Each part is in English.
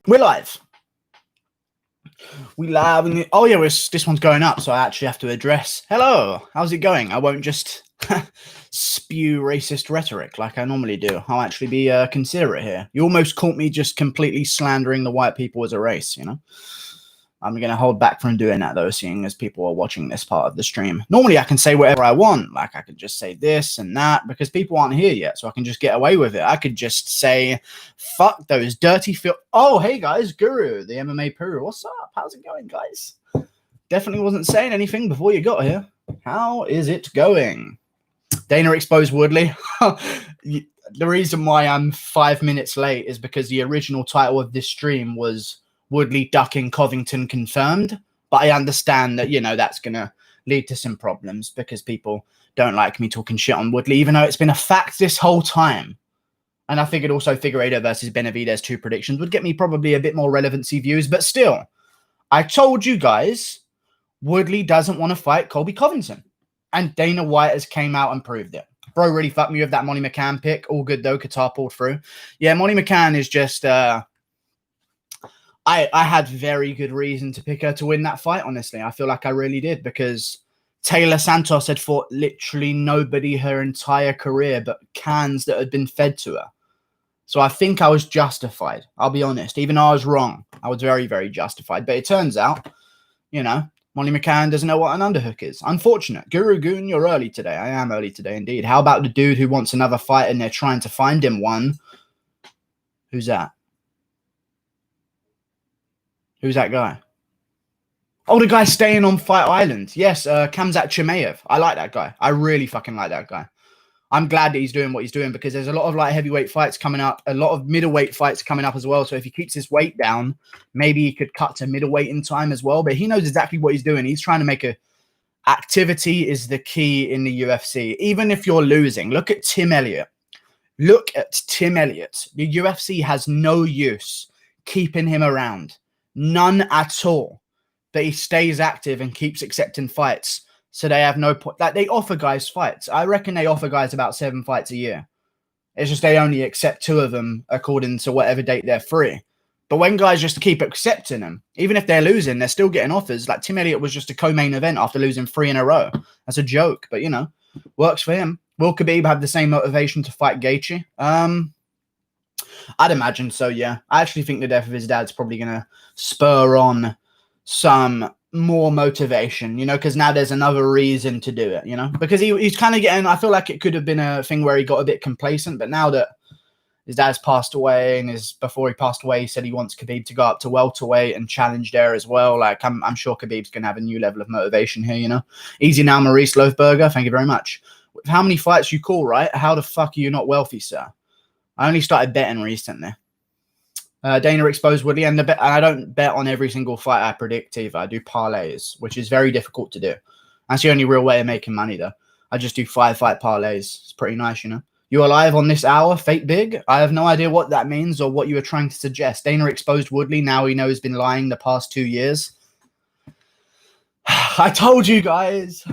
We're live. We live. Oh yeah, this one's going up, so I actually have to address. Hello, how's it going? I won't just spew racist rhetoric like I normally do. I'll actually be considerate here. You almost caught me just completely slandering the white people as a race, you know? I'm going to hold back from doing that, though, seeing as people are watching this part of the stream. Normally, I can say whatever I want. Like, I could just say this and that because people aren't here yet, so I can just get away with it. I could just say, fuck those dirty Oh, hey, guys, Guru, the MMA Puru. What's up? How's it going, guys? Definitely wasn't saying anything before you got here. How is it going? Dana exposed Woodley. The reason why I'm 5 minutes late is because the original title of this stream was Woodley ducking Covington confirmed, but I understand that, you know, that's going to lead to some problems because people don't like me talking shit on Woodley, even though it's been a fact this whole time. And I figured also Figueiredo versus Benavidez 2 predictions would get me probably a bit more relevancy views, but still, I told you guys Woodley doesn't want to fight Colby Covington, and Dana White has came out and proved it. Bro really fucked me with that Monty McCann pick. All good, though. Qatar pulled through. Yeah, Monty McCann is just... I had very good reason to pick her to win that fight, honestly. I feel like I really did because Taylor Santos had fought literally nobody her entire career but cans that had been fed to her. So I think I was justified. I'll be honest. Even though I was wrong, I was very, very justified. But it turns out, you know, Monty McCann doesn't know what an underhook is. Unfortunate. Guru Goon, you're early today. I am early today indeed. How about the dude who wants another fight and they're trying to find him one? Who's that? Who's that guy? Oh, the guy staying on Fight Island. Yes, Khamzat Chimaev. I like that guy. I really fucking like that guy. I'm glad that he's doing what he's doing because there's a lot of light heavyweight fights coming up, a lot of middleweight fights coming up as well. So if he keeps his weight down, maybe he could cut to middleweight in time as well. But he knows exactly what he's doing. He's trying to make a... Activity is the key in the UFC. Even if you're losing, look at Tim Elliott. Look at Tim Elliott. The UFC has no use keeping him around. None at all. But he stays active and keeps accepting fights. So they have no point. Like, they offer guys fights. I reckon they offer guys about 7 fights a year. It's just they only accept 2 of them according to whatever date they're free. But when guys just keep accepting them, even if they're losing, they're still getting offers. Like Tim Elliott was just a co-main event after losing 3 in a row. That's a joke, but, you know, works for him. Will Khabib have the same motivation to fight Gaethje? I'd imagine so, yeah. I actually think the death of his dad's probably going to spur on some more motivation, you know, because now there's another reason to do it, you know, because he's kind of getting... I feel like it could have been a thing where he got a bit complacent, but now that his dad's passed away and before he passed away, he said he wants Khabib to go up to welterweight and challenge there as well. Like, I'm sure Khabib's going to have a new level of motivation here, you know. Easy now, Maurice Loafberger. Thank you very much. With how many fights you call, right? How the fuck are you not wealthy, sir? I only started betting recently. Dana exposed Woodley, and I don't bet on every single fight I predict either. I do parlays, which is very difficult to do. That's the only real way of making money, though. I just do 5-fight parlays. It's pretty nice, you know. You are live on this hour, Fate Big. I have no idea what that means or what you were trying to suggest. Dana exposed Woodley. Now we know he's been lying the past 2 years. I told you guys.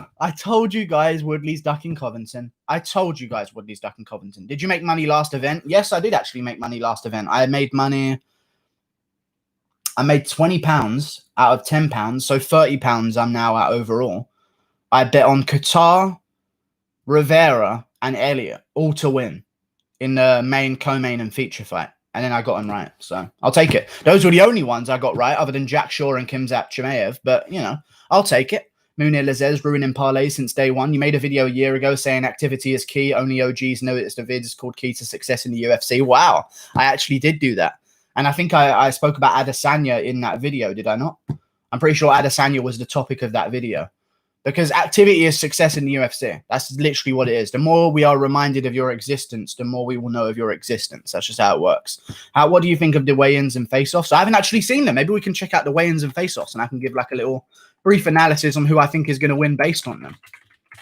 Woodley's ducking Covington. I told you guys Woodley's ducking Covington. Did you make money last event? Yes, I did actually make money last event. I made money. I made £20 out of £10. So £30 I'm now at overall. I bet on Qatar, Rivera, and Elliott all to win in the main, co-main, and feature fight. And then I got them right. So I'll take it. Those were the only ones I got right other than Jack Shaw and Khamzat Chimaev. But, you know, I'll take it. Munir Lazez ruining parlays since day one. You made a video a year ago saying activity is key. Only OGs know it's the vid. It's called Key to Success in the UFC. Wow. I actually did do that. And I think I spoke about Adesanya in that video, did I not? I'm pretty sure Adesanya was the topic of that video. Because activity is success in the UFC. That's literally what it is. The more we are reminded of your existence, the more we will know of your existence. That's just how it works. What do you think of the weigh-ins and face-offs? I haven't actually seen them. Maybe we can check out the weigh-ins and face-offs and I can give like a little brief analysis on who I think is going to win based on them.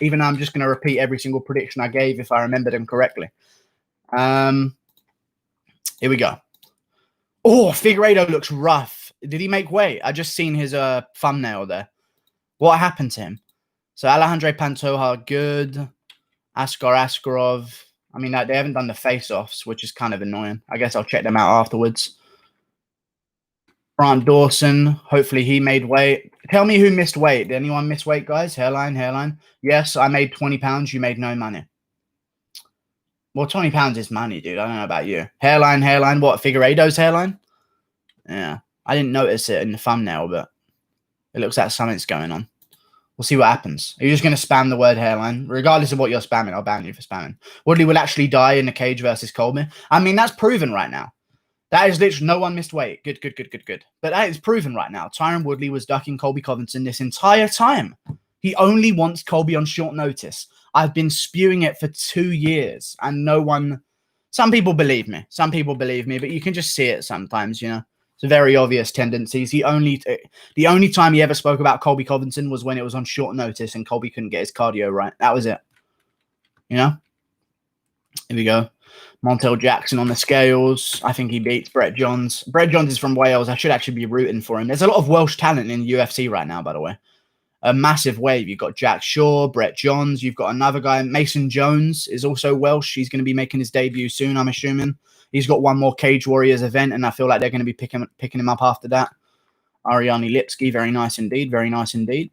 Even though I'm just going to repeat every single prediction I gave if I remember them correctly. Here we go. Oh, Figueiredo looks rough. Did he make weight? I just seen his thumbnail there. What happened to him? So Alejandro Pantoja, good. Askar Askarov. I mean, they haven't done the face-offs, which is kind of annoying. I guess I'll check them out afterwards. Grant Dawson, hopefully he made weight. Tell me who missed weight. Did anyone miss weight, guys? Hairline. Yes, I made 20 pounds. You made no money. Well, 20 pounds is money, dude. I don't know about you. Hairline. What? Figueiredo's hairline? Yeah. I didn't notice it in the thumbnail, but it looks like something's going on. We'll see what happens. Are you just going to spam the word hairline? Regardless of what you're spamming, I'll ban you for spamming. Woodley will actually die in the cage versus Colby. I mean, that's proven right now. That is literally, no one missed weight. Good. But that is proven right now. Tyron Woodley was ducking Colby Covington this entire time. He only wants Colby on short notice. I've been spewing it for 2 years, and no one... Some people believe me. But you can just see it sometimes, you know. It's a very obvious tendencies. The only time he ever spoke about Colby Covington was when it was on short notice and Colby couldn't get his cardio right. That was it. You know? Here we go. Montel Jackson on the scales. I think he beats Brett Johns. Brett Johns is from Wales. I should actually be rooting for him. There's a lot of Welsh talent in UFC right now, by the way. A massive wave. You've got Jack Shaw, Brett Johns. You've got another guy. Mason Jones is also Welsh. He's going to be making his debut soon, I'm assuming. He's got one more Cage Warriors event, and I feel like they're going to be picking him up after that. Ariane Lipsky, very nice indeed.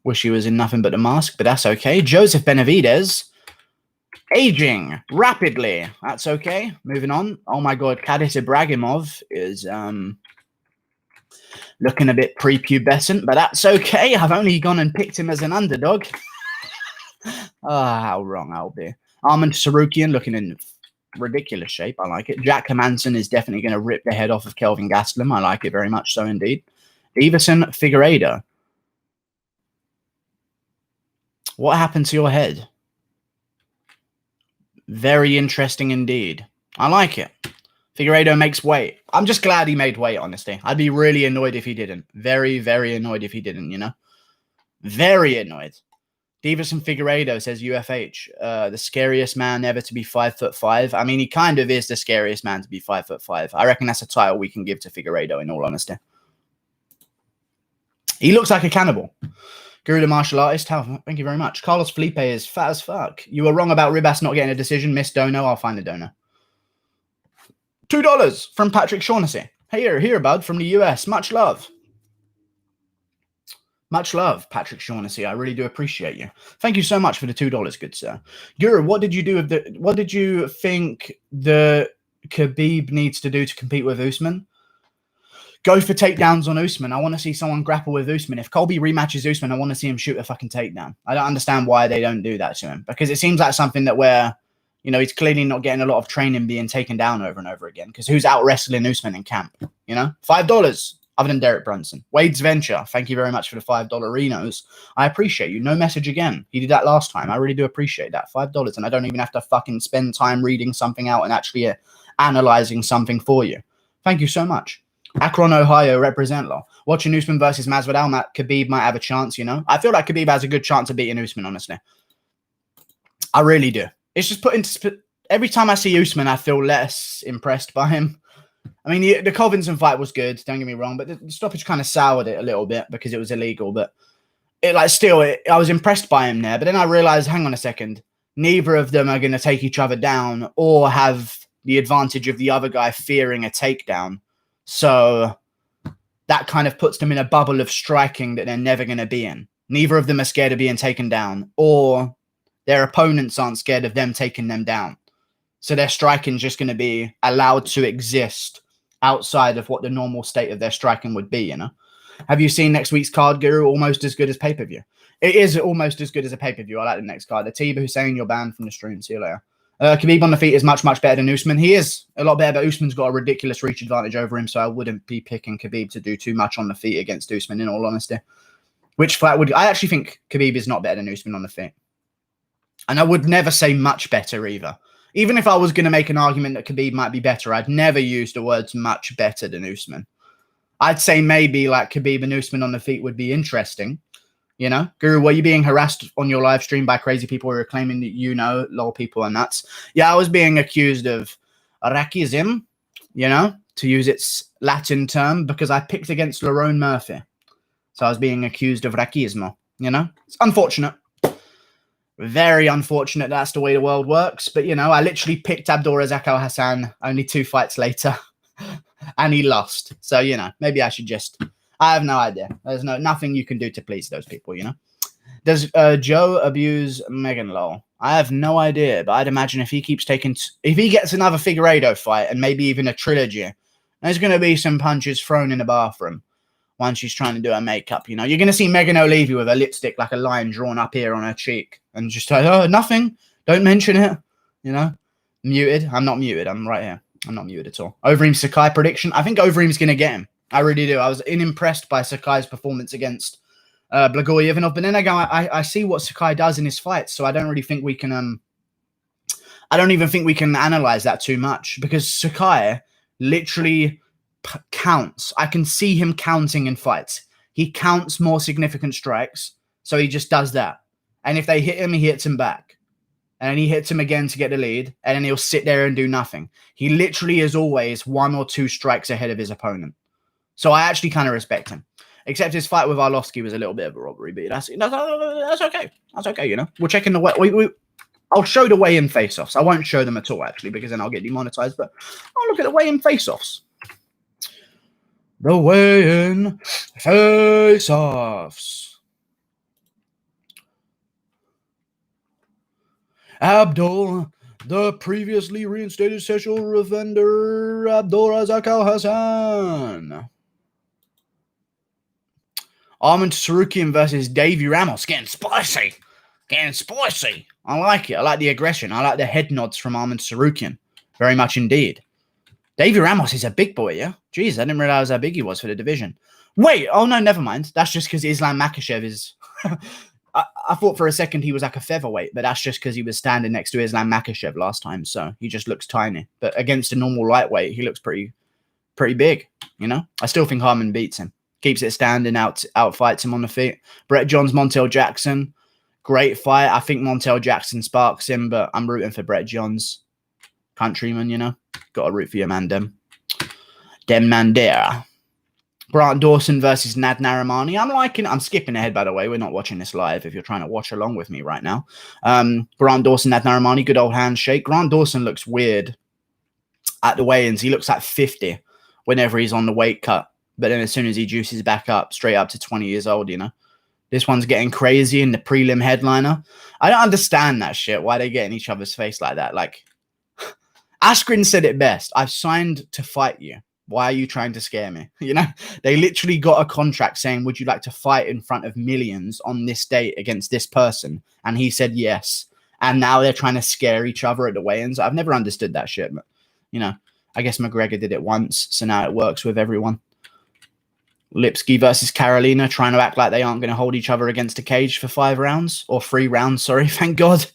Wish he was in nothing but a mask, but that's okay. Joseph Benavidez, aging rapidly. That's okay. Moving on. Oh my God, Kadis Ibragimov is looking a bit prepubescent, but that's okay. I've only gone and picked him as an underdog. How wrong I'll be. Armand Sarukian looking in ridiculous shape. I like it. Jack Hermansson is definitely going to rip the head off of Kelvin Gastelum. I like it very much so indeed. Everson Figueiredo. What happened to your head? Very interesting indeed. I like it. Figueiredo makes weight. I'm just glad he made weight, honestly. I'd be really annoyed if he didn't. Very, very annoyed if he didn't, you know? Very annoyed. Everson Figueiredo says UFH, the scariest man ever to be 5'5". I mean, he kind of is the scariest man to be 5'5". I reckon that's a title we can give to Figueiredo, in all honesty. He looks like a cannibal. Guru the martial artist, thank you very much. Carlos Felipe is fat as fuck. You were wrong about Ribas not getting a decision. Miss Dono, I'll find a donor. $2 from Patrick Shaughnessy. Here, bud, from the US. Much love. Much love, Patrick Shaughnessy. I really do appreciate you. Thank you so much for the $2, good sir. Guru, what did you do with the? What did you think the Khabib needs to do to compete with Usman? Go for takedowns on Usman. I want to see someone grapple with Usman. If Colby rematches Usman, I want to see him shoot a fucking takedown. I don't understand why they don't do that to him, because it seems like something that where, you know, he's clearly not getting a lot of training being taken down over and over again. Because who's out wrestling Usman in camp? You know, $5. Other than Derek Brunson. Wade's Venture, thank you very much for the $5 Renos. I appreciate you. No message again. He did that last time. I really do appreciate that. $5, and I don't even have to fucking spend time reading something out and actually analyzing something for you. Thank you so much. Akron, Ohio, represent law. Watching Usman versus Masvidal, Khabib might have a chance, you know. I feel like Khabib has a good chance of beating Usman, honestly. I really do. It's just every time I see Usman, I feel less impressed by him. I mean, the Covington fight was good, don't get me wrong, but the stoppage kind of soured it a little bit because it was illegal. But I was impressed by him there. But then I realized, hang on a second, neither of them are going to take each other down or have the advantage of the other guy fearing a takedown. So that kind of puts them in a bubble of striking that they're never going to be in. Neither of them are scared of being taken down, or their opponents aren't scared of them taking them down. So their striking is just going to be allowed to exist outside of what the normal state of their striking would be, you know? Have you seen next week's card, Guru? Almost as good as pay-per-view. It is almost as good as a pay-per-view. I like the next card. Atiba Hussein, you're banned from the stream. See you later. Khabib on the feet is much, much better than Usman. He is a lot better, but Usman's got a ridiculous reach advantage over him, so I wouldn't be picking Khabib to do too much on the feet against Usman, in all honesty. Which fight would... I actually think Khabib is not better than Usman on the feet. And I would never say much better either. Even if I was going to make an argument that Khabib might be better, I'd never use the words much better than Usman. I'd say maybe like Khabib and Usman on the feet would be interesting. You know? Guru, were you being harassed on your live stream by crazy people who are claiming that you know, lol, people are nuts? Yeah, I was being accused of racism, you know, to use its Latin term, because I picked against Lerone Murphy. So I was being accused of racismo, you know? It's unfortunate. Very unfortunate that's the way the world works. But, you know, I literally picked Abdul Razak Al Hassan only 2 fights later. and he lost. So, you know, maybe I should just, I have no idea. There's nothing you can do to please those people, you know? Does Joe abuse Megan Lowell? I have no idea, but I'd imagine if he keeps taking, if he gets another Figueiredo fight and maybe even a trilogy, there's going to be some punches thrown in the bathroom when she's trying to do her makeup, you know? You're going to see Megan O'Leary with her lipstick like a line drawn up here on her cheek and just like, oh, nothing. Don't mention it, you know? Muted. I'm not muted. I'm right here. I'm not muted at all. Overeem Sakai prediction. I think Overeem's going to get him. I really do. I was impressed by Sakai's performance against Blagojevic, but then I see what Sakai does in his fights, so I don't really think we can I don't even think we can analyze that too much, because Sakai literally counts. I can see him counting in fights. He counts more significant strikes, so he just does that. And if they hit him, he hits him back. And then he hits him again to get the lead, and then he'll sit there and do nothing. He literally is always 1 or 2 strikes ahead of his opponent. So I actually kind of respect him. Except his fight with Arlovsky was a little bit of a robbery, but that's okay. That's okay, you know. We're checking the way. I'll show the weigh-in face-offs. I won't show them at all, actually, because then I'll get demonetized. But I'll look at the weigh-in face-offs. The weigh-in face-offs. Abdul, the previously reinstated sexual offender, Abdul Razak Al Hassan. Arman Tsarukyan versus Davey Ramos. Getting spicy. Getting spicy. I like it. I like the aggression. I like the head nods from Arman Tsarukyan. Very much indeed. Davey Ramos is a big boy, yeah? Jeez, I didn't realize how big he was for the division. Wait, oh no, never mind. That's just because Islam Makhachev is... I thought for a second he was like a featherweight, but that's just because he was standing next to Islam Makhachev last time, so he just looks tiny. But against a normal lightweight, he looks pretty big, you know? I still think Harman beats him. Keeps it standing, outfights him on the feet. Brett Johns, Montel Jackson. Great fight. I think Montel Jackson sparks him, but I'm rooting for Brett Johns. Countryman, you know? Got to root for your man, Dem. Dem Mandera. Grant Dawson versus Nad Narimani. I'm skipping ahead, by the way. We're not watching this live if you're trying to watch along with me right now. Grant Dawson, Nad Narimani. Good old handshake. Grant Dawson looks weird at the weigh-ins. He looks like 50 whenever he's on the weight cut. But then as soon as he juices back up, straight up to 20 years old, you know. This one's getting crazy in the prelim headliner. I don't understand that shit. Why they get in each other's face like that? Like, Askren said it best. I've signed to fight you. Why are you trying to scare me? You know, they literally got a contract saying, would you like to fight in front of millions on this date against this person? And he said yes. And now they're trying to scare each other at the weigh-ins. I've never understood that shit. But, you know, I guess McGregor did it once. So now it works with everyone. Lipsky versus Carolina, trying to act like they aren't going to hold each other against a cage for 5 rounds. Or 3 rounds, sorry, thank God.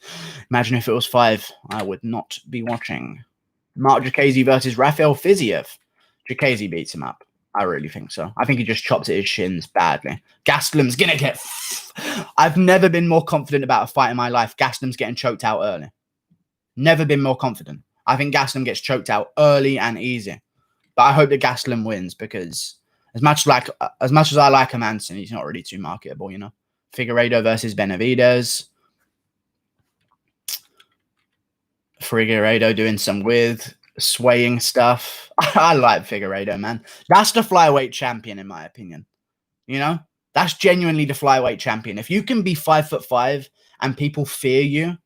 Imagine if it was 5. I would not be watching. Mark Jacasey versus Rafael Fiziev. Jacasey beats him up. I really think so. I think he just chops at his shins badly. Gastelum's going to get... I've never been more confident about a fight in my life. Gastelum's getting choked out early. Never been more confident. I think Gastelum gets choked out early and easy. But I hope that Gastelum wins, because... As much as I like Hermansson, he's not really too marketable, you know. Figueiredo versus Benavidez. Figueiredo doing some weird swaying stuff. I like Figueiredo, man. That's the flyweight champion, in my opinion. You know? That's genuinely the flyweight champion. If you can be 5'5" and people fear you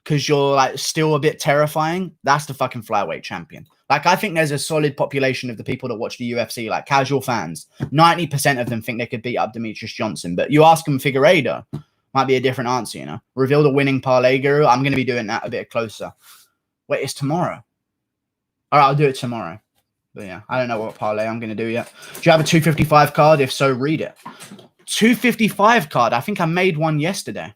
because you're like still a bit terrifying, that's the fucking flyweight champion. Like, I think there's a solid population of the people that watch the UFC, like casual fans. 90% of them think they could beat up Demetrius Johnson. But you ask them Figueiredo, might be a different answer, you know. Reveal the winning parlay guru. I'm going to be doing that a bit closer. Wait, it's tomorrow. All right, I'll do it tomorrow. But yeah, I don't know what parlay I'm going to do yet. Do you have a 255 card? If so, read it. 255 card. I think I made one yesterday.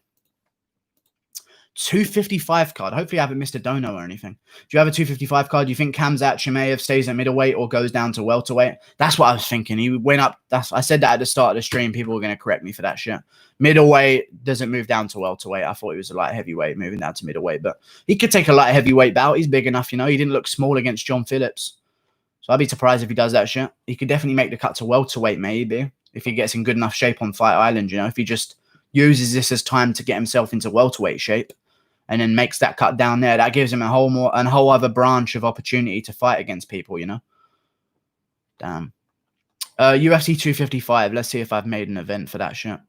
255 card. Hopefully I haven't missed a dono or anything. Do you have a 255 card? Do you think Khamzat Chimaev stays at middleweight or goes down to welterweight? That's what I was thinking. He went up. I said that at the start of the stream. People were going to correct me for that shit. Middleweight doesn't move down to welterweight. I thought he was a light heavyweight moving down to middleweight, but he could take a light heavyweight bout. He's big enough, you know. He didn't look small against John Phillips. So I'd be surprised if he does that shit. He could definitely make the cut to welterweight, maybe, if he gets in good enough shape on Fight Island, you know, if he just uses this as time to get himself into welterweight shape and then makes that cut down there. That gives him a whole other branch of opportunity to fight against people, you know. Damn. UFC 255. Let's see if I've made an event for that shit.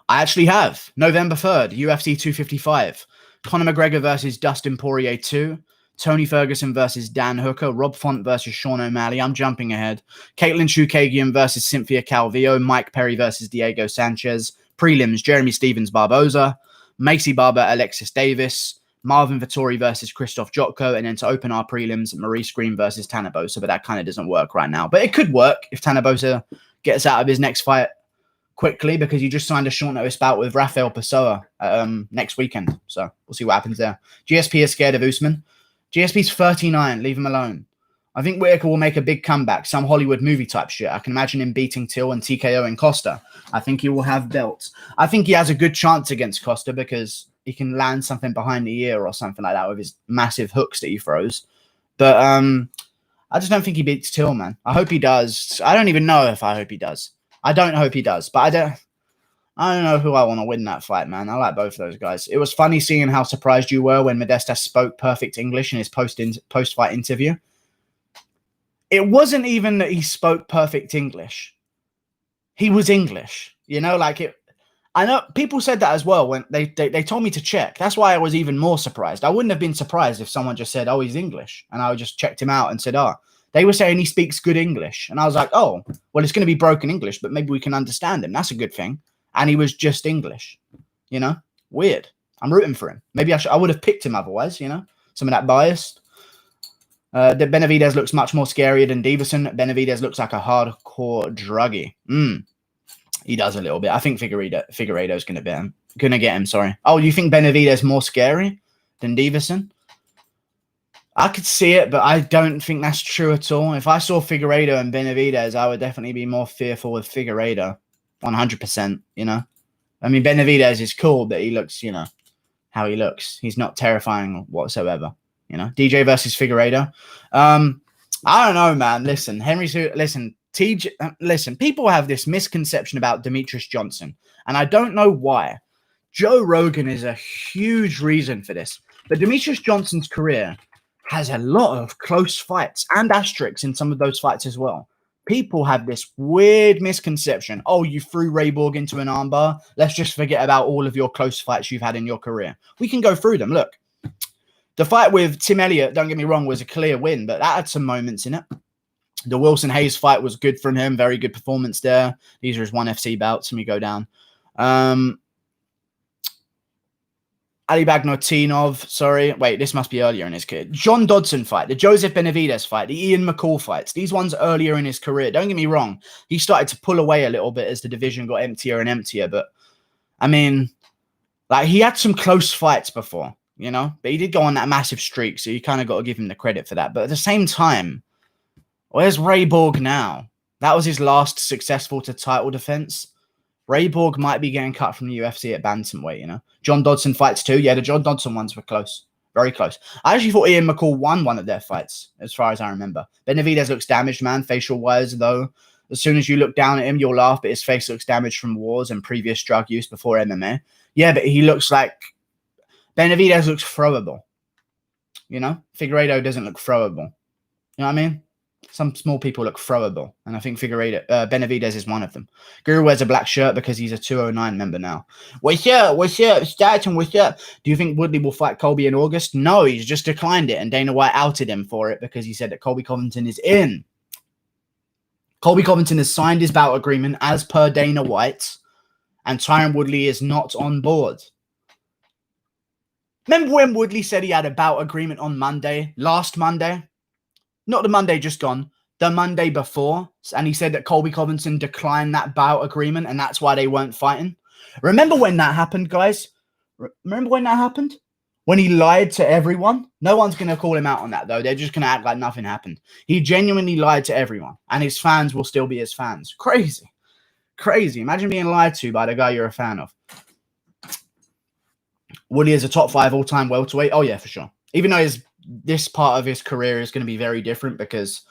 I actually have. November 3rd, UFC 255. Conor McGregor versus Dustin Poirier 2. Tony Ferguson versus Dan Hooker. Rob Font versus Sean O'Malley. I'm jumping ahead. Caitlin Chookagian versus Cynthia Calvillo. Mike Perry versus Diego Sanchez. Prelims, Jeremy Stevens Barboza. Macy Barber, Alexis Davis. Marvin Vettori versus Christoph Jotko. And then to open our prelims, Maurice Green versus Tanner Boser. But that kind of doesn't work right now. But it could work if Tanner Boser gets out of his next fight quickly, because he just signed a short notice bout with Rafael Pessoa next weekend. So we'll see what happens there. GSP is scared of Usman. GSP's 39. Leave him alone. I think Whitaker will make a big comeback. Some Hollywood movie type shit. I can imagine him beating Till and TKO in Costa. I think he will have belts. I think he has a good chance against Costa because he can land something behind the ear or something like that with his massive hooks that he throws. But I just don't think he beats Till, man. I hope he does. I don't even know if I hope he does. I don't hope he does, but I don't know who I want to win that fight, man. I like both of those guys. It was funny seeing how surprised you were when Modestas spoke perfect English in his post-fight interview. It wasn't even that he spoke perfect English. He was English, you know, like it. I know people said that as well when they told me to check. That's why I was even more surprised. I wouldn't have been surprised if someone just said, oh, he's English. And I just checked him out and said, oh, they were saying he speaks good English. And I was like, oh, well, it's going to be broken English, but maybe we can understand him. That's a good thing. And he was just English, you know, weird. I'm rooting for him. Maybe I would have picked him otherwise, you know, some of that bias. Benavidez looks much more scarier than Davison. Benavidez looks like a hardcore druggie. He does a little bit. I think Figueiredo's going to get him. Sorry. Oh, you think Benavidez more scary than Davison? I could see it, but I don't think that's true at all. If I saw Figueiredo and Benavidez, I would definitely be more fearful with Figueiredo. 100%, you know? I mean, Benavidez is cool, but he looks, you know, how he looks. He's not terrifying whatsoever, you know? DJ versus Figueiredo. I don't know, man. Listen, listen, people have this misconception about Demetrius Johnson, and I don't know why. Joe Rogan is a huge reason for this. But Demetrius Johnson's career has a lot of close fights and asterisks in some of those fights as well. People have this weird misconception. Oh, you threw Ray Borg into an armbar. Let's just forget about all of your close fights you've had in your career. We can go through them. Look, the fight with Tim Elliott, don't get me wrong, was a clear win, but that had some moments in it. The Wilson Hayes fight was good from him. Very good performance there. These are his 1 FC bouts. Let me go down. Ali Bagnotinov, sorry. Wait, this must be earlier in his career. John Dodson fight, the Joseph Benavidez fight, the Ian McCall fights. These ones earlier in his career. Don't get me wrong. He started to pull away a little bit as the division got emptier and emptier. But, I mean, like, he had some close fights before, you know? But he did go on that massive streak, so you kind of got to give him the credit for that. But at the same time, where's Ray Borg now? That was his last successful title defense. Ray Borg might be getting cut from the UFC at bantamweight, you know. John Dodson fights too. Yeah, the John Dodson ones were close. Very close. I actually thought Ian McCall won one of their fights, as far as I remember. Benavidez looks damaged, man, facial-wise, though. As soon as you look down at him, you'll laugh, but his face looks damaged from wars and previous drug use before MMA. Yeah, but he looks like... Benavidez looks throwable. You know? Figueiredo doesn't look throwable. You know what I mean? Some small people look throwable, and I think Benavidez is one of them. Guru wears a black shirt because he's a 209 member now. What's up, Staten, what's up? Do you think Woodley will fight Colby in August? No, he's just declined it, and Dana White outed him for it because he said that Colby Covington is in. Colby Covington has signed his bout agreement as per Dana White, and Tyron Woodley is not on board. Remember when Woodley said he had a bout agreement on Monday, last Monday? Not the Monday just gone, the Monday before. And he said that Colby Covington declined that bout agreement and that's why they weren't fighting. Remember when that happened, guys? Remember when that happened? When he lied to everyone? No one's going to call him out on that, though. They're just going to act like nothing happened. He genuinely lied to everyone. And his fans will still be his fans. Crazy. Crazy. Imagine being lied to by the guy you're a fan of. Woodley is a top 5 all-time welterweight. Oh, yeah, for sure. Even though this part of his career is going to be very different because,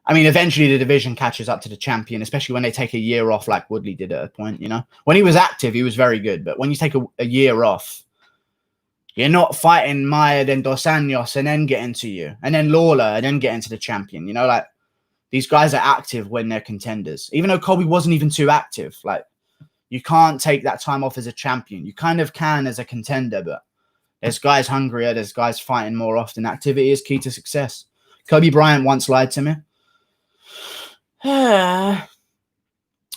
I mean, eventually the division catches up to the champion, especially when they take a year off like Woodley did at a point, you know? When he was active, he was very good. But when you take a year off, you're not fighting Maia, then Dos Anjos, and then get into you. And then Lawler, and then get into the champion. You know, like, These guys are active when they're contenders. Even though Colby wasn't even too active. Like, you can't take that time off as a champion. You kind of can as a contender, but there's guys hungrier. There's guys fighting more often. Activity is key to success. Kobe Bryant once lied to me.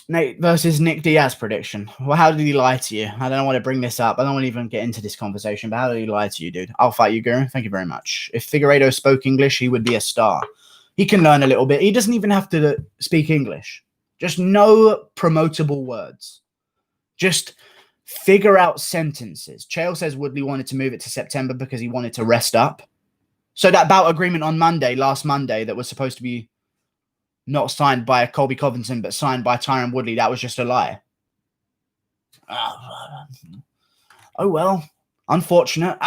Nate versus Nick Diaz prediction. Well, how did he lie to you? I don't want to bring this up. I don't want to even get into this conversation, but how did he lie to you, dude? I'll fight you, Guru. Thank you very much. If Figueiredo spoke English, he would be a star. He can learn a little bit. He doesn't even have to speak English. Just know promotable words. Just figure out sentences. Chael says Woodley wanted to move it to September because he wanted to rest up. So that bout agreement on Monday, last Monday, that was supposed to be not signed by Colby Covington, but signed by Tyron Woodley, that was just a lie. Oh, well. Unfortunate.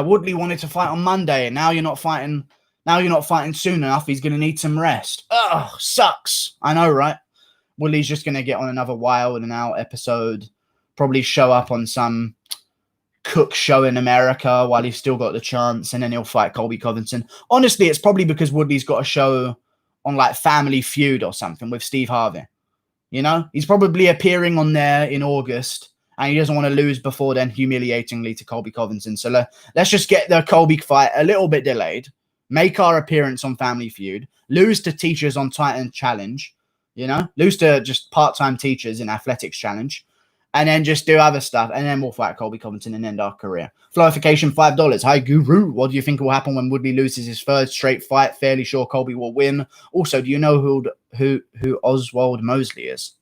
Woodley wanted to fight on Monday, and now you're not fighting. Now you're not fighting soon enough. He's going to need some rest. Sucks. I know, right? Woodley's just going to get on another Wild and Out episode, probably show up on some Cook show in America while he's still got the chance, and then he'll fight Colby Covington. Honestly, it's probably because Woodley's got a show on like Family Feud or something with Steve Harvey. You know, he's probably appearing on there in August, and he doesn't want to lose before then humiliatingly to Colby Covington. So let's just get the Colby fight a little bit delayed, make our appearance on Family Feud, lose to teachers on Titan Challenge, you know, lose to just part-time teachers in Athletics Challenge, and then just do other stuff, and then we'll fight Colby Covington and end our career. Flowification, $5. Hi, Guru. What do you think will happen when Woodley loses his third straight fight? Fairly sure Colby will win. Also, do you know who Oswald Mosley is?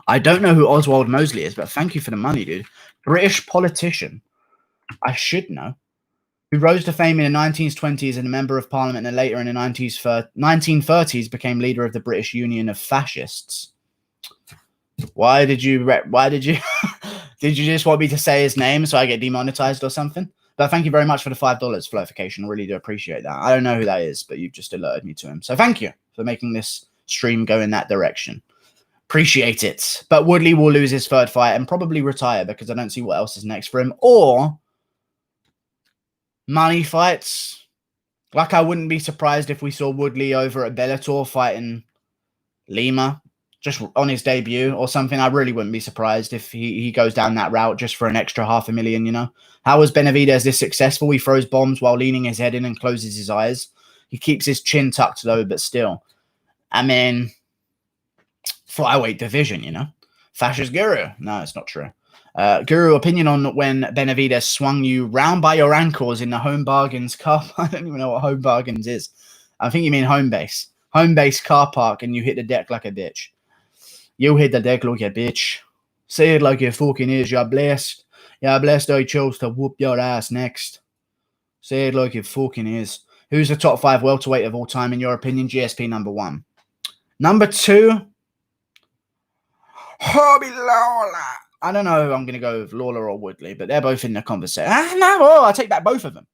I don't know who Oswald Mosley is, but thank you for the money, dude. British politician. I should know. Who rose to fame in the 1920s and a member of parliament, and later in the 1930s became leader of the British Union of Fascists. Why did you did you just want me to say his name so I get demonetized or something? But thank you very much for the $5 Flowification. I really do appreciate that. I don't know who that is, but you've just alerted me to him. So thank you for making this stream go in that direction. Appreciate it. But Woodley will lose his third fight and probably retire because I don't see what else is next for him. Or money fights. Like, I wouldn't be surprised if we saw Woodley over at Bellator fighting Lima just on his debut or something. I really wouldn't be surprised if he goes down that route just for an extra $500,000, you know. How was Benavidez this successful? He throws bombs while leaning his head in and closes his eyes. He keeps his chin tucked low, but still. I mean, flyweight division, you know. Fascist Guru. No, it's not true. Guru, opinion on when Benavidez swung you round by your ankles in the Home Bargains car. I don't even know what Home Bargains is. I think you mean home base. Home base car park, and you hit the deck like a bitch. You hit the deck like a bitch. Say it like it fucking is. You're blessed. You're blessed I chose to whoop your ass next. Say it like it fucking is. Who's the top 5 welterweight of all time in your opinion? GSP number 1. Number 2, Hobby Lawler. I don't know who I'm going to go with, Lawler or Woodley, but they're both in the conversation. I'll take back both of them.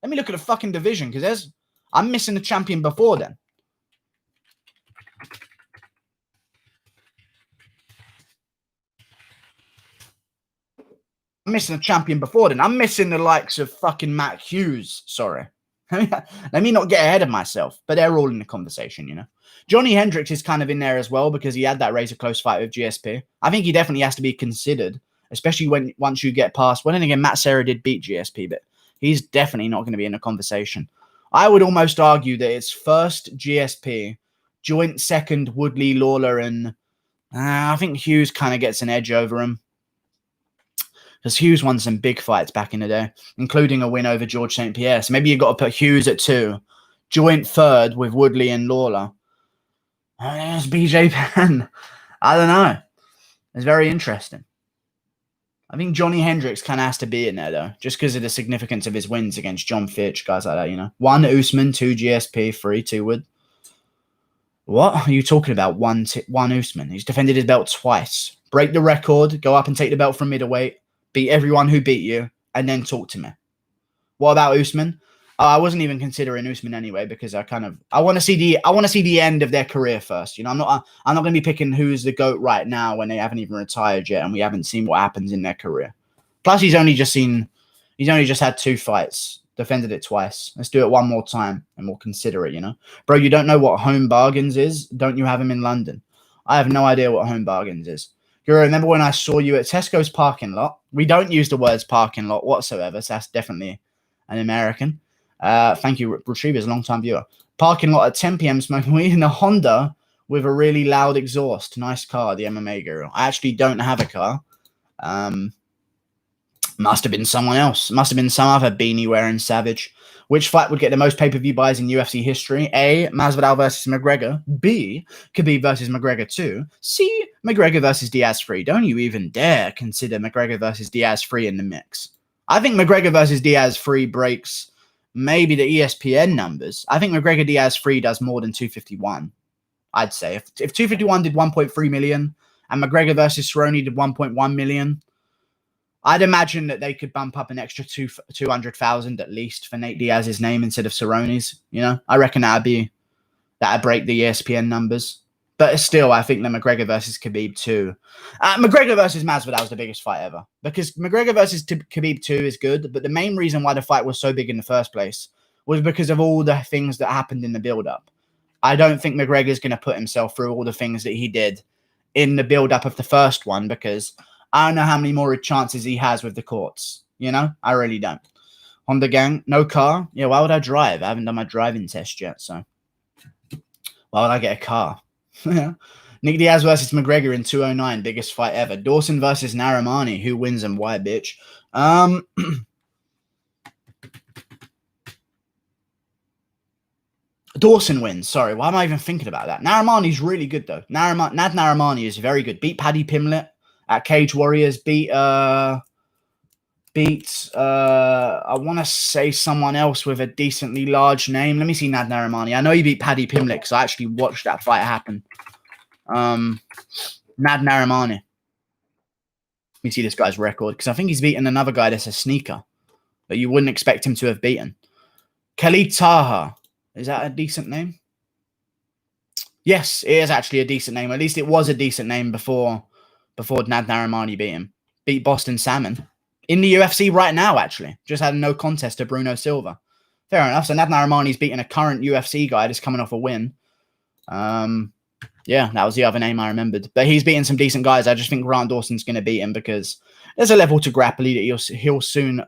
Let me look at the fucking division, because I'm missing the champion before then. I'm missing a champion before then. I'm missing the likes of fucking Matt Hughes. Sorry. Let me not get ahead of myself. But they're all in the conversation, you know. Johnny Hendricks is kind of in there as well because he had that razor close fight with GSP. I think he definitely has to be considered, especially once you get past. Well, then again, Matt Serra did beat GSP, but he's definitely not going to be in the conversation. I would almost argue that it's first GSP, joint second Woodley, Lawler, and I think Hughes kind of gets an edge over him. Because Hughes won some big fights back in the day, including a win over George St. Pierre. So maybe you've got to put Hughes at 2, joint third with Woodley and Lawler. And there's BJ Penn. I don't know. It's very interesting. I think Johnny Hendricks kind of has to be in there, though, just because of the significance of his wins against John Fitch, guys like that, you know. 1 Usman, 2 GSP, 3 2 Wood. What are you talking about? 1 Usman. He's defended his belt twice. Break the record, go up and take the belt from middleweight. Beat everyone who beat you, and then talk to me. What about Usman? I wasn't even considering Usman anyway because I want to see the end of their career first. You know, I'm not going to be picking who's the GOAT right now when they haven't even retired yet and we haven't seen what happens in their career. Plus, he's only just had 2 fights Defended it twice. Let's do it one more time and we'll consider it, you know? Bro, you don't know what Home Bargains is? Don't you have them in London? I have no idea what Home Bargains is. You remember when I saw you at Tesco's parking lot? We don't use the words parking lot whatsoever, so that's definitely an American. Thank you, Retrievers, long-time viewer. Parking lot at 10 p.m. smoking weed in a Honda with a really loud exhaust. Nice car, the MMA guru. I actually don't have a car. Must have been someone else. Must have been some other beanie-wearing savage. Which fight would get the most pay-per-view buys in UFC history? A. Masvidal versus McGregor. B. Khabib versus McGregor 2. C. McGregor versus Diaz 3. Don't you even dare consider McGregor versus Diaz 3 in the mix. I think McGregor versus Diaz 3 breaks maybe the ESPN numbers. I think McGregor Diaz 3 does more than 251. I'd say. If 251 did 1.3 million and McGregor versus Cerrone did 1.1 million, I'd imagine that they could bump up an extra 200,000 at least for Nate Diaz's name instead of Cerrone's. You know, I reckon that'd break the ESPN numbers. But still, I think the McGregor versus Khabib 2. McGregor versus Masvidal was the biggest fight ever. Because McGregor versus Khabib 2 is good, but the main reason why the fight was so big in the first place was because of all the things that happened in the build-up. I don't think McGregor's going to put himself through all the things that he did in the build-up of the first one, because I don't know how many more chances he has with the courts. You know, I really don't. Honda gang, no car. Yeah, why would I drive? I haven't done my driving test yet, so why would I get a car? Nick Diaz versus McGregor in 209, biggest fight ever. Dawson versus Narimani, who wins and why, bitch? Dawson wins. Sorry, why am I even thinking about that? Narimani's really good though. Nad Narimani is very good. Beat Paddy Pimblett at Cage Warriors. Beat I want to say someone else with a decently large name. Let me see Nad Narimani. I know he beat Paddy Pimblett because I actually watched that fight happen. Nad Narimani. Let me see this guy's record because I think he's beaten another guy that's a sneaker that you wouldn't expect him to have beaten. Khalid Taha. Is that a decent name? Yes, it is actually a decent name. At least it was a decent name before Nad Narimani beat him. Beat Boston Salmon. In the UFC right now, actually. Just had a no contest to Bruno Silva. Fair enough. So Nad Narimani's beating a current UFC guy that's coming off a win. Yeah, that was the other name I remembered. But he's beating some decent guys. I just think Grant Dawson's going to beat him because there's a level to grappling that he'll soon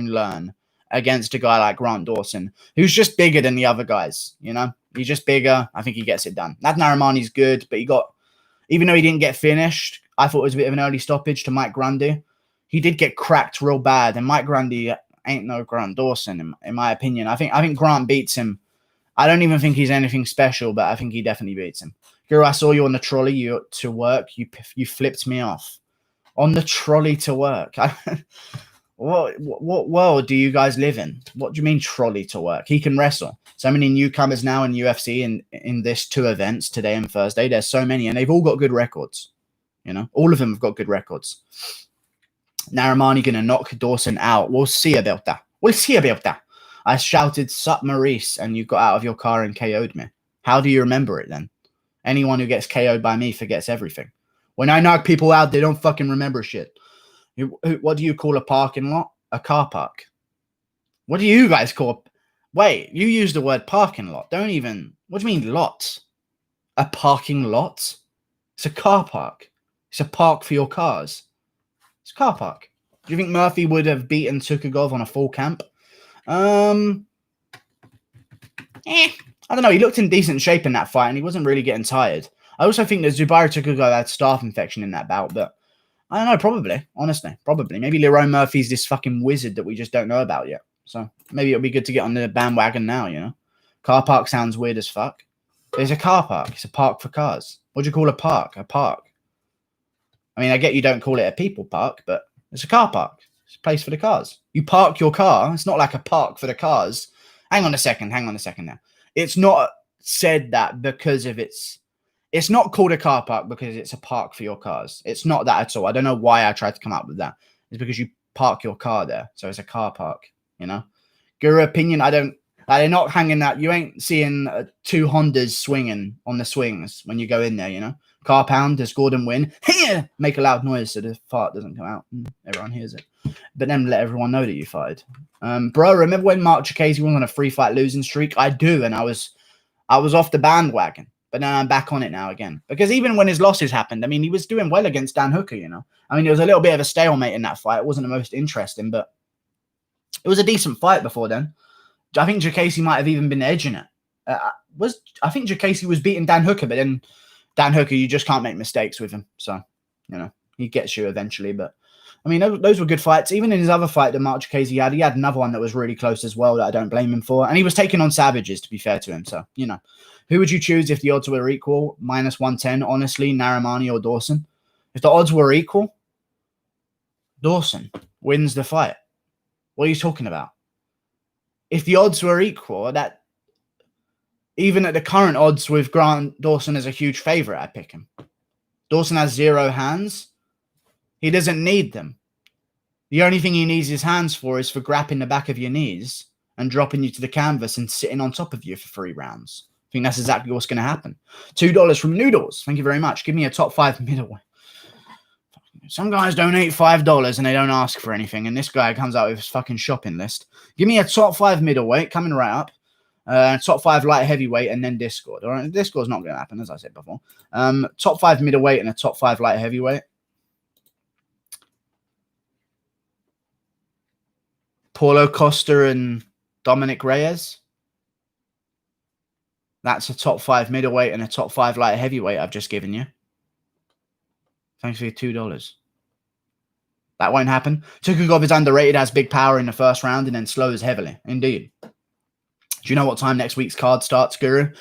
learn against a guy like Grant Dawson, who's just bigger than the other guys, you know? He's just bigger. I think he gets it done. Nad Narimani's good, but even though he didn't get finished, I thought it was a bit of an early stoppage to Mike Grundy. He did get cracked real bad, and Mike Grundy ain't no Grant Dawson, in my opinion. I think Grant beats him. I don't even think he's anything special, but I think he definitely beats him. Guru, I saw you on the trolley to work. You flipped me off. On the trolley to work. What world do you guys live in? What do you mean trolley to work? He can wrestle. So many newcomers now in UFC in this 2 events, today and Thursday. There's so many, and they've all got good records. You know, all of them have got good records. Narimani going to knock Dawson out. We'll see about that. I shouted, "Sup, Maurice," and you got out of your car and KO'd me. How do you remember it then? Anyone who gets KO'd by me forgets everything. When I knock people out, they don't fucking remember shit. What do you call a parking lot? A car park. What do you guys call? Wait, you use the word parking lot. What do you mean lot? A parking lot? It's a car park. It's a park for your cars. It's a car park. Do you think Murphy would have beaten Tukagov on a full camp? I don't know. He looked in decent shape in that fight, and he wasn't really getting tired. I also think that Zubair Tukagov had staph infection in that bout, but I don't know. Probably, honestly, probably. Maybe Lerone Murphy's this fucking wizard that we just don't know about yet. So maybe it'll be good to get on the bandwagon now, you know? Car park sounds weird as fuck. There's a car park. It's a park for cars. What do you call a park? A park. I mean, I get you don't call it a people park, but it's a car park. It's a place for the cars. You park your car. It's not like a park for the cars. Hang on a second now. It's not said that because of it's not called a car park because it's a park for your cars. It's not that at all. I don't know why I tried to come up with that. It's because you park your car there. So it's a car park, you know? Guru opinion, they're not hanging out. You ain't seeing 2 Hondas swinging on the swings when you go in there, you know? Car pound. Does Gordon win? Here! Make a loud noise so the fart doesn't come out. Everyone hears it. But then let everyone know that you farted. Bro, remember when Mark Chikese was on a 3-fight losing streak? I do, and I was off the bandwagon. But then I'm back on it now again. Because even when his losses happened, I mean, he was doing well against Dan Hooker, you know. I mean, there was a little bit of a stalemate in that fight. It wasn't the most interesting, but it was a decent fight before then. I think Chikese might have even been edging it. I think Chikese was beating Dan Hooker, but then Dan Hooker, you just can't make mistakes with him. So, you know, he gets you eventually. But, I mean, those were good fights. Even in his other fight that Mark Chikese had, he had another one that was really close as well that I don't blame him for. And he was taking on savages, to be fair to him. So, you know. Who would you choose if the odds were equal? -110, honestly, Narimani or Dodson? If the odds were equal, Dodson wins the fight. What are you talking about? If the odds were equal, that even at the current odds with Grant Dodson as a huge favorite, I'd pick him. Dodson has 0 hands. He doesn't need them. The only thing he needs his hands for is for grappling the back of your knees and dropping you to the canvas and sitting on top of you for 3 rounds. I think that's exactly what's going to happen. $2 from Noodles. Thank you very much. Give me a top 5 middleweight. Some guys donate $5 and they don't ask for anything, and this guy comes out with his fucking shopping list. Give me a top 5 middleweight coming right up, top 5 light heavyweight, and then Discord. All right, Discord's not going to happen, as I said before. Top 5 middleweight and a top 5 light heavyweight. Paulo Costa and Dominic Reyes. That's a top 5 middleweight and a top 5 light heavyweight I've just given you. Thanks for your $2. That won't happen. Tukugov is underrated, has big power in the first round, and then slows heavily. Indeed. Do you know what time next week's card starts, Guru?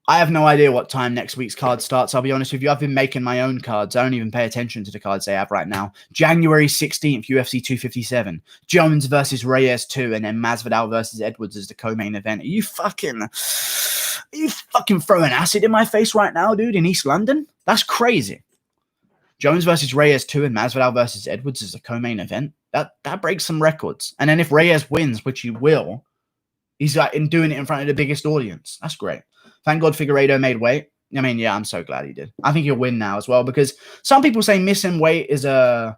I have no idea what time next week's card starts. I'll be honest with you. I've been making my own cards. I don't even pay attention to the cards they have right now. January 16th, UFC 257. Jones versus Reyes 2, and then Masvidal versus Edwards as the co-main event. Are you fucking throwing acid in my face right now, dude, in East London? That's crazy. Jones versus Reyes 2 and Masvidal versus Edwards is the co-main event. That breaks some records. And then if Reyes wins, which he will, he's like doing it in front of the biggest audience. That's great. Thank God Figueiredo made weight. I mean, yeah, I'm so glad he did. I think he'll win now as well, because some people say missing weight is an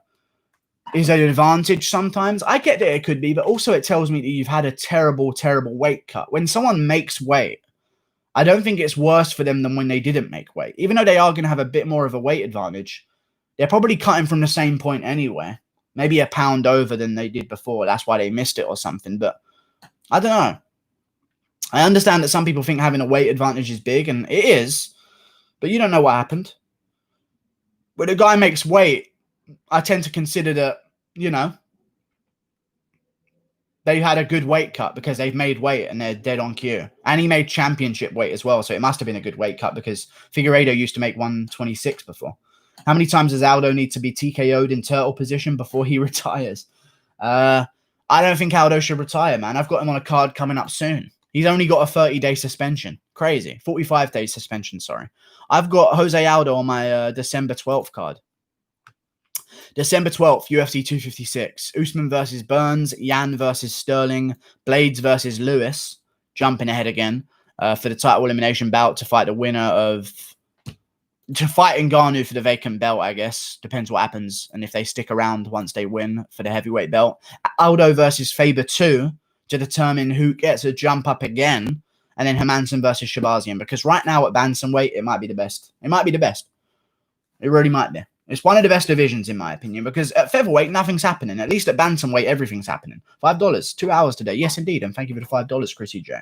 advantage sometimes. I get that it could be, but also it tells me that you've had a terrible, terrible weight cut. When someone makes weight, I don't think it's worse for them than when they didn't make weight. Even though they are going to have a bit more of a weight advantage, they're probably cutting from the same point anyway. Maybe a pound over than they did before. That's why they missed it or something. But I don't know. I understand that some people think having a weight advantage is big, and it is. But you don't know what happened. When a guy makes weight, I tend to consider that, you know, they had a good weight cut because they've made weight and they're dead on cue. And he made championship weight as well, so it must have been a good weight cut because Figueiredo used to make 126 before. How many times does Aldo need to be TKO'd in turtle position before he retires? I don't think Aldo should retire, man. I've got him on a card coming up soon. He's only got a 30-day suspension. Crazy. 45-day suspension, sorry. I've got Jose Aldo on my December 12th card. December 12th, UFC 256. Usman versus Burns. Yan versus Sterling. Blades versus Lewis. Jumping ahead again for the title elimination bout to fight the winner of... To fight Ngannou for the vacant belt, I guess. Depends what happens and if they stick around once they win for the heavyweight belt. Aldo versus Faber 2 to determine who gets a jump up again. And then Hermansson versus Shabazian. Because right now at bantamweight, it might be the best. It might be the best. It really might be. It's one of the best divisions, in my opinion. Because at featherweight, nothing's happening. At least at bantamweight, everything's happening. $5. 2 hours today. Yes, indeed. And thank you for the $5, Chrissy J.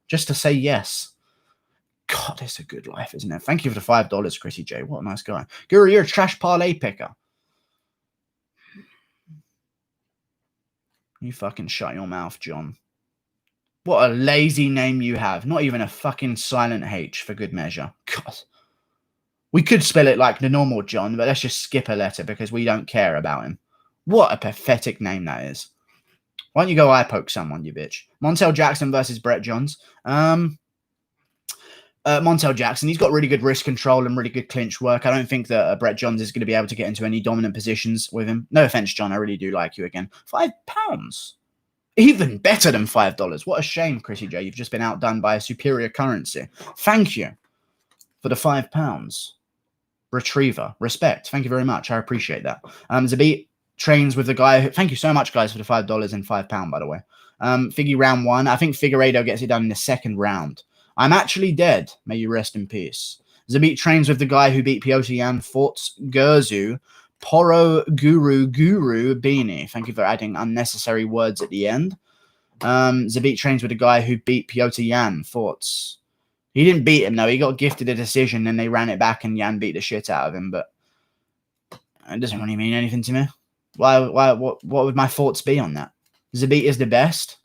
Just to say yes. God, it's a good life, isn't it? Thank you for the $5, Chrissy J. What a nice guy. Guru, you're a trash parlay picker. You fucking shut your mouth, John. What a lazy name you have. Not even a fucking silent H for good measure. God. We could spell it like the normal John, but let's just skip a letter because we don't care about him. What a pathetic name that is. Why don't you go eye poke someone, you bitch? Montel Jackson versus Brett Johns. Montel Jackson, he's got really good wrist control and really good clinch work. I don't think that Brett Johns is going to be able to get into any dominant positions with him. No offense, John. I really do like you again. £5. Even better than $5. What a shame, Chrissy J. You've just been outdone by a superior currency. Thank you for the £5. Retriever. Respect. Thank you very much. I appreciate that. Zabit trains with the guy who, thank you so much, guys, for the $5 and £5, by the way. Figgy round 1. I think Figueiredo gets it done in the second round. I'm actually dead. May you rest in peace. Zabit trains with the guy who beat Piotr Jan, fought Gurzu, Poro Guru Beanie. Thank you for adding unnecessary words at the end. Zabit trains with the guy who beat Piotr Jan, thoughts. He didn't beat him, though. He got gifted a decision, and they ran it back, and Jan beat the shit out of him, but it doesn't really mean anything to me. What would my thoughts be on that? Zabit is the best?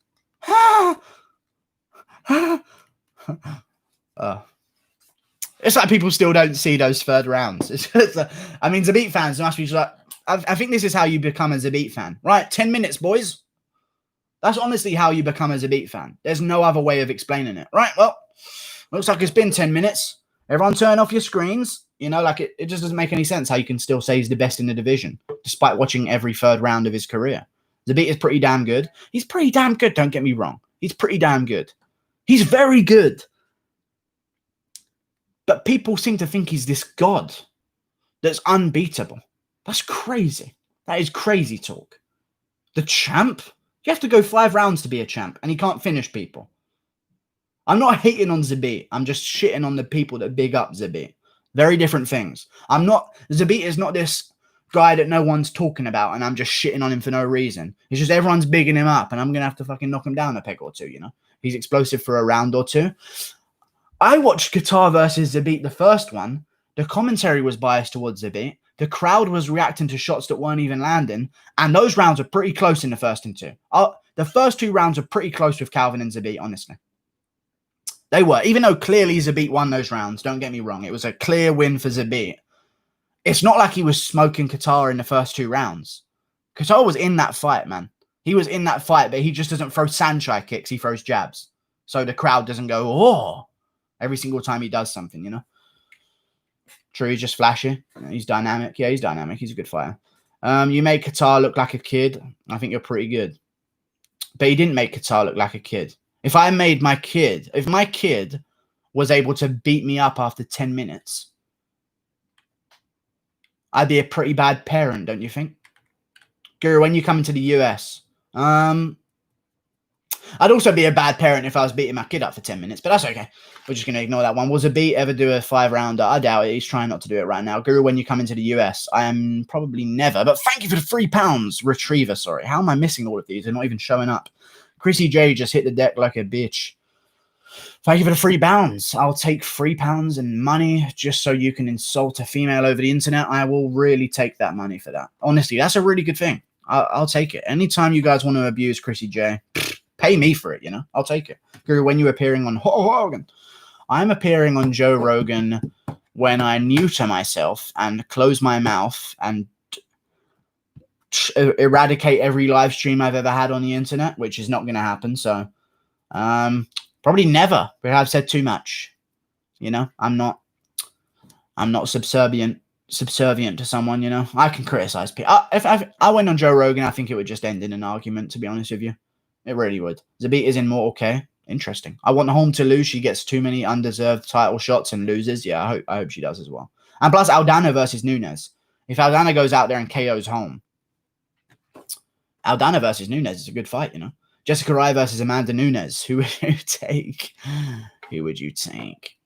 It's like people still don't see those third rounds. I mean, Zabit fans must be like, I think this is how you become a Zabit fan. Right, 10 minutes, boys. That's honestly how you become a Zabit fan. There's no other way of explaining it. Right, well, looks like it's been 10 minutes. Everyone turn off your screens. You know, like it just doesn't make any sense how you can still say he's the best in the division, despite watching every third round of his career. Zabit is pretty damn good. He's pretty damn good, don't get me wrong. He's pretty damn good. He's very good. But people seem to think he's this god that's unbeatable. That's crazy. That is crazy talk. The champ? You have to go 5 rounds to be a champ, and he can't finish people. I'm not hating on Zabit. I'm just shitting on the people that big up Zabit. Very different things. Zabit is not this guy that no one's talking about, and I'm just shitting on him for no reason. It's just everyone's bigging him up, and I'm going to have to fucking knock him down a peg or two, you know? He's explosive for a round or two. I watched Qatar versus Zabit, the first one. The commentary was biased towards Zabit. The crowd was reacting to shots that weren't even landing, and those rounds were pretty close in the first and 2. The first 2 rounds were pretty close with Calvin and Zabit, honestly. They were, even though clearly Zabit won those rounds. Don't get me wrong. It was a clear win for Zabit. It's not like he was smoking Qatar in the first 2 rounds. Qatar was in that fight, man. He was in that fight, but he just doesn't throw Sanchez kicks. He throws jabs. So the crowd doesn't go, oh, every single time he does something, you know? True, he's just flashy. He's dynamic. Yeah, he's dynamic. He's a good fighter. You made Qatar look like a kid. I think you're pretty good. But he didn't make Qatar look like a kid. If my kid was able to beat me up after 10 minutes, I'd be a pretty bad parent, don't you think? Guru, when you come into the US, I'd also be a bad parent if I was beating my kid up for 10 minutes, but that's okay. We're just going to ignore that one. Will Zabit ever do a 5-rounder? I doubt it. He's trying not to do it right now. Guru, when you come into the US, I am probably never, but thank you for the £3. Retriever, sorry. How am I missing all of these? They're not even showing up. Chrissy J just hit the deck like a bitch. Thank you for the £3. I'll take £3 and money just so you can insult a female over the internet. I will really take that money for that. Honestly, that's a really good thing. I'll take it. Anytime you guys want to abuse Chrissy J, pay me for it, you know? I'll take it. Guru, when you appearing on Hogan? I'm appearing on Joe Rogan when I neuter myself and close my mouth and eradicate every live stream I've ever had on the internet, which is not going to happen. So, probably never, but I've said too much. You know, I'm not subservient to someone, you know. I can criticize people. If I went on Joe Rogan, I think it would just end in an argument, to be honest with you. It really would. Zabit is in Mortal K. Interesting. I want Holm to lose. She gets too many undeserved title shots and loses. Yeah, I hope she does as well. And plus Aldana versus Nunes. If Aldana goes out there and KOs Holm, Aldana versus Nunes is a good fight, you know. Jessica Rai versus Amanda Nunes. Who would you take? Who would you take?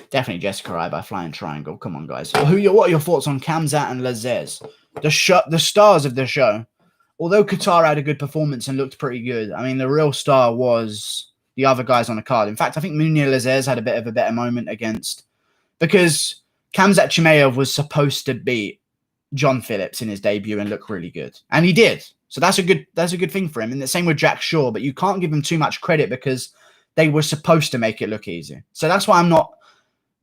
Definitely Jessica Rai by Flying Triangle. Come on, guys. What are your thoughts on Kamzat and Lazez? The stars of the show. Although Qatar had a good performance and looked pretty good, I mean, the real star was the other guys on the card. In fact, I think Munir Lazez had a bit of a better moment because Kamzat Chimaev was supposed to beat John Phillips in his debut and look really good. And he did. So that's a good thing for him. And the same with Jack Shaw, but you can't give him too much credit because they were supposed to make it look easy. So that's why I'm not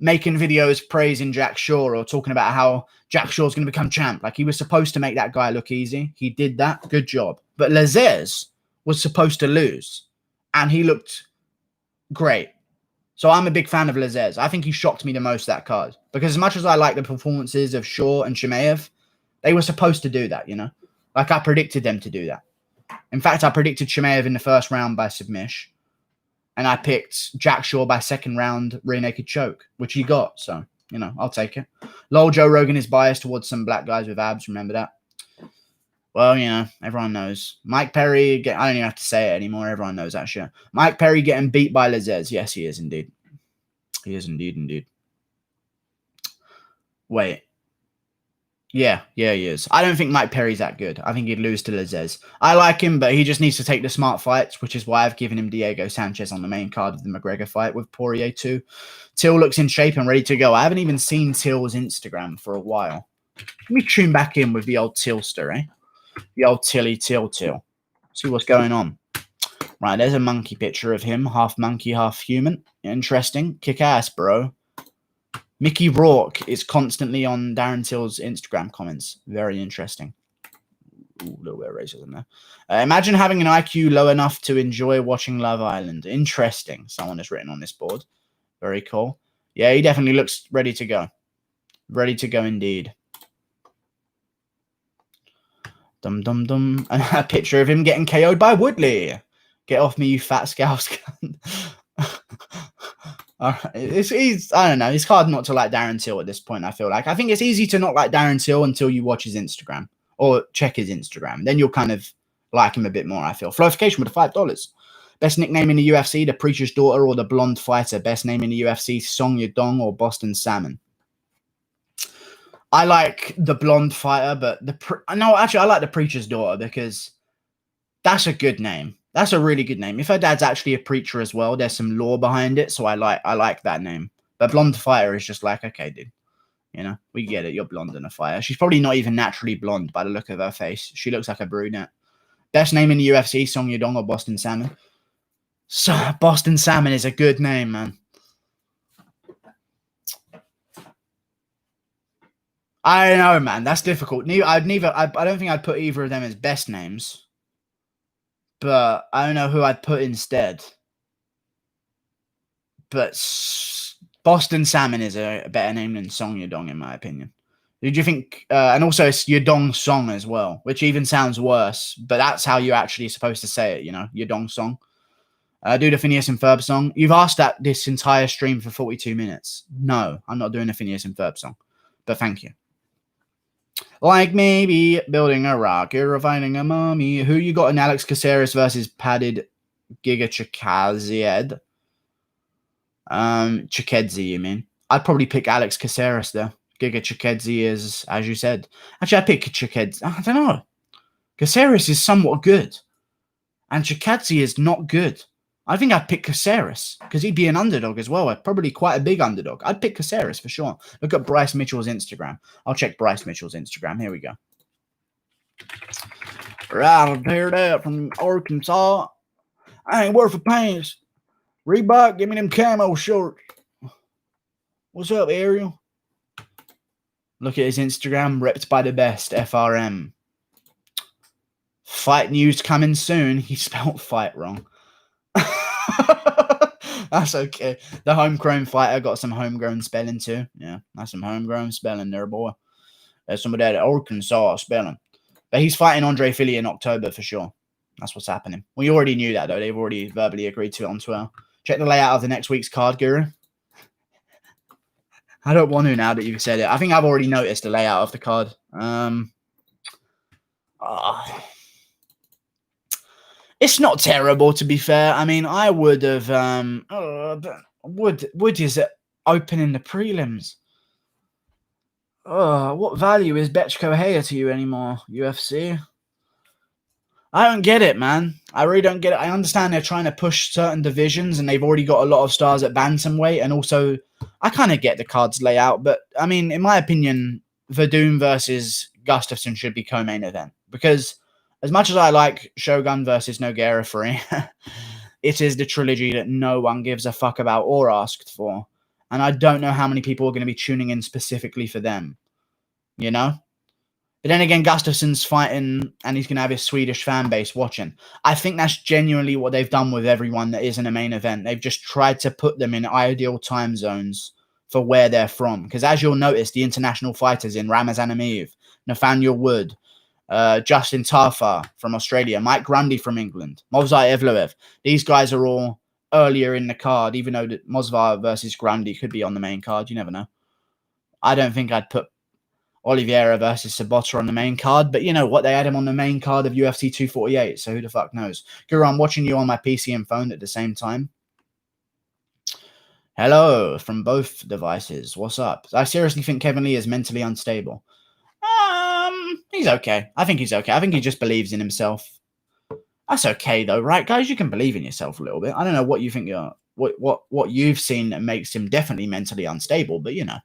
making videos praising Jack Shaw or talking about how Jack Shaw's going to become champ. Like, he was supposed to make that guy look easy. He did that. Good job. But Lazez was supposed to lose, and he looked great. So I'm a big fan of Lazez. I think he shocked me the most, that card. Because as much as I like the performances of Shaw and Chimaev, they were supposed to do that, you know? Like, I predicted them to do that. In fact, I predicted Chimaev in the first round by submission. And I picked Jack Shaw by second round rear naked choke, which he got. So, I'll take it. Lol, Joe Rogan is biased towards some black guys with abs. Remember that? Well, everyone knows. Mike Perry, I don't even have to say it anymore. Everyone knows that shit. Mike Perry getting beat by Lazez. Yes, he is indeed. He is indeed. Wait. Yeah, he is. I don't think Mike Perry's that good. I think he'd lose to Lazez. I like him, but he just needs to take the smart fights, which is why I've given him Diego Sanchez on the main card of the McGregor fight with Poirier too. Till looks in shape and ready to go. I haven't even seen Till's Instagram for a while. Let me tune back in with the old Tillster, eh? The old Tilly Till. See what's going on. Right, there's a monkey picture of him. Half monkey, half human. Interesting. Kick ass, bro. Mickey Rourke is constantly on Darren Till's Instagram comments. Very interesting. Ooh, a little bit of racism there. Imagine having an IQ low enough to enjoy watching Love Island. Interesting. Someone has written on this board. Very cool. Yeah, he definitely looks ready to go. Ready to go indeed. Dum. And a picture of him getting KO'd by Woodley. Get off me, you fat scouse. All right. I don't know. It's hard not to like Darren Till at this point, I feel like. I think it's easy to not like Darren Till until you watch his Instagram or check his Instagram. Then you'll kind of like him a bit more, I feel. Florification with the $5. Best nickname in the UFC, the Preacher's Daughter or the Blonde Fighter. Best name in the UFC, Song Yadong or Boston Salmon. I like the Blonde Fighter, but I like the Preacher's Daughter because that's a good name. That's a really good name. If her dad's actually a preacher as well, there's some lore behind it, so I like that name. But Blonde Fighter is just like, okay, dude, we get it. You're blonde in a fighter. She's probably not even naturally blonde by the look of her face. She looks like a brunette. Best name in the UFC, Song Yadong or Boston Salmon. So Boston Salmon is a good name, man. I don't know, man. That's difficult. I don't think I'd put either of them as best names. But I don't know who I'd put instead. But Boston Salmon is a better name than Song Yadong, in my opinion. Did you think? And also, it's Yadong Song as well, which even sounds worse. But that's how you're actually supposed to say it, Yadong Song. Do the Phineas and Ferb song. You've asked that this entire stream for 42 minutes. No, I'm not doing the Phineas and Ferb song. But thank you. Like maybe building a rocket or finding a mummy. Who you got in Alex Caceres versus padded Giga Chikadzed? Chikedzi, you mean? I'd probably pick Alex Caceres there. Giga Chikedzi is, as you said. Actually, I'd pick Chikedzi. I don't know. Caceres is somewhat good. And Chikadze is not good. I think I'd pick Caceres because he'd be an underdog as well. Probably quite a big underdog. I'd pick Caceres for sure. Look at Bryce Mitchell's Instagram. I'll check Bryce Mitchell's Instagram. Here we go. Right, I've heard that from Arkansas. I ain't worth a pants. Reebok, give me them camo shorts. What's up, Ariel? Look at his Instagram. Ripped by the best. FRM. Fight news coming soon. He spelled fight wrong. That's okay. The homegrown fighter got some homegrown spelling too. Yeah, that's some homegrown spelling there, boy. There's some of that Arkansas spelling. But he's fighting Andre Philly in October for sure. That's what's happening. We already knew that, though. They've already verbally agreed to it on Twitter. Check the layout of the next week's card, Guru. I don't want to now that you've said it. I think I've already noticed the layout of the card. It's not terrible, to be fair. I mean, I would have... Wood is opening the prelims. What value is Betchko Heya to you anymore, UFC? I don't get it, man. I really don't get it. I understand they're trying to push certain divisions, and they've already got a lot of stars at bantamweight, and also, I kind of get the cards layout, but, I mean, in my opinion, Verdun versus Gustafsson should be co-main event, because... as much as I like Shogun versus Nogueira 3, it is the trilogy that no one gives a fuck about or asked for. And I don't know how many people are going to be tuning in specifically for them. But then again, Gustafsson's fighting and he's going to have his Swedish fan base watching. I think that's genuinely what they've done with everyone that is in a main event. They've just tried to put them in ideal time zones for where they're from. Because as you'll notice, the international fighters in Ramazan Ameev, Nathaniel Wood, Justin Tafa from Australia, Mike Grundy from England, Movsar Evloev. These guys are all earlier in the card, even though Mosvar versus Grundy could be on the main card. You never know. I don't think I'd put Oliveira versus Sabota on the main card, but you know what? They had him on the main card of UFC 248, so who the fuck knows? Guru, I'm watching you on my PC and phone at the same time. Hello from both devices. What's up? I seriously think Kevin Lee is mentally unstable. He's okay. I think he's okay. I think he just believes in himself. That's okay though, right, guys? You can believe in yourself a little bit. I don't know what you think you're, what you've seen that makes him definitely mentally unstable, but you know,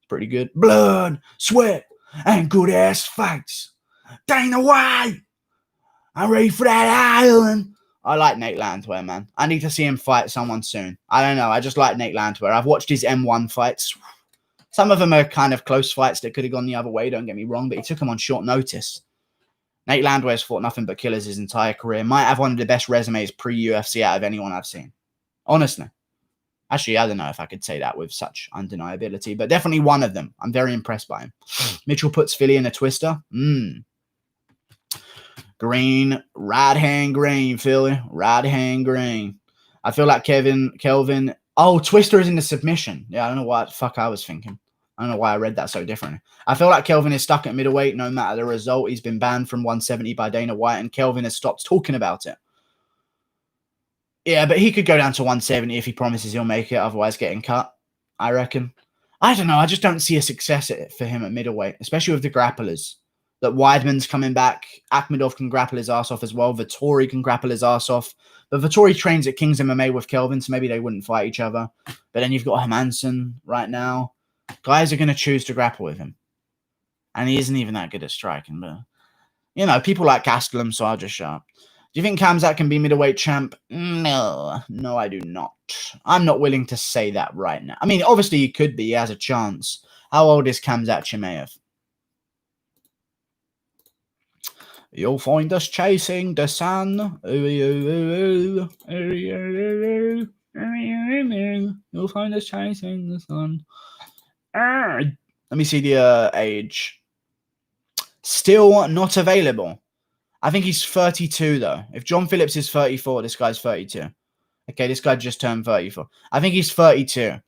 pretty good. Blood, sweat, and good ass fights. Dana White, I'm ready for that island. I like Nate Landwehr, man. I need to see him fight someone soon. I don't know. I just like Nate Landwehr. I've watched his M1 fights. Some of them are kind of close fights that could have gone the other way, don't get me wrong, but he took them on short notice. Nate Landwehr's fought nothing but killers his entire career. Might have one of the best resumes pre-UFC out of anyone I've seen. Honestly. Actually, I don't know if I could say that with such undeniability, but definitely one of them. I'm very impressed by him. Mitchell puts Philly in a twister. Green, right hand green, Philly. Right hand green. I feel like Kelvin. Oh, twister is in the submission. Yeah, I don't know what the fuck I was thinking. I don't know why I read that so differently. I feel like Kelvin is stuck at middleweight no matter the result. He's been banned from 170 by Dana White, and Kelvin has stopped talking about it. Yeah, but he could go down to 170 if he promises he'll make it, otherwise getting cut, I reckon. I don't know. I just don't see a success for him at middleweight, especially with the grapplers. That Weidman's coming back. Akhmedov can grapple his ass off as well. Vettori can grapple his ass off. But Vettori trains at King's MMA with Kelvin, so maybe they wouldn't fight each other. But then you've got Hermansson right now. Guys are going to choose to grapple with him. And he isn't even that good at striking. But, you know, people like Gastelum, so I'll just shut up. Do you think Khamzat can be middleweight champ? No. No, I do not. I'm not willing to say that right now. I mean, obviously he could be. He has a chance. How old is Khamzat Chimaev? You'll find us chasing the sun. You'll find us chasing the sun. Let me see the age. Still not available. I think he's 32, though. If John Phillips is 34, this guy's 32. Okay, this guy just turned 34. I think he's 32.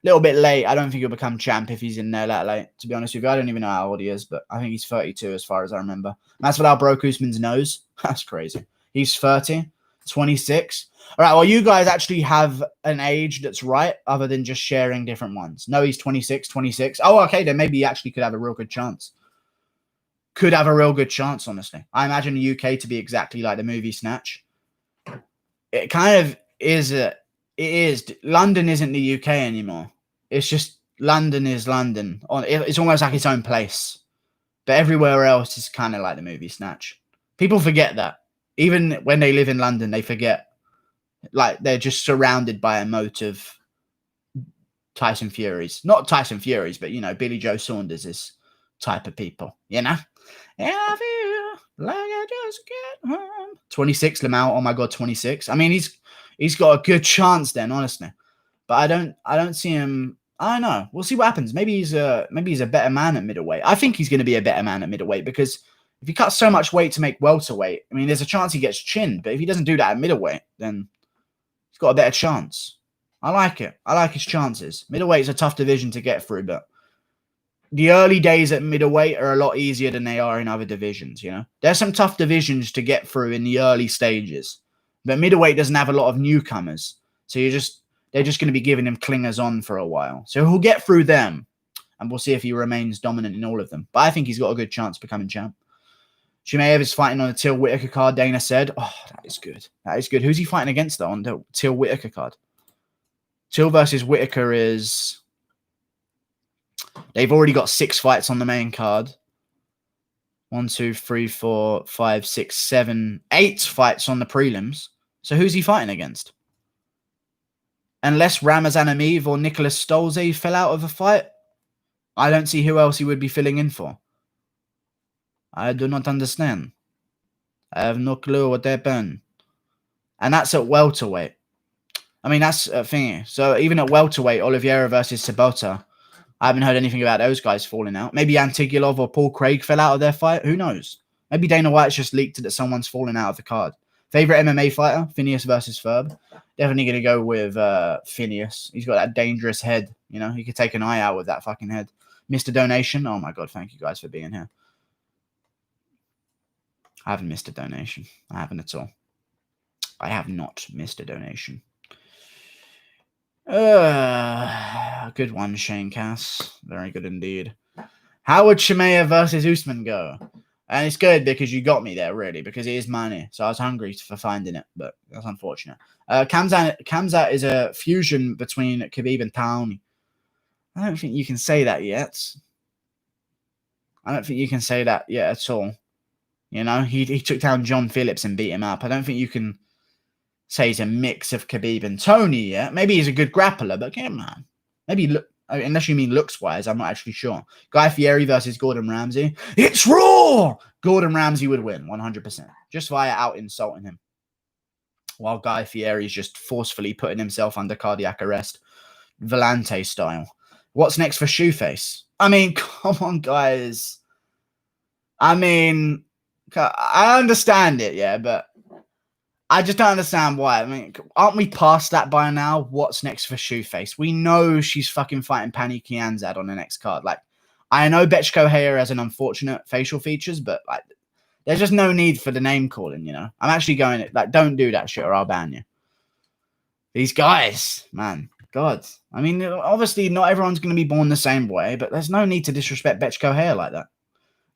Little bit late. I don't think he'll become champ if he's in there that late. To be honest with you, I don't even know how old he is, but I think he's 32 as far as I remember. Masvidal broke Usman's nose. That's crazy. He's 30, 26. All right, well, you guys actually have an age that's right other than just sharing different ones. No, he's 26, 26. Oh, okay, then maybe he actually could have a real good chance. Could have a real good chance, honestly. I imagine the UK to be exactly like the movie Snatch. It kind of is it is. London isn't the UK anymore. It's just London is London. It's almost like its own place. But everywhere else is kind of like the movie Snatch. People forget that. Even when they live in London, they forget. Like, they're just surrounded by a moat of Tyson Furies. Not Tyson Furies, but, you know, Billy Joe Saunders' type of people. You know? Yeah, I feel like I just get home. 26, Lamau. Oh, my God, 26. I mean, he's got a good chance then, honestly. But I don't see him. I don't know. We'll see what happens. Maybe he's a better man at middleweight. I think he's going to be a better man at middleweight because if he cuts so much weight to make welterweight, I mean, there's a chance he gets chinned. But if he doesn't do that at middleweight, then he's got a better chance. I like it. I like his chances. Middleweight's a tough division to get through, but the early days at middleweight are a lot easier than they are in other divisions, you know? There's some tough divisions to get through in the early stages. But middleweight doesn't have a lot of newcomers. So they're just going to be giving him clingers on for a while. So he'll get through them. And we'll see if he remains dominant in all of them. But I think he's got a good chance of becoming champ. Chimaev is fighting on a Till Whitaker card, Dana said. Oh, that is good. That is good. Who's he fighting against, though, on the Till Whitaker card? Till versus Whitaker is... They've already got 6 fights on the main card. 1, 2, 3, 4, 5, 6, 7, 8 fights on the prelims. So who's he fighting against? Unless Ramazan Ameev or Nicholas Stolze fell out of a fight, I don't see who else he would be filling in for. I do not understand. I have no clue what happened. And that's at welterweight. I mean, that's a thing. So even at welterweight, Oliveira versus Sabota, I haven't heard anything about those guys falling out. Maybe Antigulov or Paul Craig fell out of their fight. Who knows? Maybe Dana White's just leaked it that someone's fallen out of the card. Favorite MMA fighter? Phineas versus Ferb. Definitely going to go with Phineas. He's got that dangerous head. You know, he could take an eye out with that fucking head. Mr. Donation. Oh my God, thank you guys for being here. I haven't missed a donation. I haven't at all. I have not missed a donation. Good one, Shane Cass. Very good indeed. How would Chimaev versus Usman go? And it's good because you got me there, really, because it is money. So I was hungry for finding it, but that's unfortunate. Kamzat is a fusion between Khabib and Tauni. I don't think you can say that yet. I don't think you can say that yet at all. You know, he took down John Phillips and beat him up. I don't think you can say he's a mix of Khabib and Tony yet. Maybe he's a good grappler, but come on. Maybe look, unless you mean looks-wise, I'm not actually sure. Guy Fieri versus Gordon Ramsay. It's raw! Gordon Ramsay would win, 100%. Just via out-insulting him. While Guy Fieri's just forcefully putting himself under cardiac arrest. Volante style. What's next for Shoeface? I mean, come on, guys. I mean, I understand it, yeah, but I just don't understand why. I mean, aren't we past that by now? What's next for Shoeface? We know she's fucking fighting Pani Kianzad on the next card. Like, I know Betchko Heyer has an unfortunate facial features, but like, there's just no need for the name calling, you know? I'm actually going, like, don't do that shit or I'll ban you. These guys, man, God. I mean, obviously not everyone's going to be born the same way, but there's no need to disrespect Betchko Heyer like that.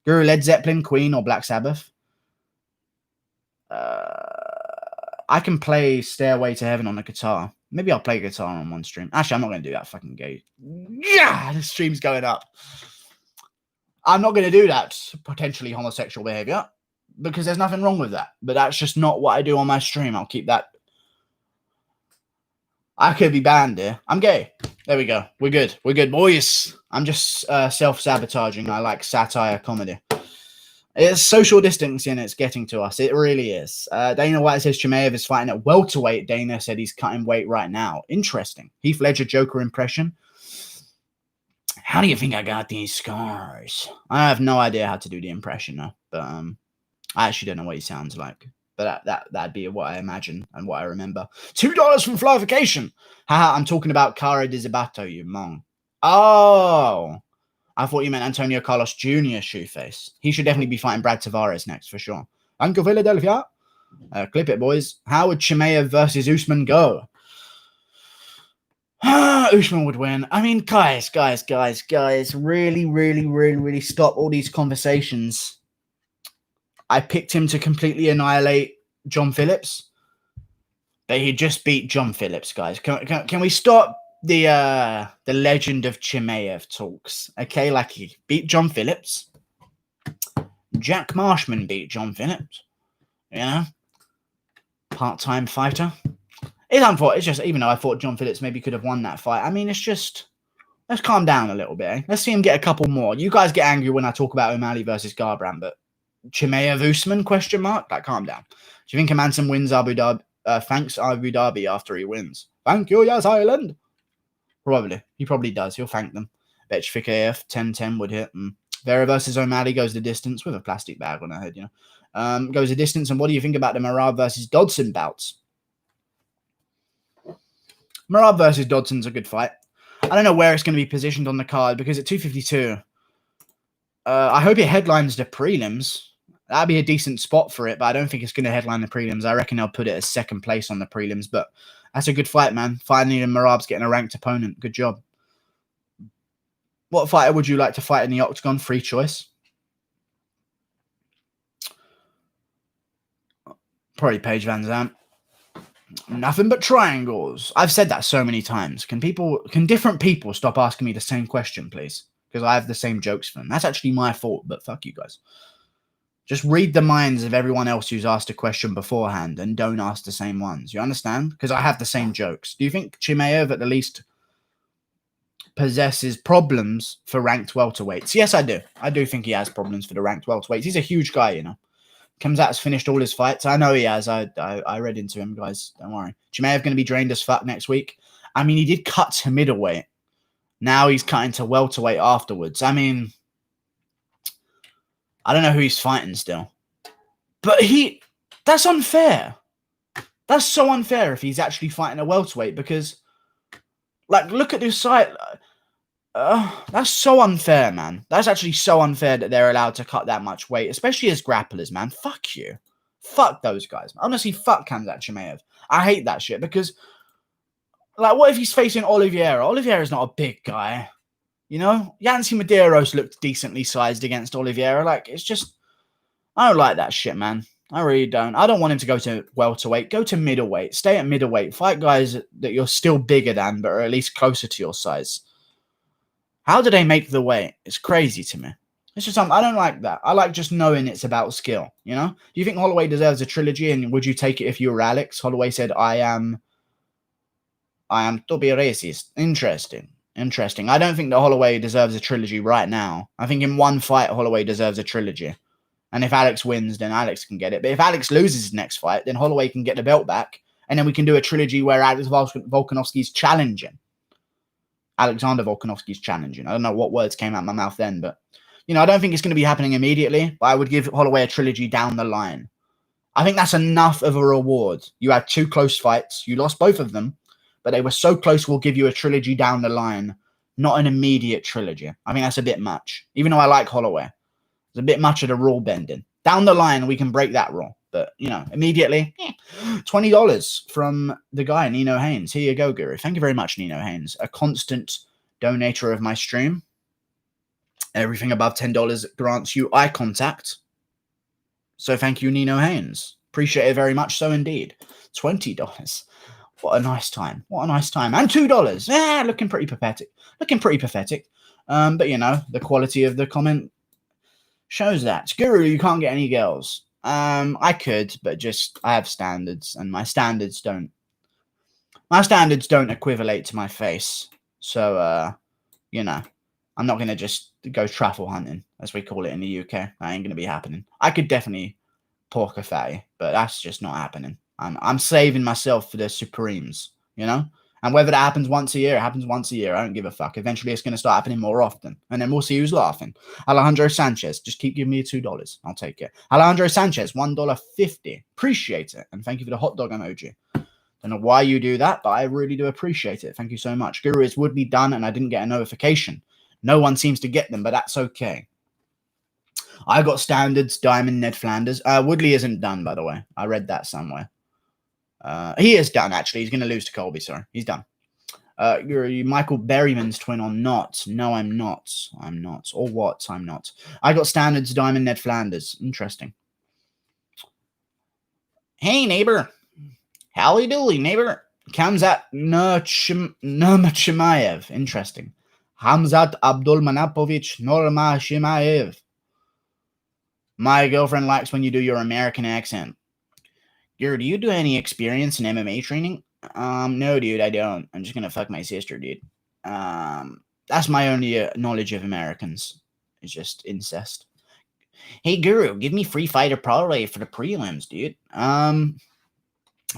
Guru, Led Zeppelin, Queen, or Black Sabbath? I can play Stairway to Heaven on the guitar. Maybe I'll play guitar on one stream. Actually, I'm not going to do that fucking gay. Yeah, the stream's going up. I'm not going to do that potentially homosexual behavior because there's nothing wrong with that. But that's just not what I do on my stream. I'll keep that. I could be banned here. I'm gay. There we go. We're good. We're good, boys. I'm just self-sabotaging. I like satire comedy. It's social distancing. It's getting to us. It really is. Dana White says Chimaev is fighting at welterweight. Dana said he's cutting weight right now. Interesting. Heath Ledger Joker impression. How do you think I got these scars? I have no idea how to do the impression though. But I actually don't know what he sounds like. But that'd be what I imagine and what I remember. $2 from Flyification. Haha, I'm talking about Cara Dizabato, you mong. Oh. I thought you meant Antonio Carlos Jr. Shoeface. He should definitely be fighting Brad Tavares next for sure. Thank you, Philadelphia. Clip it, boys. How would Chimaev versus Usman go? Usman would win. I mean, guys. Really stop all these conversations. I picked him to completely annihilate John Phillips. But he just beat John Phillips, guys. Can we stop the legend of Chimaev talks? Okay, like he beat John Phillips. Jack Marshman beat John Phillips. You know? Part-time fighter. It's unfortunate. It's just, even though I thought John Phillips maybe could have won that fight, I mean, it's just, let's calm down a little bit, eh? Let's see him get a couple more. You guys get angry when I talk about O'Malley versus Garbrandt, but Chimaev Usman, question mark? Like, calm down. Do you think Hermansson wins Abu Dhabi? Thanks Abu Dhabi after he wins. Thank you, yes, Ireland. Probably. He probably does. He'll thank them. Betch Figueiredo 10-10 would hit. Vera versus O'Malley goes the distance with a plastic bag on her head, you know. Goes the distance. And what do you think about the Murad versus Dodson bouts? Murad versus Dodson's a good fight. I don't know where it's going to be positioned on the card because at 252, I hope it headlines the prelims. That'd be a decent spot for it, but I don't think it's going to headline the prelims. I reckon they'll put it as second place on the prelims, but that's a good fight, man. Finally, Murad's getting a ranked opponent. Good job. What fighter would you like to fight in the octagon? Free choice. Probably Paige Van Zandt. Nothing but triangles. I've said that so many times. Can different people stop asking me the same question, please? Because I have the same jokes for them. That's actually my fault, but fuck you guys. Just read the minds of everyone else who's asked a question beforehand and don't ask the same ones. You understand? Because I have the same jokes. Do you think Chimaev at the least possesses problems for ranked welterweights? Yes, I do. I do think he has problems for the ranked welterweights. He's a huge guy, you know. Kamzat's finished all his fights. I know he has. I read into him, guys. Don't worry. Chimaev going to be drained as fuck next week. I mean, he did cut to middleweight. Now he's cutting to welterweight afterwards. I mean, I don't know who he's fighting still. But that's unfair. That's so unfair if he's actually fighting a welterweight because, like, look at this site. That's so unfair, man. That's actually so unfair that they're allowed to cut that much weight, especially as grapplers, man. Fuck you. Fuck those guys. Honestly, fuck Kansa Chimaev. I hate that shit because, like, what if he's facing Oliveira? Oliveira's not a big guy. You know? Yancy Medeiros looked decently sized against Oliveira. Like, it's just, I don't like that shit, man. I really don't. I don't want him to go to welterweight. Go to middleweight. Stay at middleweight. Fight guys that you're still bigger than, but are at least closer to your size. How do they make the weight? It's crazy to me. It's just something I don't like that. I like just knowing it's about skill, you know? Do you think Holloway deserves a trilogy? And would you take it if you were Alex? Holloway said, I am to be racist. Interesting. I don't think that Holloway deserves a trilogy right now. I think in one fight, Holloway deserves a trilogy. And if Alex wins, then Alex can get it. But if Alex loses his next fight, then Holloway can get the belt back. And then we can do a trilogy where Alex Volkanovski's challenging. Alexander Volkanovski's challenging. I don't know what words came out of my mouth then, but, you know, I don't think it's going to be happening immediately, but I would give Holloway a trilogy down the line. I think that's enough of a reward. You had 2 close fights. You lost both of them, but they were so close, we'll give you a trilogy down the line, not an immediate trilogy. I think that's a bit much, even though I like Holloway. It's a bit much of the rule bending. Down the line, we can break that rule. But, you know, immediately, $20 from the guy, Nino Haynes. Here you go, Guru. Thank you very much, Nino Haynes. A constant donator of my stream. Everything above $10 grants you eye contact. So thank you, Nino Haynes. Appreciate it very much so indeed. $20. What a nice time. What a nice time. And $2. Looking pretty pathetic. But, you know, the quality of the comment shows that. Guru, you can't get any girls. I could, but just I have standards, and my standards don't equivalate to my face. So you know, I'm not gonna just go truffle hunting, as we call it in the UK. That ain't gonna be happening. I could definitely pork a fatty, but that's just not happening. I'm saving myself for the Supremes, you know? And whether that happens once a year, it happens once a year. I don't give a fuck. Eventually, it's going to start happening more often. And then we'll see who's laughing. Alejandro Sanchez, just keep giving me $2. I'll take it. Alejandro Sanchez, $1.50. Appreciate it. And thank you for the hot dog emoji. Don't know why you do that, but I really do appreciate it. Thank you so much. Guru, it's Woodley done, and I didn't get a notification. No one seems to get them, but that's okay. I got standards, Diamond, Ned Flanders. Woodley isn't done, by the way. I read that somewhere. He is done, actually. He's going to lose to Colby, sorry. He's done. You're Michael Berryman's twin or not? No, I'm not. I'm not. Or what? I'm not. I got standards, Diamond, Ned Flanders. Interesting. Hey, neighbor. Howdy dooley, neighbor. Kamzat Nurmagomedov. Interesting. Hamzat Abdulmanapovich Nurmagomedov. My girlfriend likes when you do your American accent. Do you do any experience in MMA training? No, dude, I don't. I'm just gonna fuck my sister, dude. That's my only knowledge of Americans. It's just incest. Hey, Guru, give me free fighter parlay for the prelims, dude.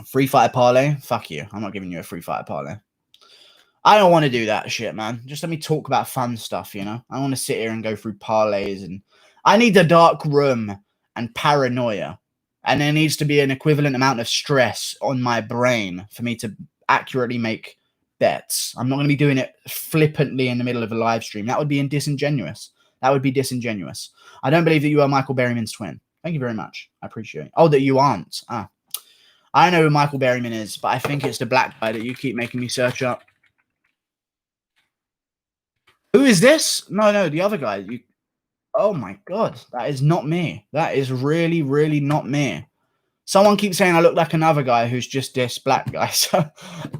Free fighter parlay? Fuck you. I'm not giving you a free fighter parlay. I don't want to do that shit, man. Just let me talk about fun stuff, you know? I want to sit here and go through parlays, and I need a dark room and paranoia. And there needs to be an equivalent amount of stress on my brain for me to accurately make bets. I'm not going to be doing it flippantly in the middle of a live stream. That would be disingenuous. I don't believe that you are Michael Berryman's twin. Thank you very much. I appreciate it. Oh, that you aren't. I know who Michael Berryman is, but I think it's the black guy that you keep making me search up. Who is this? No, the other guy. Oh my God, that is not me. That is really, really not me. Someone keeps saying I look like another guy who's just this black guy, so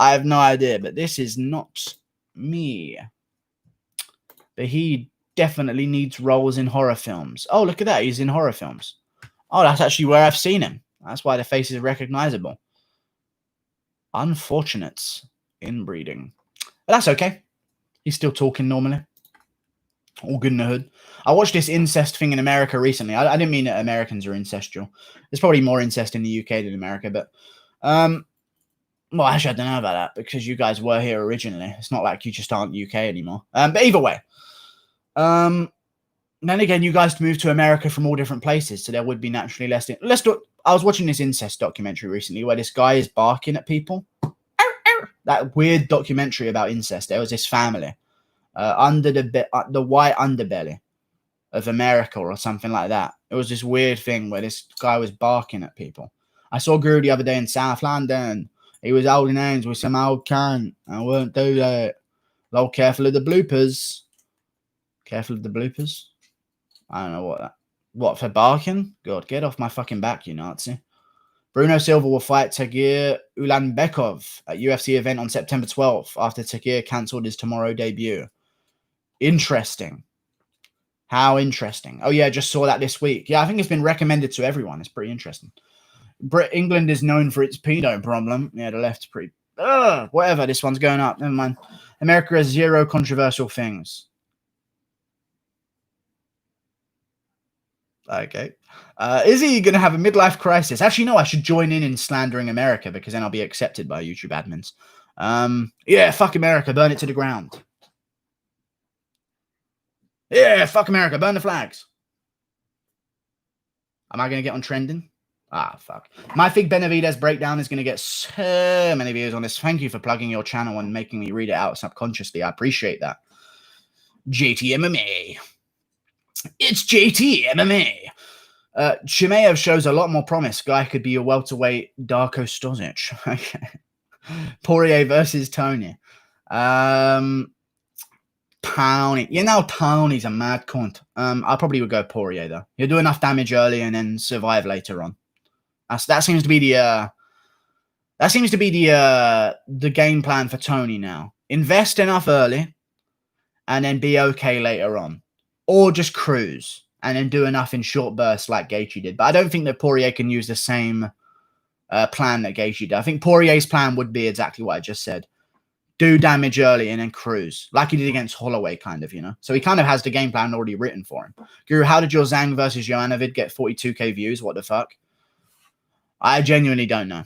I have no idea, but this is not me. But he definitely needs roles in horror films. Oh, look at that. He's in horror films. Oh, that's actually where I've seen him. That's why the face is recognizable. Unfortunate inbreeding. But that's okay. He's still talking normally. All good in the hood. I watched this incest thing in America recently. I didn't mean that Americans are incestual. There's probably more incest in the UK than America, but well, actually, I don't know about that because you guys were here originally. It's not like you just aren't UK anymore. But either way, then again, you guys moved to America from all different places, so there would be naturally less. I was watching this incest documentary recently where this guy is barking at people. That weird documentary about incest. There was this family under the white underbelly of America or something like that. It was this weird thing where this guy was barking at people. I saw Guru the other day in South London. He was holding hands with some old cunt. I won't do that. Lol, careful of the bloopers. Careful of the bloopers. I don't know what for barking? God, get off my fucking back, you Nazi. Bruno Silva will fight Tagir Ulanbekov at UFC event on September 12th after Tagir cancelled his tomorrow debut. Interesting. How interesting. Oh, yeah, just saw that this week. Yeah, I think it's been recommended to everyone. It's pretty interesting. England is known for its pedo problem. Yeah, the left's pretty... whatever, this one's going up. Never mind. America has zero controversial things. Okay. Is he going to have a midlife crisis? Actually, no, I should join in slandering America because then I'll be accepted by YouTube admins. Yeah, fuck America. Burn it to the ground. Yeah, fuck America. Burn the flags. Am I going to get on trending? Ah, fuck. My Fig Benavidez breakdown is going to get so many views on this. Thank you for plugging your channel and making me read it out subconsciously. I appreciate that. JT MMA. It's JT MMA. Chimaev shows a lot more promise. Guy could be a welterweight Darko Stosic. Okay. Poirier versus Tony. Tony. You know Tony's a mad cunt. I probably would go Poirier though. He'll do enough damage early and then survive later on. That seems to be the game plan for Tony now. Invest enough early and then be okay later on. Or just cruise and then do enough in short bursts like Gaethje did. But I don't think that Poirier can use the same plan that Gaethje did. I think Poirier's plan would be exactly what I just said. Do damage early and then cruise. Like he did against Holloway, kind of, you know? So he kind of has the game plan already written for him. Guru, how did your Zhang versus Jovanovic get 42k views? What the fuck? I genuinely don't know.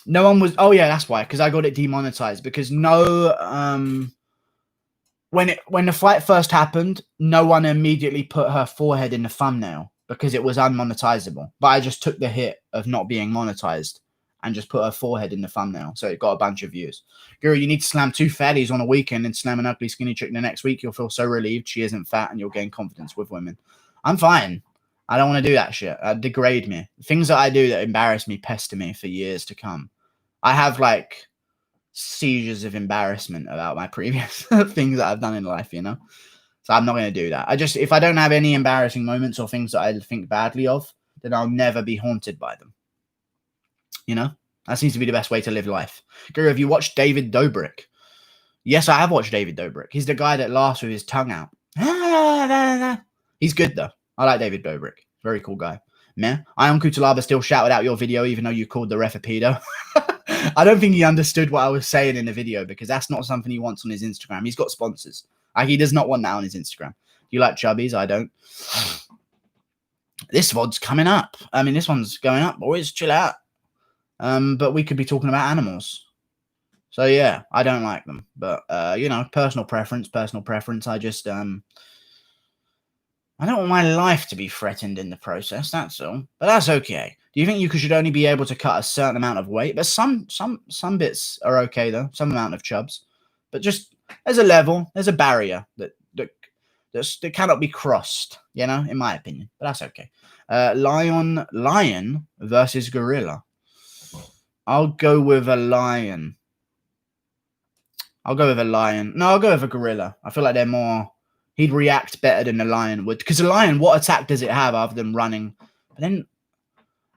No one was... Oh, yeah, that's why. Because I got it demonetized. Because no... When the fight first happened, no one immediately put her forehead in the thumbnail because it was unmonetizable. But I just took the hit of not being monetized and just put her forehead in the thumbnail. So it got a bunch of views. Guru, you need to slam 2 fatties on a weekend and slam an ugly skinny chick the next week. You'll feel so relieved she isn't fat and you'll gain confidence with women. I'm fine. I don't want to do that shit. Degrade me. Things that I do that embarrass me pester me for years to come. I have like seizures of embarrassment about my previous things that I've done in life, you know? So I'm not going to do that. If I don't have any embarrassing moments or things that I think badly of, then I'll never be haunted by them. You know? That seems to be the best way to live life. Guru, have you watched David Dobrik? Yes, I have watched David Dobrik. He's the guy that laughs with his tongue out. He's good, though. I like David Dobrik. Very cool guy. Meh. Ion Kutalaba still shouted out your video even though you called the ref a pedo. I don't think he understood what I was saying in the video because that's not something he wants on his Instagram. He's got sponsors. He does not want that on his Instagram. You like chubbies? I don't. This VOD's coming up. I mean, this one's going up. Boys, chill out. But we could be talking about animals. So, yeah, I don't like them. But, you know, personal preference. I just, I don't want my life to be threatened in the process, that's all. But that's okay. Do you think you should only be able to cut a certain amount of weight? But some bits are okay, though. Some amount of chubs. But just, there's a level, there's a barrier that cannot be crossed, you know, in my opinion. But that's okay. Lion versus gorilla. I'll go with a lion. No, I'll go with a gorilla. I feel like they're more... He'd react better than the lion would. Because the lion, what attack does it have other than running? But then,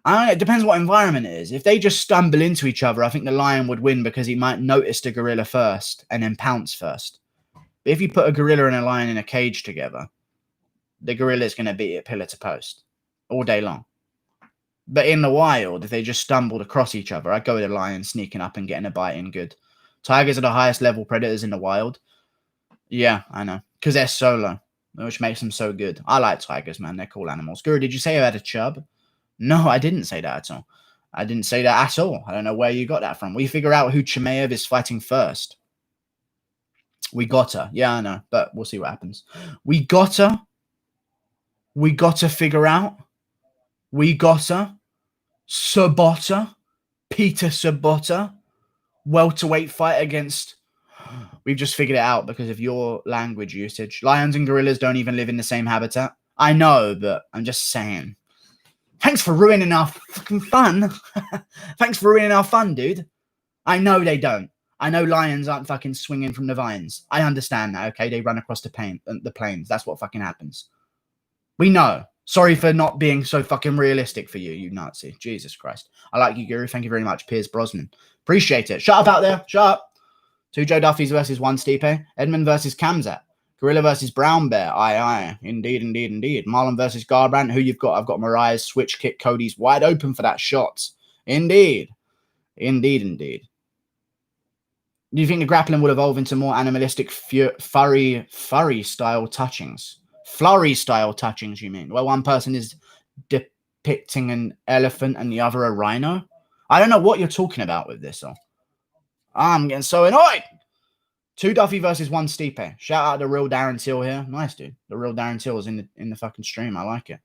I don't know, it depends what environment it is. If they just stumble into each other, I think the lion would win because he might notice the gorilla first and then pounce first. But if you put a gorilla and a lion in a cage together, the gorilla is going to beat it pillar to post all day long. But in the wild, if they just stumbled across each other, I'd go with a lion sneaking up and getting a bite in good. Tigers are the highest level predators in the wild. Yeah, I know. Because they're solo, which makes them so good. I like tigers, man. They're cool animals. Guru, did you say you had a chub? No, I didn't say that at all. I don't know where you got that from. We figure out who Chimaev is fighting first. We got her. Yeah, I know. But we'll see what happens. We got her. We got to figure out. We gotta. Sabota. Peter Sabota. Welterweight fight against... We've just figured it out because of your language usage. Lions and gorillas don't even live in the same habitat. I know, but I'm just saying. Thanks for ruining our fucking fun. Thanks for ruining our fun, dude. I know they don't. I know lions aren't fucking swinging from the vines. I understand that, okay? They run across the plains. That's what fucking happens. We know. Sorry for not being so fucking realistic for you, you Nazi. Jesus Christ. I like you, Guru. Thank you very much. Piers Brosnan. Appreciate it. Shut up out there. Shut up. 2 Joe Duffys versus 1 Stipe. Edmund versus Kamzat. Gorilla versus Brown Bear. Aye. Indeed. Marlon versus Garbrandt. Who you've got? I've got Mariah's switch kick. Cody's wide open for that shot. Indeed. Do you think the grappling will evolve into more animalistic furry style touchings? Flurry style touchings, you mean? Where one person is depicting an elephant and the other a rhino? I don't know what you're talking about with this. I'm getting so annoyed. 2 Duffy versus 1 Stipe. Shout out to real Darren Till here. Nice, dude. The real Darren Till is in the fucking stream. I like it.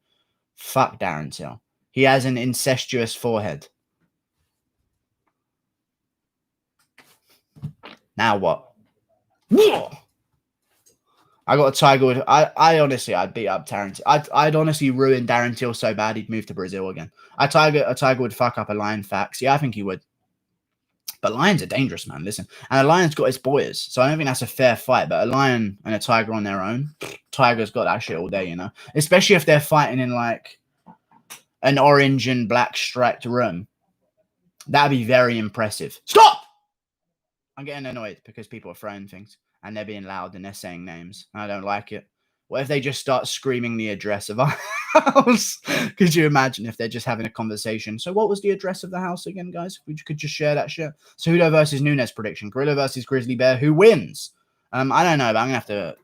Fuck Darren Till. He has an incestuous forehead. Now what? I got a Tiger Wood. I honestly, I'd beat up Darren. I'd honestly ruin Darren Till so bad he'd move to Brazil again. A Tiger would fuck up a lion facts. Yeah, I think he would. But lions are dangerous, man. Listen. And a lion's got its boys. So I don't think that's a fair fight. But a lion and a tiger on their own, tiger's got that shit all day, you know? Especially if they're fighting in like an orange and black striped room. That'd be very impressive. Stop! I'm getting annoyed because people are throwing things and they're being loud and they're saying names. I don't like it. What if they just start screaming the address of our house? Could you imagine if they're just having a conversation? So what was the address of the house again, guys? We could just share that shit. Cejudo versus Nunes prediction. Gorilla versus Grizzly Bear. Who wins? I don't know, but I'm going to have to...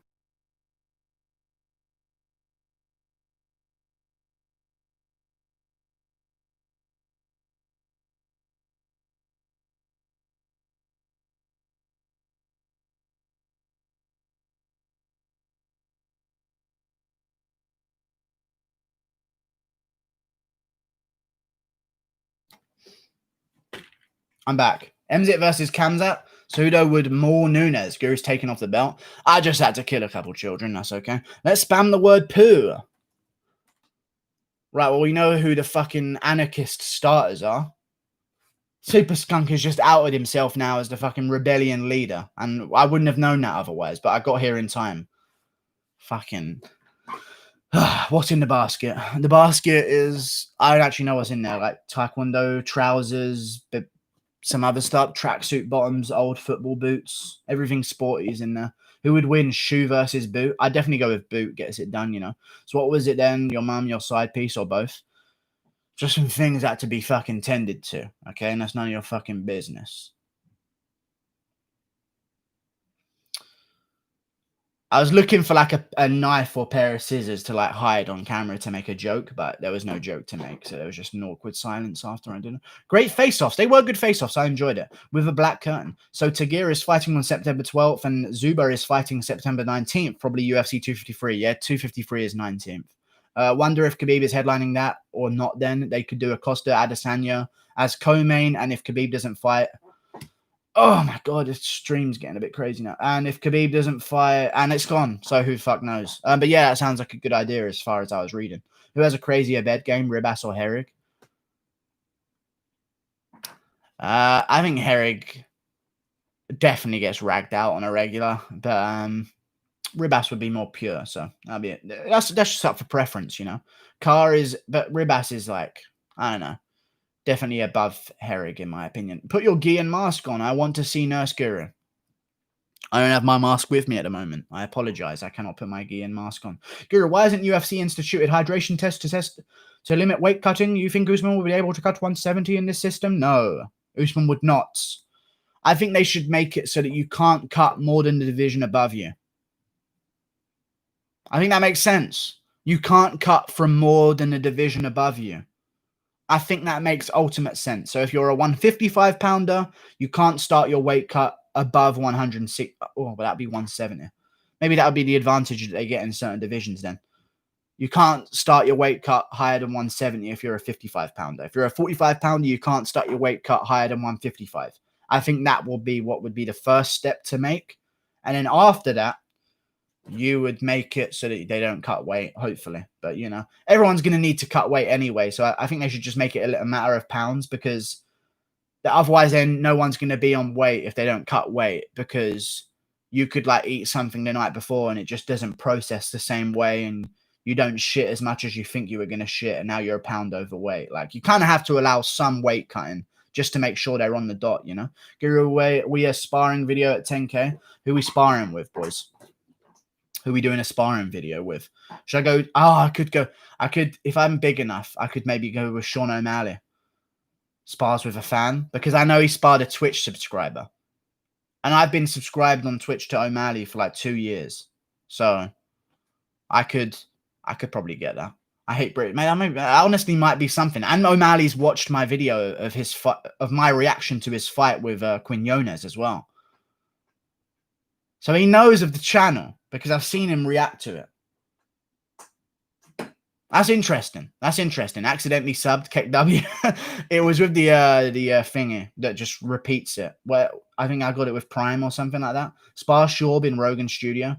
I'm back. Mzit versus Kamzat. Cejudo would maul Nunes. Guru's taking off the belt. I just had to kill a couple children. That's okay. Let's spam the word poo. Right, well, we know who the fucking anarchist starters are. Super Skunk has just outed himself now as the fucking rebellion leader. And I wouldn't have known that otherwise, but I got here in time. Fucking... What's in the basket? The basket is... I don't actually know what's in there. Like taekwondo, trousers, some other stuff, tracksuit bottoms, old football boots, everything sporty is in there. Who would win, shoe versus boot? I'd definitely go with boot, gets it done, you know. So what was it then? Your mum, your side piece, or both? Just some things that had to be fucking tended to, okay? And that's none of your fucking business. I was looking for like a knife or pair of scissors to like hide on camera to make a joke, but there was no joke to make. So there was just an awkward silence after I did it. Great face-offs. They were good face-offs. I enjoyed it. With a black curtain. So Tagir is fighting on September 12th and Zuba is fighting September 19th. Probably UFC 253. Yeah, 253 is 19th. Wonder if Khabib is headlining that or not then. They could do Acosta Adesanya as co-main, and if Khabib doesn't fight... Oh my god, this stream's getting a bit crazy now. And if Khabib doesn't fight, and it's gone, so who the fuck knows? But yeah, that sounds like a good idea as far as I was reading. Who has a crazier bed game, Ribas or Herrig? I think Herrig definitely gets ragged out on a regular, but Ribas would be more pure, so that'll be it. That's just up for preference, you know. But Ribas is like, I don't know. Definitely above Herrig, in my opinion. Put your gi and mask on. I want to see Nurse Guru. I don't have my mask with me at the moment. I apologize. I cannot put my gi and mask on. Guru, why hasn't UFC instituted hydration tests to limit weight cutting? You think Usman will be able to cut 170 in this system? No. Usman would not. I think they should make it so that you can't cut more than the division above you. I think that makes sense. You can't cut from more than the division above you. I think that makes ultimate sense. So if you're a 155 pounder, you can't start your weight cut above 106. Oh, well, that'd be 170. Maybe that would be the advantage that they get in certain divisions then. You can't start your weight cut higher than 170 if you're a 55 pounder. If you're a 45 pounder, you can't start your weight cut higher than 155. I think that will be what would be the first step to make. And then after that, you would make it so that they don't cut weight, hopefully. But, you know, everyone's going to need to cut weight anyway. So I think they should just make it a matter of pounds, because otherwise then no one's going to be on weight if they don't cut weight, because you could like eat something the night before and it just doesn't process the same way, and you don't shit as much as you think you were going to shit, and now you're a pound overweight. Like, you kind of have to allow some weight cutting just to make sure they're on the dot, you know? Guru, we a sparring video at 10K. Who we sparring with, boys? Who we doing a sparring video with? Should I go? Oh, I could, if I'm big enough, I could maybe go with Sean O'Malley. Spars with a fan, because I know he sparred a Twitch subscriber. And I've been subscribed on Twitch to O'Malley for like 2 years. So I could probably get that. I hate Brit. Man, I honestly might be something. And O'Malley's watched my video of his of my reaction to his fight with Quinones as well. So he knows of the channel because I've seen him react to it. That's interesting. That's interesting. Accidentally subbed KW. It was with the thingy that just repeats it. Where I think I got it with Prime or something like that. Spar Shorb in Rogan Studio.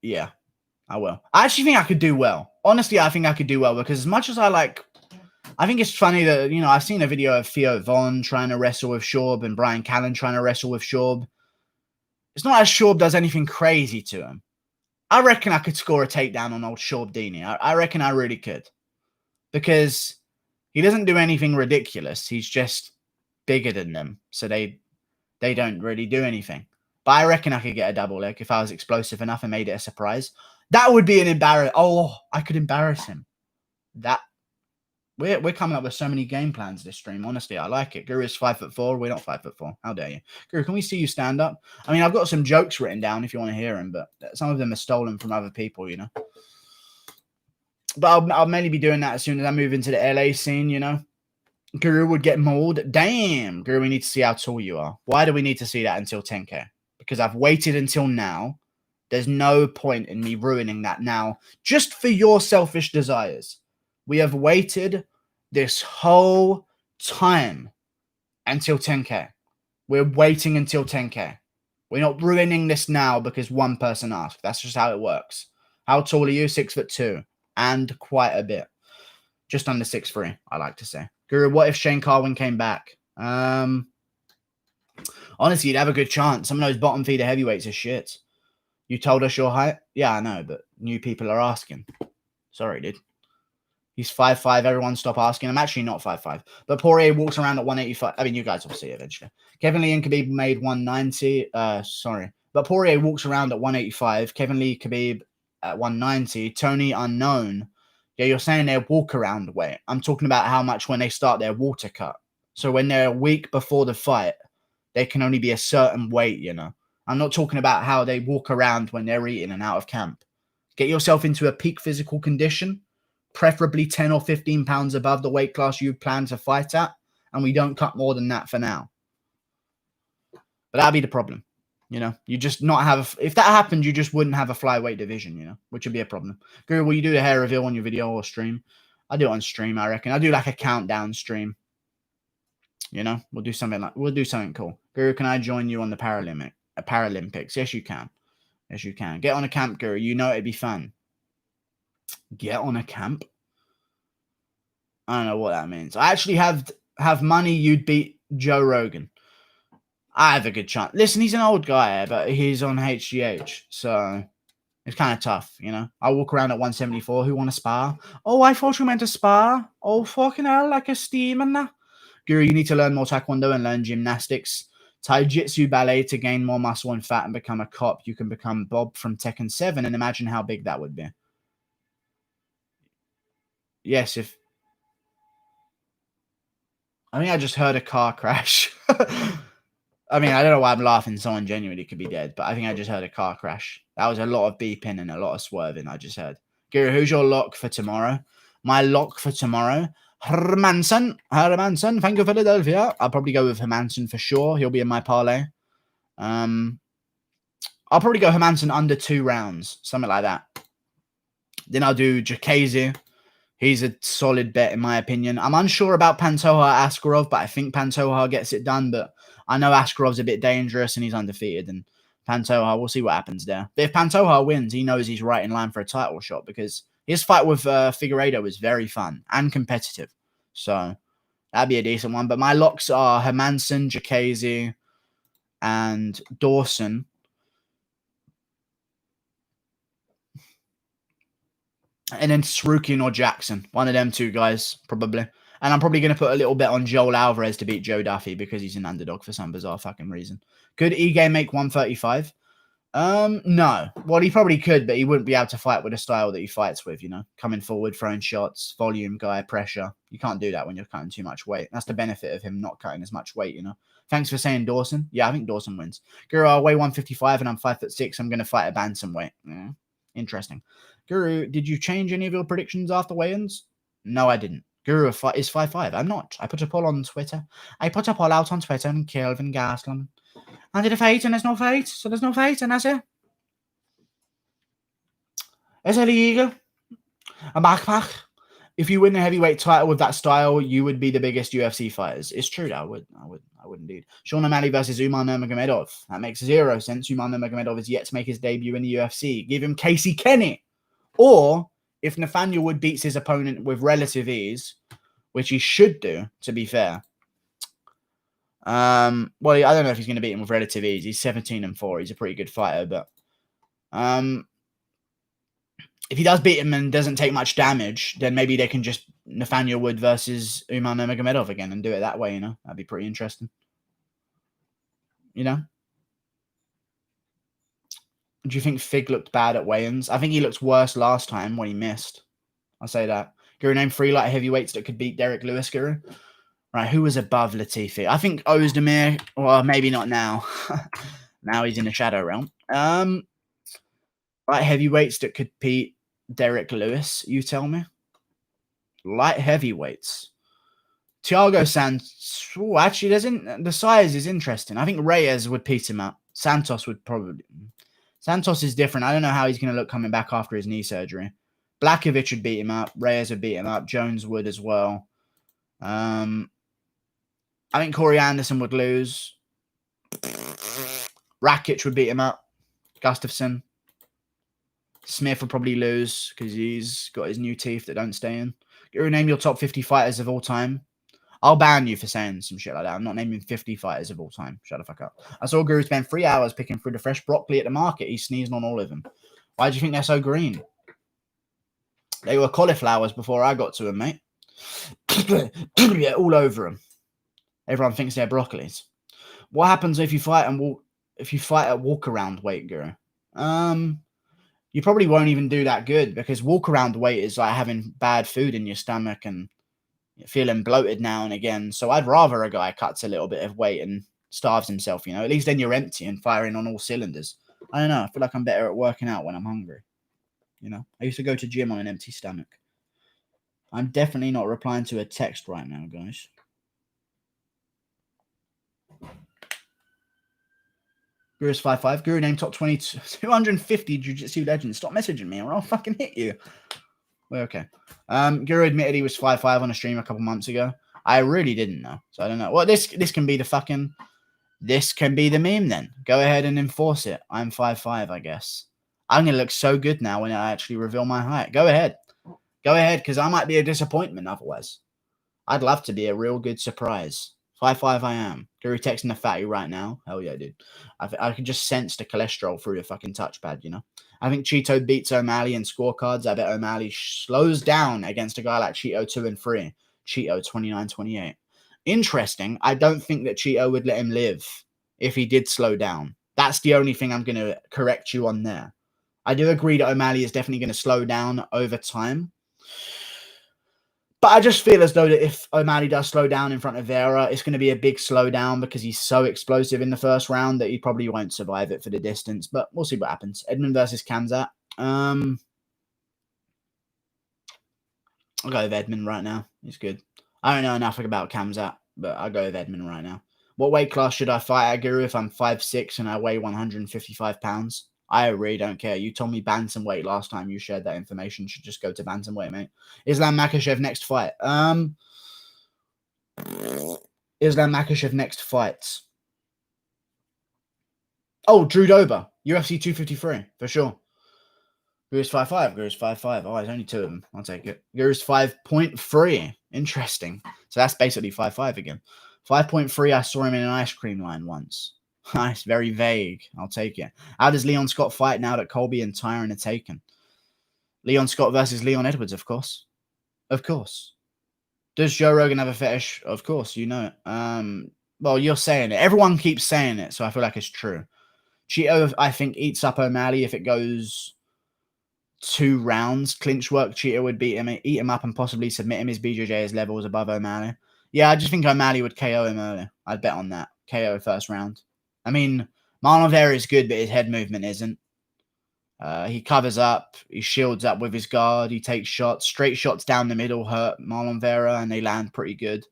Yeah, I will. I actually think I could do well. Honestly, I think I could do well, because as much as I think it's funny that, you know, I've seen a video of Theo Von trying to wrestle with Shorb and Brian Callen trying to wrestle with Shorb. It's not as Shorb does anything crazy to him. I reckon I could score a takedown on old Shorb Dini. I reckon I really could. Because he doesn't do anything ridiculous. He's just bigger than them. So they don't really do anything. But I reckon I could get a double leg if I was explosive enough and made it a surprise. That would be an embarrassment. Oh, I could embarrass him. We're coming up with so many game plans this stream. Honestly, I like it. Guru's 5'4". We're not 5'4". How dare you? Guru, can we see you stand up? I mean, I've got some jokes written down if you want to hear them, but some of them are stolen from other people, you know. But I'll mainly be doing that as soon as I move into the LA scene, you know. Guru would get mauled. Damn, Guru, we need to see how tall you are. Why do we need to see that until 10K? Because I've waited until now. There's no point in me ruining that now just for your selfish desires. We have waited this whole time until 10K. We're waiting until 10K. We're not ruining this now because one person asked. That's just how it works. How tall are you? 6'2", and quite a bit. Just under 6'3", I like to say. Guru, what if Shane Carwin came back? Honestly, you'd have a good chance. Some of those bottom feeder heavyweights are shit. You told us your height? Yeah, I know, but new people are asking. Sorry, dude. He's 5'5". Everyone stop asking. I'm actually not 5'5". But Poirier walks around at 185. I mean, you guys will see eventually. Kevin Lee and Khabib made 190. Sorry. But Poirier walks around at 185. Kevin Lee, Khabib at 190. Tony unknown. Yeah, you're saying their walk around weight. I'm talking about how much when they start their water cut. So when they're a week before the fight, they can only be a certain weight, you know. I'm not talking about how they walk around when they're eating and out of camp. Get yourself into a peak physical condition, preferably 10 or 15 pounds above the weight class you plan to fight at, and we don't cut more than that for now. But that'd be the problem, you know. You just not have, if that happened, you just wouldn't have a flyweight division, you know, which would be a problem. Guru, will you do the hair reveal on your video or stream? I do it on stream, I reckon. I do like a countdown stream. You know, we'll do something cool. Guru, can I join you on the Paralympics? Yes, you can. Yes, you can. Get on a camp, Guru. You know it'd be fun. Get on a camp? I don't know what that means. I actually have money you'd beat Joe Rogan. I have a good chance. Listen, he's an old guy, but he's on HGH, so it's kind of tough, you know. I walk around at 174. Who want to spar? Oh, I thought you meant to spar. Oh, fucking hell, like a steam and that. Guru, you need to learn more taekwondo and learn gymnastics. Taijutsu ballet to gain more muscle and fat and become a cop. You can become Bob from Tekken 7 and imagine how big that would be. Yes, if... I think I just heard a car crash. I mean, I don't know why I'm laughing. Someone genuinely could be dead, but I think I just heard a car crash. That was a lot of beeping and a lot of swerving I just heard. Guru, who's your lock for tomorrow? My lock for tomorrow? Hermanson. Thank you, Philadelphia. I'll probably go with Hermanson for sure. He'll be in my parlay. I'll probably go Hermansson under 2 rounds, something like that. Then I'll do Jacasey. He's a solid bet in my opinion. I'm unsure about Pantoja Askarov, but I think Pantoja gets it done. But I know Askarov's a bit dangerous and he's undefeated. And Pantoja, we'll see what happens there. But if Pantoja wins, he knows he's right in line for a title shot because his fight with Figueiredo was very fun and competitive. So that'd be a decent one. But my locks are Hermansson, Jacasey, and Dodson. And then Sarukian or Jackson. One of them two guys, probably. And I'm probably going to put a little bet on Joel Alvarez to beat Joe Duffy because he's an underdog for some bizarre fucking reason. Could Ige make 135? No. Well, he probably could, but he wouldn't be able to fight with the style that he fights with, you know? Coming forward, throwing shots, volume guy, pressure. You can't do that when you're cutting too much weight. That's the benefit of him not cutting as much weight, you know? Thanks for saying Dodson. Yeah, I think Dodson wins. Guru, I weigh 155 and I'm 5'6". I'm going to fight a bantamweight. Yeah. Interesting. Guru, did you change any of your predictions after weigh-ins? No, I didn't. Guru is 5'5". I'm not. I put a poll on Twitter. I put a poll out on Twitter and Kelvin Gaslam. I did a fight and there's no fight. So there's no fight and that's it. It's illegal. A backpack. If you win the heavyweight title with that style, you would be the biggest UFC fighters. It's true. I would indeed. Sean O'Malley versus Umar Nurmagomedov. That makes 0 sense. Umar Nurmagomedov is yet to make his debut in the UFC. Give him Casey Kenny. Or if Nathaniel Wood beats his opponent with relative ease, which he should do, to be fair. Well, I don't know if he's going to beat him with relative ease. He's 17-4. He's a pretty good fighter, but if he does beat him and doesn't take much damage, then maybe they can just Nathaniel Wood versus Umar Nurmagomedov again and do it that way, you know? That'd be pretty interesting. You know? Do you think Fig looked bad at weigh-ins? I think he looked worse last time when he missed. I'll say that. Guru, name 3 light heavyweights that could beat Derek Lewis, Guru. Right, who was above Latifi? I think Ozdemir, well, maybe not now. Now he's in the shadow realm. Light heavyweights that could beat Derek Lewis, you tell me? Light heavyweights. Thiago Santos. Oh, actually, the size is interesting. I think Reyes would beat him up. Santos would probably. Santos is different. I don't know how he's going to look coming back after his knee surgery. Blakovic would beat him up. Reyes would beat him up. Jones would as well. I think Corey Anderson would lose. Rakic would beat him up. Gustafsson. Smith would probably lose because he's got his new teeth that don't stay in. Guru, name your top 50 fighters of all time. I'll ban you for saying some shit like that. I'm not naming 50 fighters of all time. Shut the fuck up. I saw Guru spend 3 hours picking through the fresh broccoli at the market. He's sneezing on all of them. Why do you think they're so green? They were cauliflowers before I got to them, mate. Yeah, all over them. Everyone thinks they're broccolis. What happens if you fight and walk? If you fight at walk around weight, Guru? You probably won't even do that good because walk around weight is like having bad food in your stomach and feeling bloated now and again. So I'd rather a guy cuts a little bit of weight and starves himself, you know. At least then you're empty and firing on all cylinders. I don't know. I feel like I'm better at working out when I'm hungry. You know, I used to go to gym on an empty stomach. I'm definitely not replying to a text right now, guys. Guru's 5'5". Guru name top 20, 250 jiu-jitsu legends. Stop messaging me or I'll fucking hit you. Well, okay. Guru admitted he was 5'5" on a stream a couple months ago. I really didn't know. So I don't know. Well, this can be the fucking... This can be the meme then. Go ahead and enforce it. I'm 5'5", I guess. I'm going to look so good now when I actually reveal my height. Go ahead. Go ahead, because I might be a disappointment otherwise. I'd love to be a real good surprise. 5'5" I am. Guru texting the fatty right now. Hell yeah, dude. I can just sense the cholesterol through the fucking touchpad, you know? I think Cheeto beats O'Malley in scorecards. I bet O'Malley slows down against a guy like Cheeto 2 and 3. Cheeto 29-28. Interesting. I don't think that Cheeto would let him live if he did slow down. That's the only thing I'm going to correct you on there. I do agree that O'Malley is definitely going to slow down over time. But I just feel as though that if O'Malley does slow down in front of Vera, it's going to be a big slowdown because he's so explosive in the first round that he probably won't survive it for the distance. But we'll see what happens. Edmund versus Kansa. I'll go with Edmund right now. He's good. I don't know enough about Kamzat, but I'll go with Edmund right now. What weight class should I fight at, Guru, if I'm 5'6" and I weigh 155 pounds? I really don't care. You told me bantamweight last time you shared that information. You should just go to bantamweight, mate. Islam Makhachev next fight. Islam Makhachev next fight. Oh, Drew Dober, UFC 253, for sure. Guru's 5'5", Guru's 5'5". Oh, there's only two of them. I'll take it. Guru's 5.3. Interesting. So that's basically 5'5" again. 5.3, I saw him in an ice cream line once. Nice, very vague. I'll take it. How does Leon Scott fight now that Colby and Tyron are taken? Leon Scott versus Leon Edwards, of course. Of course. Does Joe Rogan have a fetish? Of course, you know it. Well, you're saying it. Everyone keeps saying it, so I feel like it's true. Cheeto, I think, eats up O'Malley if it goes 2 rounds. Clinch work, Cheeto would eat him up and possibly submit him. His BJJ is levels above O'Malley. Yeah, I just think O'Malley would KO him early. I'd bet on that. KO first round. I mean, Marlon Vera is good, but his head movement isn't. He covers up. He shields up with his guard. He takes shots. Straight shots down the middle hurt Marlon Vera, and they land pretty good.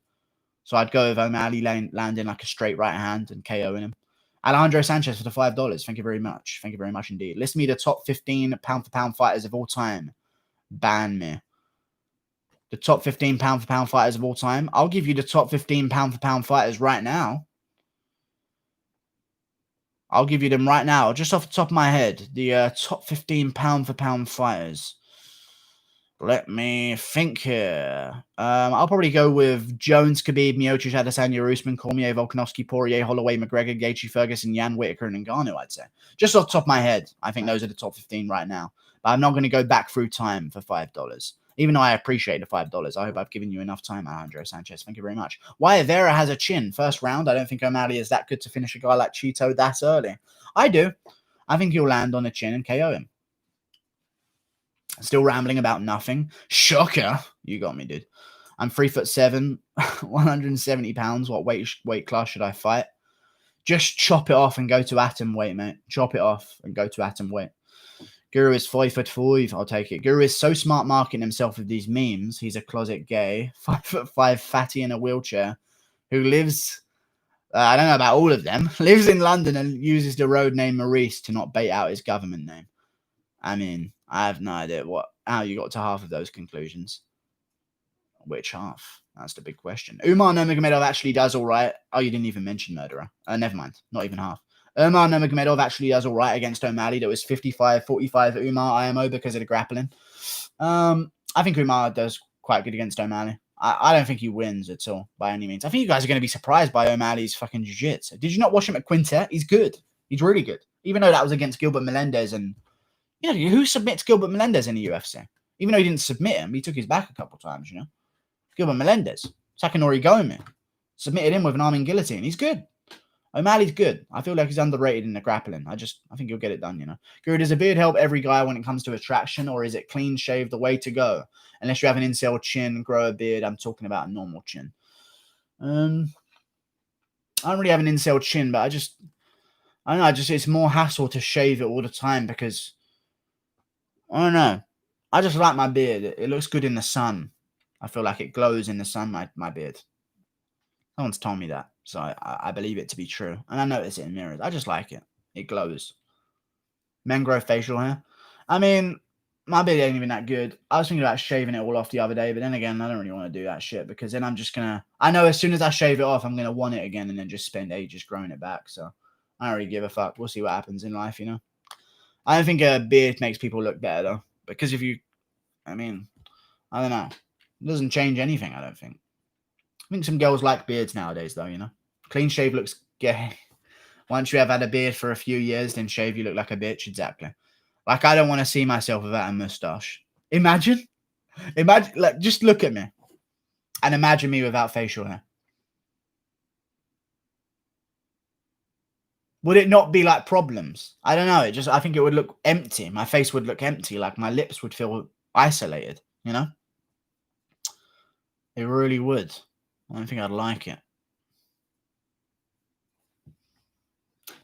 So I'd go with O'Malley landing like a straight right hand and KOing him. Alejandro Sanchez for the $5. Thank you very much. Thank you very much indeed. List me the top 15 pound-for-pound fighters of all time. Ban me. The top 15 pound-for-pound fighters of all time. I'll give you the top 15 pound-for-pound fighters right now. I'll give you them right now. Just off the top of my head. The top 15 pound-for-pound fighters. Let me think here. I'll probably go with Jones, Khabib, Miocic, Adesanya, Usman, Cormier, Volkanovski, Poirier, Holloway, McGregor, Gaethje, Ferguson, Yan, Whitaker, and Ngannou, I'd say. Just off the top of my head, I think those are the top 15 right now. But I'm not going to go back through time for $5. Even though I appreciate the $5. I hope I've given you enough time, Alejandro Sanchez. Thank you very much. Why Vera has a chin. First round. I don't think O'Malley is that good to finish a guy like Cheeto that early. I do. I think he'll land on a chin and KO him. Still rambling about nothing. Shocker. You got me, dude. I'm 3'7", 170 pounds. What weight class should I fight? Just chop it off and go to atom weight, mate. Chop it off and go to atom weight. Guru is 5'5". I'll take it. Guru is so smart marketing himself with these memes. He's a closet gay, 5'5", fatty in a wheelchair, who lives, I don't know about all of them, lives in London and uses the road name Maurice to not bait out his government name. I mean, I have no idea how you got to half of those conclusions. Which half? That's the big question. Umar Nurmagomedov actually does all right. Oh, you didn't even mention Murderer. Never mind. Not even half. Umar Nurmagomedov actually does all right against O'Malley. That was 55-45 Umar IMO because of the grappling. I think Umar does quite good against O'Malley. I don't think he wins at all by any means. I think you guys are going to be surprised by O'Malley's fucking jiu-jitsu. Did you not watch him at Quintet? He's good. He's really good. Even though that was against Gilbert Melendez and... You know, who submits Gilbert Melendez in the UFC? Even though he didn't submit him, he took his back a couple times, you know. Gilbert Melendez. Sakanori Gomi. Submitted him with an arming guillotine. He's good. O'Malley's good. I feel like he's underrated in the grappling. I think he'll get it done, you know. Guru, does a beard help every guy when it comes to attraction, or is it clean shave the way to go? Unless you have an incel chin, grow a beard. I'm talking about a normal chin. I don't really have an incel chin, but I don't know, it's more hassle to shave it all the time because... I don't know. I just like my beard. It looks good in the sun. I feel like it glows in the sun, my beard. Someone's told me that, so I believe it to be true. And I notice it in mirrors. I just like it. It glows. Men grow facial hair. I mean, my beard ain't even that good. I was thinking about shaving it all off the other day, but then again, I don't really want to do that shit because then I'm just going to... I know as soon as I shave it off, I'm going to want it again and then just spend ages growing it back. So I don't really give a fuck. We'll see what happens in life, you know? I don't think a beard makes people look better, though. Because if you... I mean, I don't know. It doesn't change anything, I don't think. I think some girls like beards nowadays, though, you know? Clean shave looks gay. Once you have had a beard for a few years, then shave, you look like a bitch. Exactly. Like, I don't want to see myself without a mustache. Imagine. Like, just look at me. And imagine me without facial hair. Would it not be like problems? I don't know. I think it would look empty. My face would look empty. Like my lips would feel isolated, you know? It really would. I don't think I'd like it.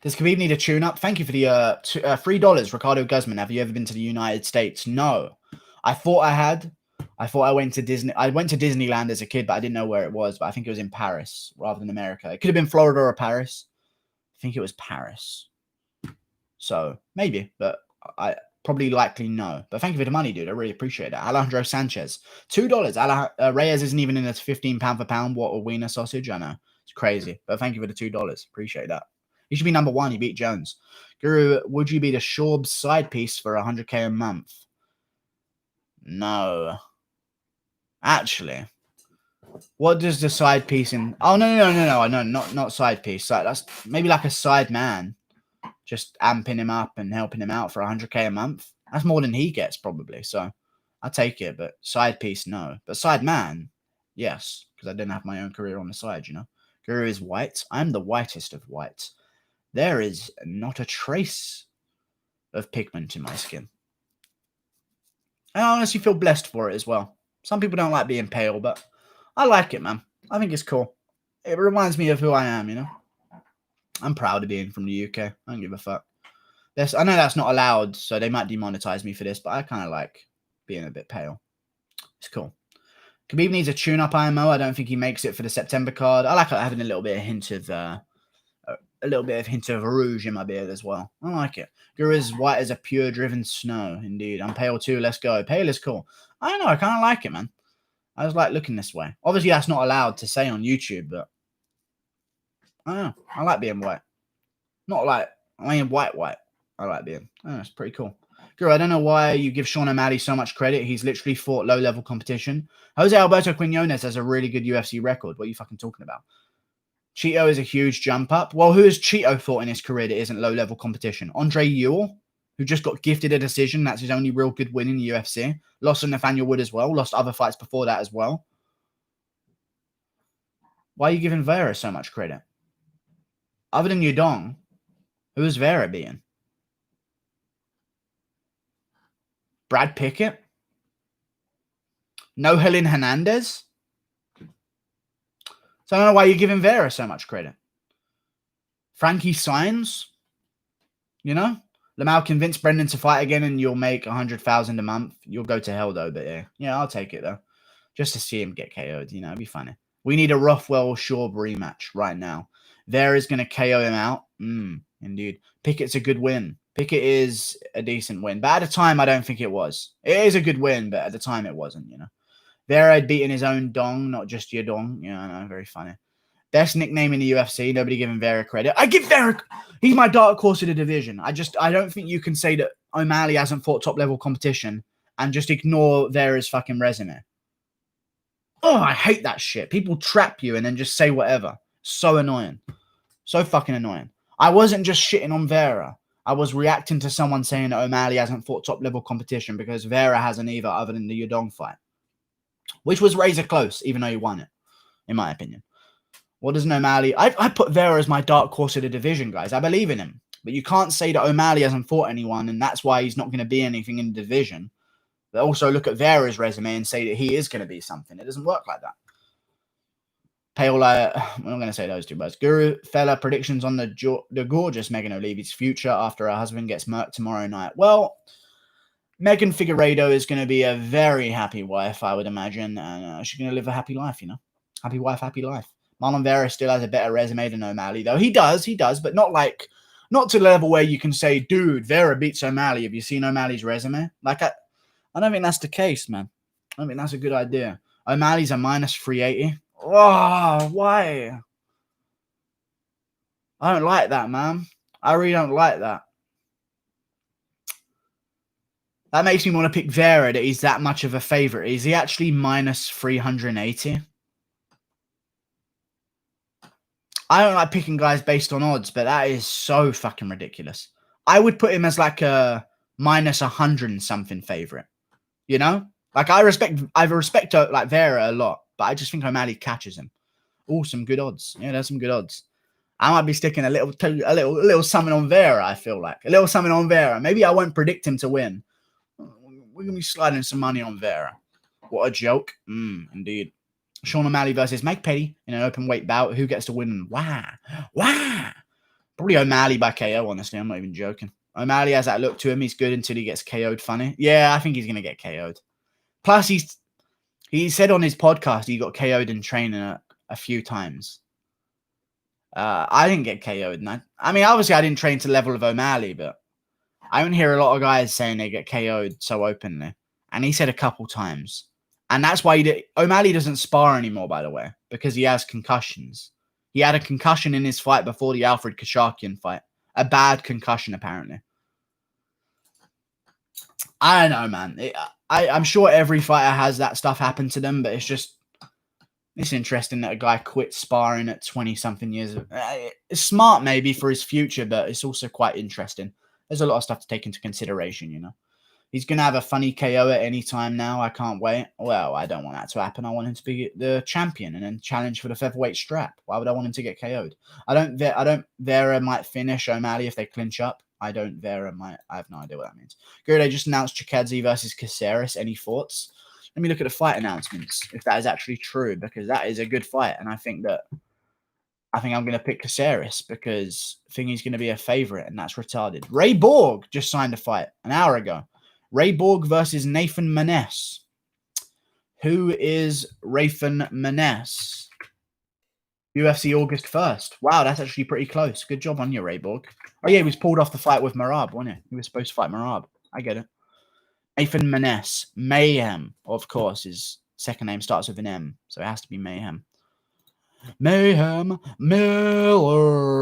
Does Khabib need a tune-up? Thank you for the $3, Ricardo Guzman. Have you ever been to the United States? No. I thought I had. I thought I went to Disney. I went to Disneyland as a kid, but I didn't know where it was. But I think it was in Paris rather than America. It could have been Florida or Paris. I think it was Paris. So maybe, but I probably likely no. But thank you for the money, dude. I really appreciate it. Alejandro Sanchez, $2. Reyes isn't even in a £15 per pound. What a wiener sausage! I know it's crazy, but thank you for the $2. Appreciate that. He should be number one. He beat Jones. Guru, would you be the Shorbs side piece for 100K a month? No. Actually, what does the side piece in? Oh no, not side piece. That's maybe like a side man, just amping him up and helping him out for 100K a month. That's more than he gets probably. So I take it, but side piece no. But side man, yes, because I didn't have my own career on the side. You know, Guru is white. I'm the whitest of whites. There is not a trace of pigment in my skin. And I honestly feel blessed for it as well. Some people don't like being pale, but I like it, man. I think it's cool. It reminds me of who I am, you know? I'm proud of being from the UK. I don't give a fuck. I know that's not allowed, so they might demonetize me for this, but I kind of like being a bit pale. It's cool. Khabib needs a tune-up IMO. I don't think he makes it for the September card. I like having a little bit of hint of rouge in my beard as well. I like it. Guru is white as a pure driven snow. Indeed. I'm pale too. Let's go. Pale is cool. I don't know. I kind of like it, man. I just like looking this way. Obviously, that's not allowed to say on YouTube, but I don't know. I like being white. Not like, I mean, white. I like being. Oh, it's pretty cool. Guru, I don't know why you give Sean O'Malley so much credit. He's literally fought low-level competition. Jose Alberto Quinones has a really good UFC record. What are you fucking talking about? Cheeto is a huge jump up. Well, who has Cheeto fought in his career that isn't low-level competition? Andre Ewell, who just got gifted a decision. That's his only real good win in the UFC. Lost to Nathaniel Wood as well. Lost other fights before that as well. Why are you giving Vera so much credit? Other than Yudong, who is Vera beating? Brad Pickett? No Helen Hernandez? So I don't know why you're giving Vera so much credit. Frankie Saenz? You know? Lamau convinced Brendan to fight again and you'll make $100,000 a month. You'll go to hell, though, but yeah, I'll take it, though. Just to see him get KO'd, you know, it'd be funny. We need a Rothwell-Shorb rematch right now. Vera's going to KO him out. Indeed. Pickett's a good win. Pickett is a decent win. But at the time, I don't think it was. It is a good win, but at the time, it wasn't, you know. Vera had beaten his own dong, not just your dong. Yeah, I know, very funny. Best nickname in the UFC. Nobody giving Vera credit. I give Vera. He's my dark horse of the division. I don't think you can say that O'Malley hasn't fought top level competition and just ignore Vera's fucking resume. Oh, I hate that shit. People trap you and then just say whatever. So annoying. So fucking annoying. I wasn't just shitting on Vera. I was reacting to someone saying that O'Malley hasn't fought top level competition because Vera hasn't either, other than the Yudong fight, which was razor close, even though he won it, in my opinion. What does O'Malley? I put Vera as my dark horse of the division, guys. I believe in him. But you can't say that O'Malley hasn't fought anyone, and that's why he's not going to be anything in the division. But also look at Vera's resume and say that he is going to be something. It doesn't work like that. Paola, I'm not going to say those two words. Guru, fella, predictions on the gorgeous Megan O'Leary's future after her husband gets murked tomorrow night. Well, Megan Figueiredo is going to be a very happy wife, I would imagine. And she's going to live a happy life, you know. Happy wife, happy life. Marlon Vera still has a better resume than O'Malley, though. He does, but not to the level where you can say, dude, Vera beats O'Malley. Have you seen O'Malley's resume? Like, I don't think that's the case, man. I don't think that's a good idea. O'Malley's a minus 380. Oh, why? I don't like that, man. I really don't like that. That makes me want to pick Vera that he's that much of a favorite. Is he actually minus 380? I don't like picking guys based on odds, but that is so fucking ridiculous. I would put him as like a minus 100 and something favorite. You know? Like I respect like Vera a lot, but I just think O'Malley catches him. Oh, some good odds. Yeah, there's some good odds. I might be sticking a little something on Vera, I feel like. A little something on Vera. Maybe I won't predict him to win. We're going to be sliding some money on Vera. What a joke. Indeed. Sean O'Malley versus Mike Petty in an open weight bout. Who gets to win? Wow. Probably O'Malley by KO, honestly. I'm not even joking. O'Malley has that look to him. He's good until he gets KO'd funny. Yeah, I think he's going to get KO'd. Plus, He said on his podcast he got KO'd in training a few times. I didn't get KO'd. I mean, obviously, I didn't train to the level of O'Malley, but I don't hear a lot of guys saying they get KO'd so openly. And he said a couple times. And that's why O'Malley doesn't spar anymore, by the way, because he has concussions. He had a concussion in his fight before the Alfred Kashakian fight. A bad concussion, apparently. I don't know, man. I'm sure every fighter has that stuff happen to them, but it's interesting that a guy quit sparring at 20-something years. It's smart maybe for his future, but it's also quite interesting. There's a lot of stuff to take into consideration, you know. He's going to have a funny KO at any time now. I can't wait. Well, I don't want that to happen. I want him to be the champion and then challenge for the featherweight strap. Why would I want him to get KO'd? Vera might finish O'Malley if they clinch up. I have no idea what that means. Figueiredo just announced Chikadze versus Caceres. Any thoughts? Let me look at the fight announcements, if that is actually true, because that is a good fight. And I think I'm going to pick Caceres because I think he's going to be a favorite, and that's retarded. Ray Borg just signed a fight an hour ago. Ray Borg versus Nathan Maness. Who is Nathan Maness? UFC August 1st. Wow, that's actually pretty close. Good job on you, Ray Borg. Oh, yeah, he was pulled off the fight with Murad, wasn't he? He was supposed to fight Murad. I get it. Nathan Maness. Mayhem, of course. His second name starts with an M, so it has to be Mayhem. Mayhem Miller.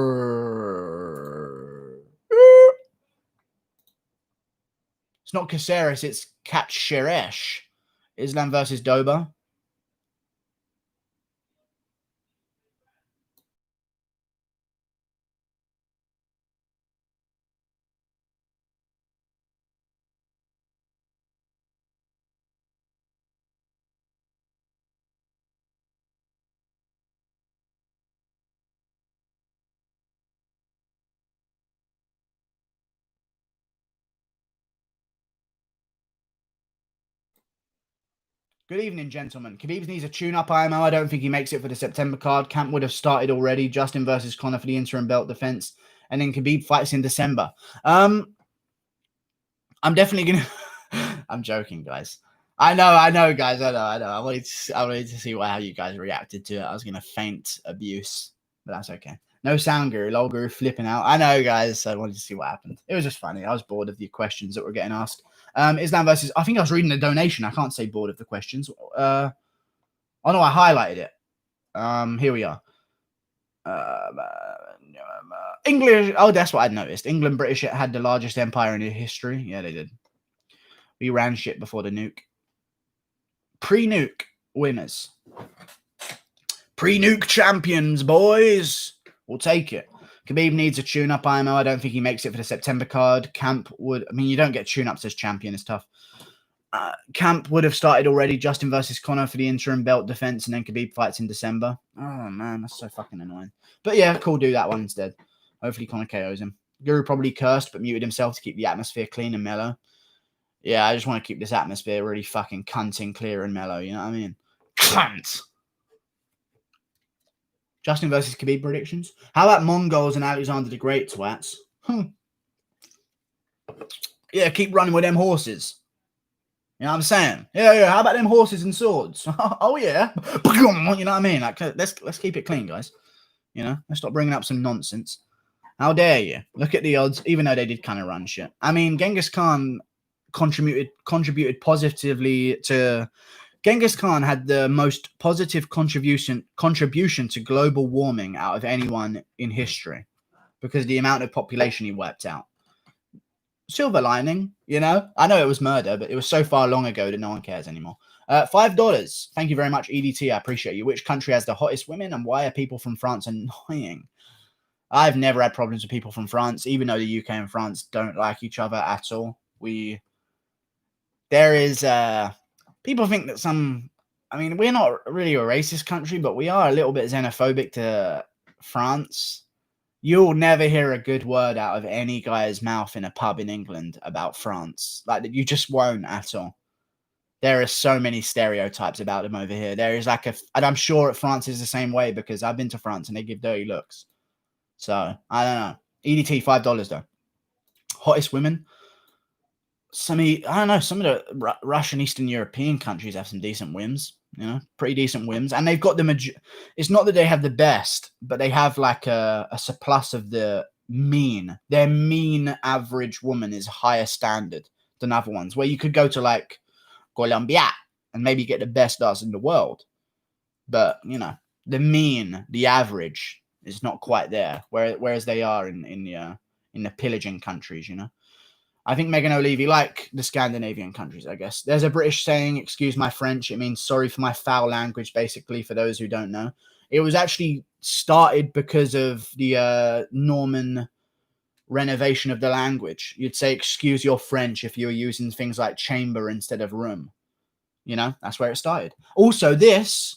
It's not Caceres, it's Katshiresh. Islam versus Doba. Good evening, gentlemen. Khabib needs a tune-up IMO. I don't think he makes it for the September card. Camp would have started already. Justin versus Conor for the interim belt defense. And then Khabib fights in December. I'm definitely going to... I'm joking, guys. I know, guys. I know. I wanted to see how you guys reacted to it. I was going to feint abuse, but that's okay. No sound guru, lol guru flipping out. I know, guys. I wanted to see what happened. It was just funny. I was bored of the questions that were getting asked. Islam versus... I think I was reading the donation. I can't say bored of the questions. Oh, no, I highlighted it. Here we are. English... Oh, that's what I'd noticed. England, British had the largest empire in history. Yeah, they did. We ran shit before the nuke. Pre-nuke winners. Pre-nuke champions, boys. We'll take it. Khabib needs a tune-up IMO. I don't think he makes it for the September card. Camp would... I mean, you don't get tune-ups as champion. It's tough. Camp would have started already. Justin versus Conor for the interim belt defense, and then Khabib fights in December. Oh, man. That's so fucking annoying. But yeah, cool. Do that one instead. Hopefully Conor KOs him. Guru probably cursed, but muted himself to keep the atmosphere clean and mellow. Yeah, I just want to keep this atmosphere really fucking cunting, clear and mellow. You know what I mean? Cunt! Justin versus Khabib predictions. How about Mongols and Alexander the Great, twats? Yeah, keep running with them horses. You know what I'm saying? Yeah. How about them horses and swords? Oh, yeah. You know what I mean? Like, let's keep it clean, guys. You know, let's stop bringing up some nonsense. How dare you? Look at the odds, even though they did kind of run shit. I mean, Genghis Khan contributed positively to... Genghis Khan had the most positive contribution to global warming out of anyone in history because of the amount of population he wiped out. Silver lining, you know? I know it was murder, but it was so far long ago that no one cares anymore. $5. Thank you very much, EDT. I appreciate you. Which country has the hottest women and why are people from France annoying? I've never had problems with people from France, even though the UK and France don't like each other at all. There is... people think that I mean, we're not really a racist country, but we are a little bit xenophobic to France. You'll never hear a good word out of any guy's mouth in a pub in England about France. Like, you just won't at all. There are so many stereotypes about them over here. There is and I'm sure France is the same way because I've been to France and they give dirty looks. So, I don't know. EDT, $5 though. Hottest women? I don't know, some of the Russian Eastern European countries have some decent whims. You know, pretty decent wins. And they've got the it's not that they have the best, but they have like a surplus of the mean. Their mean average woman is higher standard than other ones, where you could go to like Colombia and maybe get the best darts in the world. But, you know, the mean, the average is not quite there, whereas they are in the pillaging countries, you know. I think Megan O'Leary, like the Scandinavian countries, I guess. There's a British saying, excuse my French, it means sorry for my foul language, basically, for those who don't know. It was actually started because of the Norman renovation of the language. You'd say, excuse your French if you were using things like chamber instead of room. You know, that's where it started. Also, this,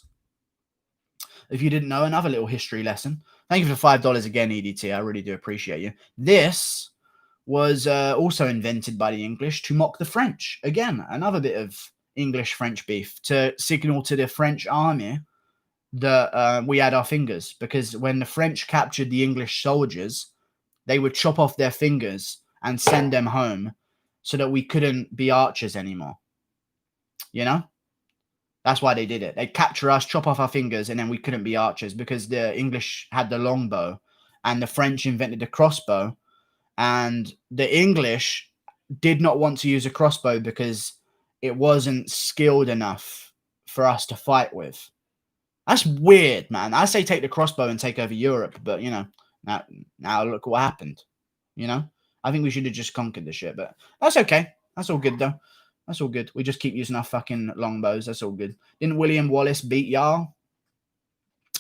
if you didn't know, another little history lesson. Thank you for $5 again, EDT. I really do appreciate you. This was also invented by the English to mock the French. Again, another bit of English-French beef to signal to the French army that we had our fingers. Because when the French captured the English soldiers, they would chop off their fingers and send them home so that we couldn't be archers anymore. You know? That's why they did it. They'd capture us, chop off our fingers, and then we couldn't be archers because the English had the longbow and the French invented the crossbow. And the English did not want to use a crossbow because it wasn't skilled enough for us to fight with. That's weird, man. I say take the crossbow and take over Europe, but, you know, now look what happened. You know? I think we should have just conquered the shit, but that's okay. That's all good, though. That's all good. We just keep using our fucking longbows. That's all good. Didn't William Wallace beat y'all?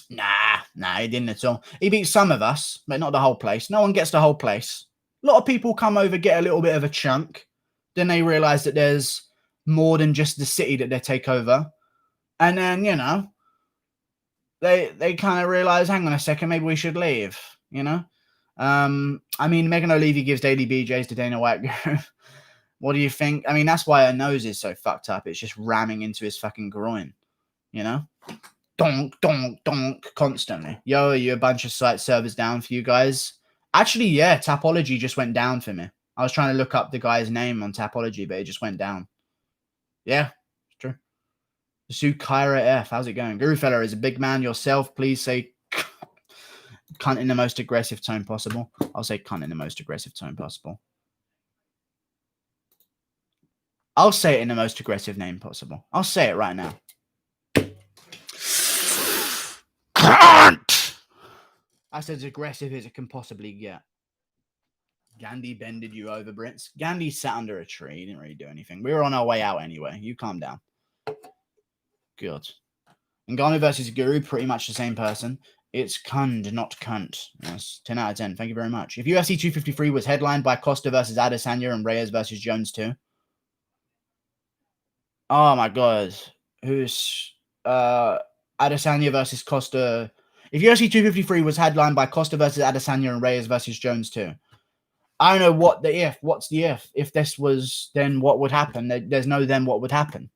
Nah, he didn't at all. He beat some of us, but not the whole place. No one gets the whole place. A lot of people come over, get a little bit of a chunk. Then they realize that there's more than just the city that they take over. And then, you know, they kind of realize, hang on a second, maybe we should leave, you know? I mean, Megan O'Leary gives daily BJs to Dana White. What do you think? I mean, that's why her nose is so fucked up. It's just ramming into his fucking groin, you know? Donk, donk, donk, constantly. Yo, are you a bunch of site servers down for you guys? Actually, yeah, Tapology just went down for me. I was trying to look up the guy's name on Tapology, but it just went down. Yeah, it's true. Sue Kyra F. How's it going? Guru Fella is a big man yourself. Please say cunt in the most aggressive tone possible. I'll say cunt in the most aggressive tone possible. I'll say it in the most aggressive name possible. I'll say it right now. Cunt! That's as aggressive as it can possibly get. Gandhi bended you over, Brits. Gandhi sat under a tree. He didn't really do anything. We were on our way out anyway. You calm down. Good. Ngannou versus Guru, pretty much the same person. It's Kund, not cunt. Yes, 10 out of 10. Thank you very much. If UFC 253 was headlined by Costa versus Adesanya and Reyes versus Jones too. Oh my god. Who's Adesanya versus Costa? If UFC 253 was headlined by Costa versus Adesanya and Reyes versus Jones too. I don't know what the if. What's the if? If this was, then what would happen? There's no then what would happen.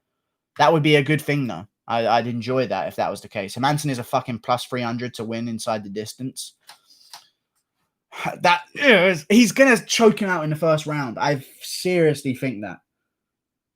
That would be a good thing though. I'd enjoy that if that was the case. Hermanson is a fucking plus 300 to win inside the distance. That is, he's gonna choke him out in the first round. I seriously think that.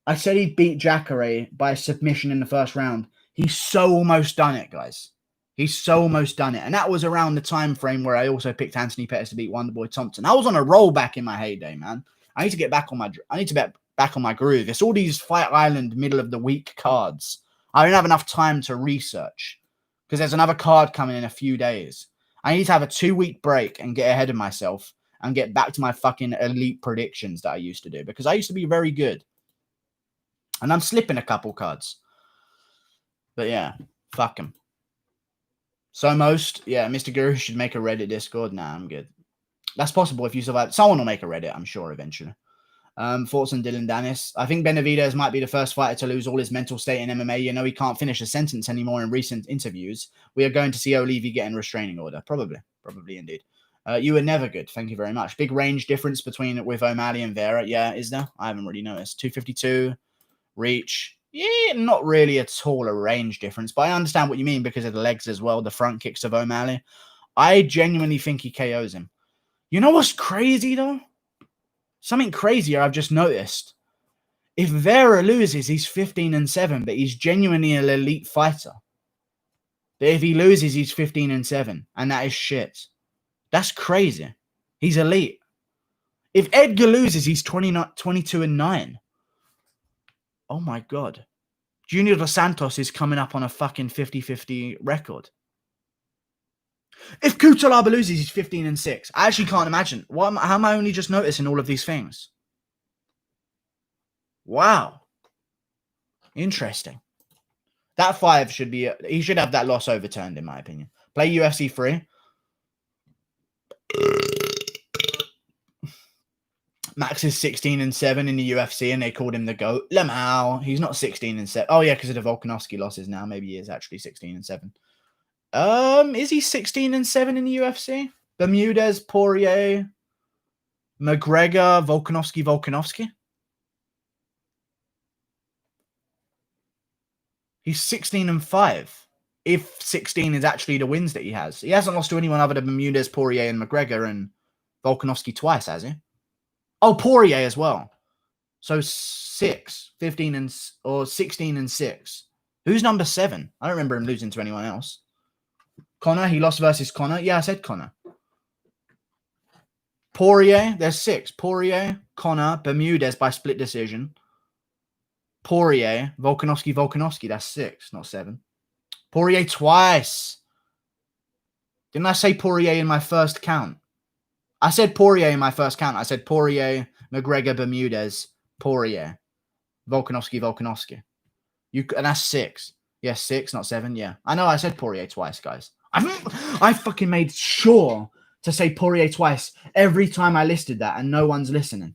I said he'd beat Jacare by submission in the first round. He's so almost done it, guys. He's so almost done it. And that was around the time frame where I also picked Anthony Pettis to beat Wonderboy Thompson. I was on a roll back in my heyday, man. I need to get back on my groove. It's all these Fight Island middle of the week cards. I don't have enough time to research because there's another card coming in a few days. I need to have a 2-week break and get ahead of myself and get back to my fucking elite predictions that I used to do because I used to be very good. And I'm slipping a couple cards. But yeah, fuck him. So most, yeah, Mr. Guru should make a Reddit Discord. Nah, I'm good. That's possible if you survive. Someone will make a Reddit, I'm sure, eventually. Thoughts on Dylan Dennis? I think Benavidez might be the first fighter to lose all his mental state in MMA. You know, he can't finish a sentence anymore in recent interviews. We are going to see O'Leary get in restraining order. Probably indeed. You were never good. Thank you very much. Big range difference with O'Malley and Vera. Yeah, is there? I haven't really noticed. 252, reach. Yeah, not really at all a range difference, but I understand what you mean because of the legs as well, the front kicks of O'Malley. I genuinely think he KOs him. You know what's crazy, though? Something crazier I've just noticed If Vera loses, he's 15-7, but he's genuinely an elite fighter. But if he loses, he's 15-7, and that is shit. That's crazy. He's elite. If Edgar loses, he's 22-9. Oh my god. Junior Dos Santos is coming up on a fucking 50-50 record. If Kutalaba loses, he's 15-6. I actually can't imagine. How am I only just noticing all of these things? Wow. Interesting. That 5 should be... He should have that loss overturned, in my opinion. Play UFC 3. Max is 16-7 in the UFC, and they called him the GOAT. Lamau. He's not 16-7. Oh, yeah, because of the Volkanovski losses now. Maybe he is actually 16-7. Is he 16-7 in the UFC? Benavidez, Poirier, McGregor, Volkanovski. He's 16-5. If 16 is actually the wins that he has. He hasn't lost to anyone other than Benavidez, Poirier, and McGregor, and Volkanovski twice, has he? Oh, Poirier as well. So 16-6. Who's number 7? I don't remember him losing to anyone else. Conor, he lost versus Conor. Yeah, I said Conor. Poirier, there's 6. Poirier, Conor, Benavidez by split decision. Poirier, Volkanovski, that's 6, not 7. Poirier twice. Didn't I say Poirier in my first count? I said Poirier in my first count. I said Poirier, McGregor, Benavidez, Poirier, Volkanovski. And that's 6. Yeah, 6, not 7. Yeah. I know I said Poirier twice, guys. I fucking made sure to say Poirier twice every time I listed that, and no one's listening.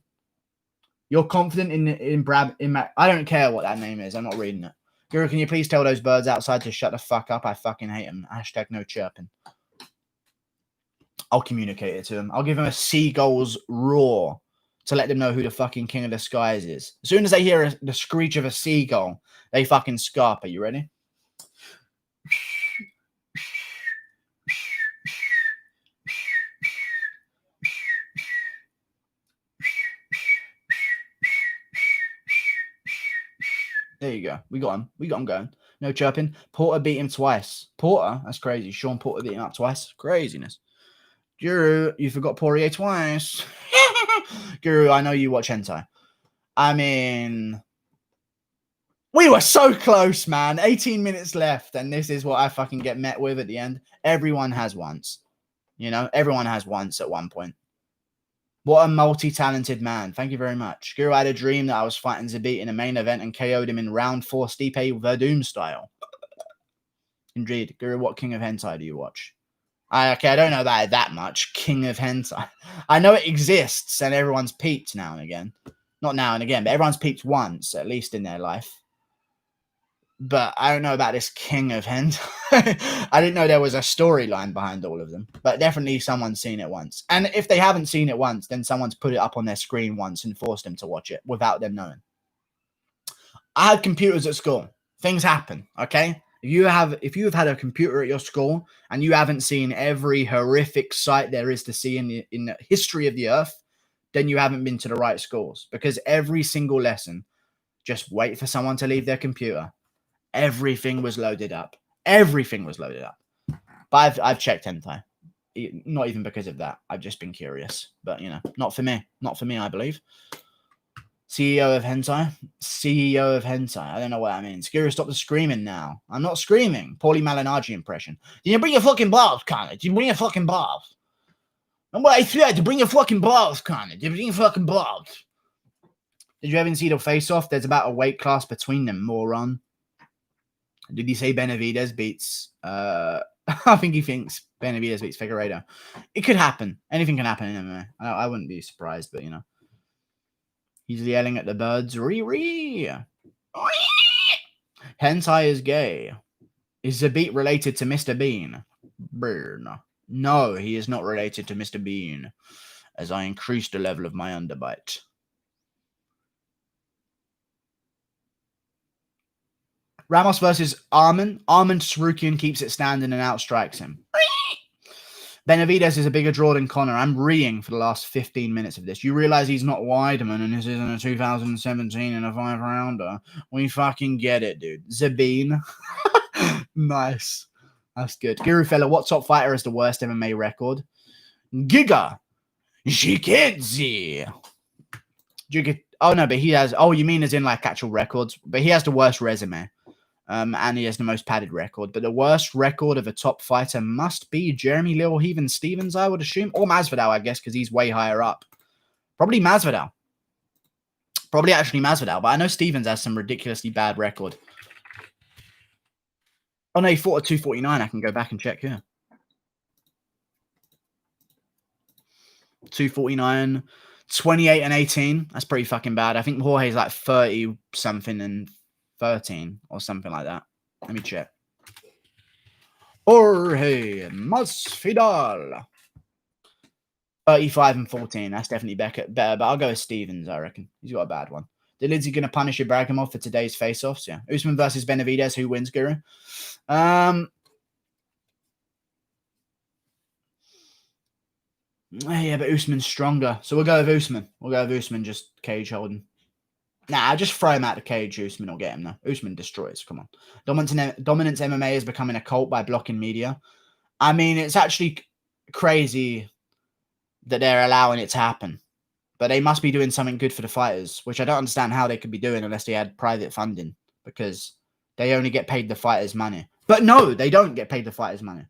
You're confident in I don't care what that name is. I'm not reading it. Guru, can you please tell those birds outside to shut the fuck up? I fucking hate them. # no chirping. I'll communicate it to them. I'll give them a seagull's roar to let them know who the fucking king of the skies is. As soon as they hear the screech of a seagull, they fucking scarp. Are you ready? There you go. We got him. We got him going. No chirping. Porter beat him twice. Porter? That's crazy. Sean Porter beat him up twice. Craziness. Guru, you forgot Poirier twice. Guru, I know you watch hentai. I mean, we were so close, man. 18 minutes left, and this is what I fucking get met with at the end. Everyone has once. You know, everyone has once at one point. What a multi-talented man. Thank you very much. Guru, I had a dream that I was fighting Zabit in a main event and KO'd him in round 4 Stipe Verdum style. Indeed. Guru, what king of hentai do you watch? Okay, I don't know about it that much. King of hentai. I know it exists and everyone's peeped now and again. Not now and again, but everyone's peeped once, at least in their life. But I don't know about this king of hentai. I didn't know there was a storyline behind all of them. But definitely someone's seen it once. And if they haven't seen it once, then someone's put it up on their screen once and forced them to watch it without them knowing. I had computers at school. Things happen, okay? If you have had a computer at your school and you haven't seen every horrific sight there is to see in the history of the earth, then you haven't been to the right schools. Because every single lesson, just wait for someone to leave their computer. Everything was loaded up. Everything was loaded up. But I've checked hentai. Not even because of that. I've just been curious. But, you know, not for me. Not for me, I believe. CEO of hentai? CEO of hentai. I don't know what that means. Guru, stop the screaming now. I'm not screaming. Paulie Malignaggi impression. Did you bring your fucking balls, Connor? Did you bring your fucking balls? And what I said, to bring your fucking balls, Connor. Did you bring your fucking balls? Did you ever see the face-off? There's about a weight class between them, moron. Did he say Benavidez beats... I think he thinks Benavidez beats Figueiredo. It could happen. Anything can happen in MMA. I wouldn't be surprised, but, you know. He's yelling at the birds. Ree. Hentai is gay. Is Zabit related to Mr. Bean? Burn. No, he is not related to Mr. Bean, as I increased the level of my underbite. Ramos versus Arman. Arman Sarukian keeps it standing and outstrikes him. Benavidez is a bigger draw than Conor. I'm reeing for the last 15 minutes of this. You realize he's not Weidman and this isn't a 2017 and a 5-rounder. We fucking get it, dude. Zabine. Nice. That's good. Guru fella, what top fighter has the worst MMA record? Giga Shikidze. Oh, no, but he has... Oh, you mean as in, like, actual records? But he has the worst resume. And he has the most padded record. But the worst record of a top fighter must be Jeremy Little Heaven Stevens, I would assume. Or Masvidal, I guess, because he's way higher up. Probably Masvidal. Probably actually Masvidal. But I know Stevens has some ridiculously bad record. Oh, no, he fought at 249. I can go back and check here. 249, 28 and 18. That's pretty fucking bad. I think Jorge's like 30 something and 13 or something like that. Let me check. Jorge Masvidal. 35 and 14. That's definitely better, but I'll go with Stevens, I reckon. He's got a bad one. Did Lindsay going to punish Ibrahimov for today's face-offs? Yeah. Usman versus Benavidez. Who wins, Guru? Yeah, but Usman's stronger. So we'll go with Usman. We'll go with Usman, just cage holding. Nah, just throw him out the cage. Usman will get him, though. Usman destroys. Come on. Dominance MMA is becoming a cult by blocking media. I mean, it's actually crazy that they're allowing it to happen. But they must be doing something good for the fighters, which I don't understand how they could be doing unless they had private funding, because they only get paid the fighters' money. But no, they don't get paid the fighters' money.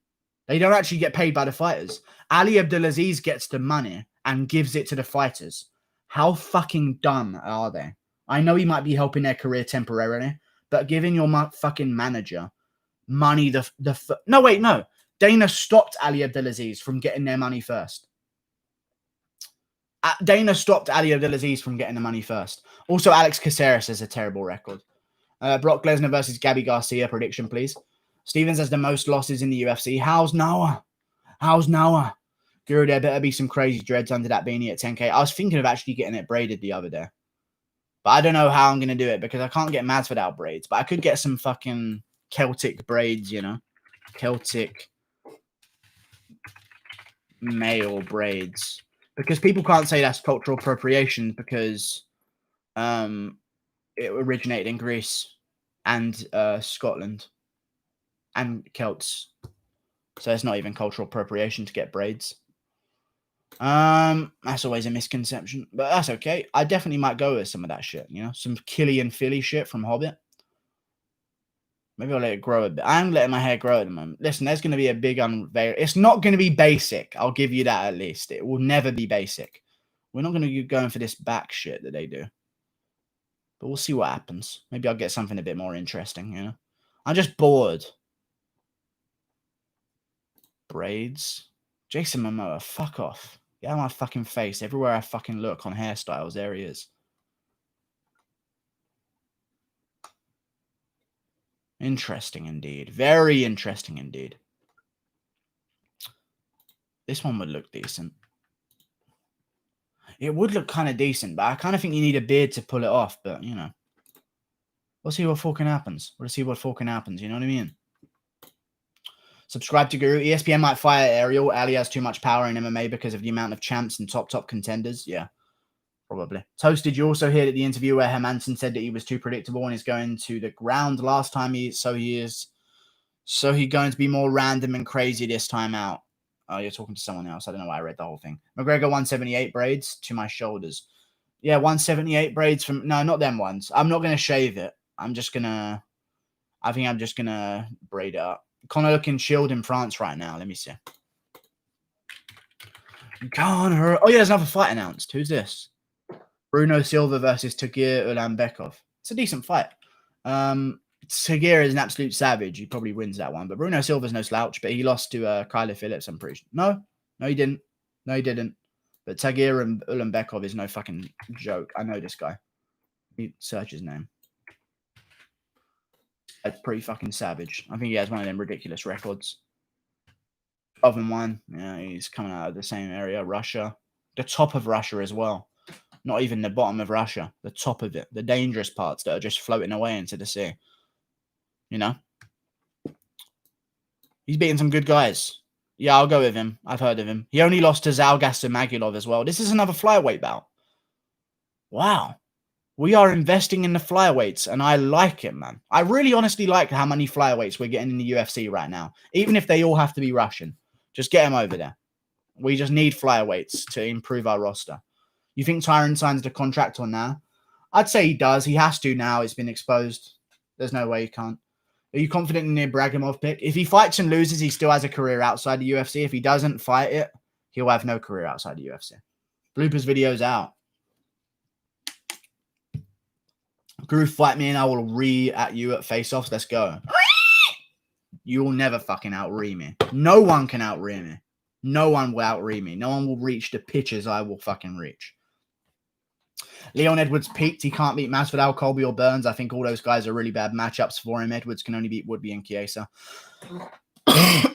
They don't actually get paid by the fighters. Ali Abdulaziz gets the money and gives it to the fighters. How fucking dumb are they? I know he might be helping their career temporarily, but giving your fucking manager money No, wait, no. Dana stopped Ali Abdulaziz from getting their money first. Dana stopped Ali Abdulaziz from getting the money first. Also, Alex Caceres has a terrible record. Brock Lesnar versus Gabby Garcia. Prediction, please. Stevens has the most losses in the UFC. How's Noah? Guru, there better be some crazy dreads under that beanie at 10K. I was thinking of actually getting it braided the other day. But I don't know how I'm going to do it because I can't get Masvidal braids. But I could get some fucking Celtic braids, you know. Celtic male braids. Because people can't say that's cultural appropriation because it originated in Greece and Scotland and Celts. So it's not even cultural appropriation to get braids. That's always a misconception, but that's okay. I definitely might go with some of that shit, you know, some Killian Philly shit from Hobbit. Maybe I'll let it grow a bit. I am letting my hair grow at the moment. Listen, there's going to be a big unveil. It's not going to be basic. I'll give you that at least. It will never be basic. We're not going to be going for this back shit that they do. But we'll see what happens. Maybe I'll get something a bit more interesting, you know. I'm just bored. Braids. Jason Momoa, fuck off. Get out of my fucking face. Everywhere I fucking look on hairstyles, there he is. Interesting indeed. Very interesting indeed. This one would look decent. It would look kind of decent, but I kind of think you need a beard to pull it off. But, you know, we'll see what fucking happens. We'll see what fucking happens. You know what I mean? Subscribe to Guru. ESPN might fire Ariel. Ali has too much power in MMA because of the amount of champs and top contenders. Yeah, probably. Toast, did you also hear that the interview where Hermanson said that he was too predictable and is going to the ground last time? He's going to be more random and crazy this time out. Oh, you're talking to someone else. I don't know why I read the whole thing. McGregor 178 braids to my shoulders. Yeah, 178 braids from... No, not them ones. I'm not going to shave it. I think I'm just going to braid it up. Conor looking chilled in France right now. Let me see. Conor. Oh, yeah, there's another fight announced. Who's this? Bruno Silva versus Tagir Ulanbekov. It's a decent fight. Tagir is an absolute savage. He probably wins that one. But Bruno Silva's no slouch. But he lost to Kyler Phillips, I'm pretty sure. No, he didn't. No, he didn't. But Tagir and Ulanbekov is no fucking joke. I know this guy. He search his name. It's pretty fucking savage. I think he has one of them ridiculous records. 12-1. Yeah, he's coming out of the same area. Russia. The top of Russia as well. Not even the bottom of Russia. The top of it. The dangerous parts that are just floating away into the sea. You know? He's beating some good guys. Yeah, I'll go with him. I've heard of him. He only lost to Zalgas and Magulov as well. This is another flyweight bout. Wow. We are investing in the flyweights, and I like it, man. I really honestly like how many flyweights we're getting in the UFC right now. Even if they all have to be Russian. Just get them over there. We just need flyweights to improve our roster. You think Tyron signs the contract or now? I'd say he does. He has to now. It's been exposed. There's no way he can't. Are you confident in the Ibragimov pick? If he fights and loses, he still has a career outside the UFC. If he doesn't fight it, he'll have no career outside the UFC. Bloopers video's out. Groove, fight me and I will at you at face-offs. Let's go. You will never fucking out-re me. No one can out-re me. No one will out-re me. No one will reach the pitches I will fucking reach. Leon Edwards peaked. He can't beat Masvidal, Colby, or Burns. I think all those guys are really bad matchups for him. Edwards can only beat Woodley and Chiesa. I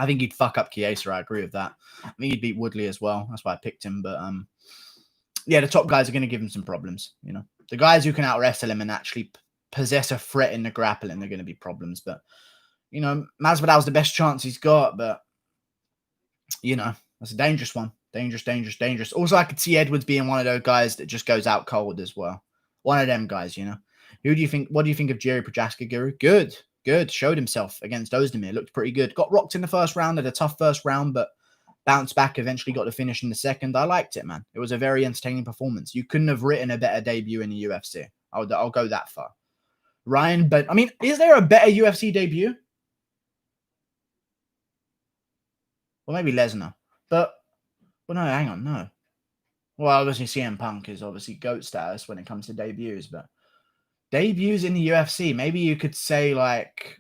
think he'd fuck up Chiesa. I agree with that. I think he'd beat Woodley as well. That's why I picked him. But yeah, the top guys are going to give him some problems. You know, the guys who can out wrestle him and actually possess a threat in the grappling, they're going to be problems. But you know, Masvidal's the best chance he's got. But you know, that's a dangerous one. Dangerous. Also, I could see Edwards being one of those guys that just goes out cold as well. One of them guys, you know. Who do you think? What do you think of Jerry Prochaska, Guru? Good. Showed himself against Ozdemir. Looked pretty good. Got rocked in the first round, had a tough first round, but bounced back. Eventually got to finish in the second. I liked it, man. It was a very entertaining performance. You couldn't have written a better debut in the UFC. I'll go that far. Ryan, but I mean, is there a better UFC debut? Well, maybe Lesnar, but. Well, no, hang on, no. Well, obviously CM Punk is obviously GOAT status when it comes to debuts, but debuts in the UFC, maybe you could say like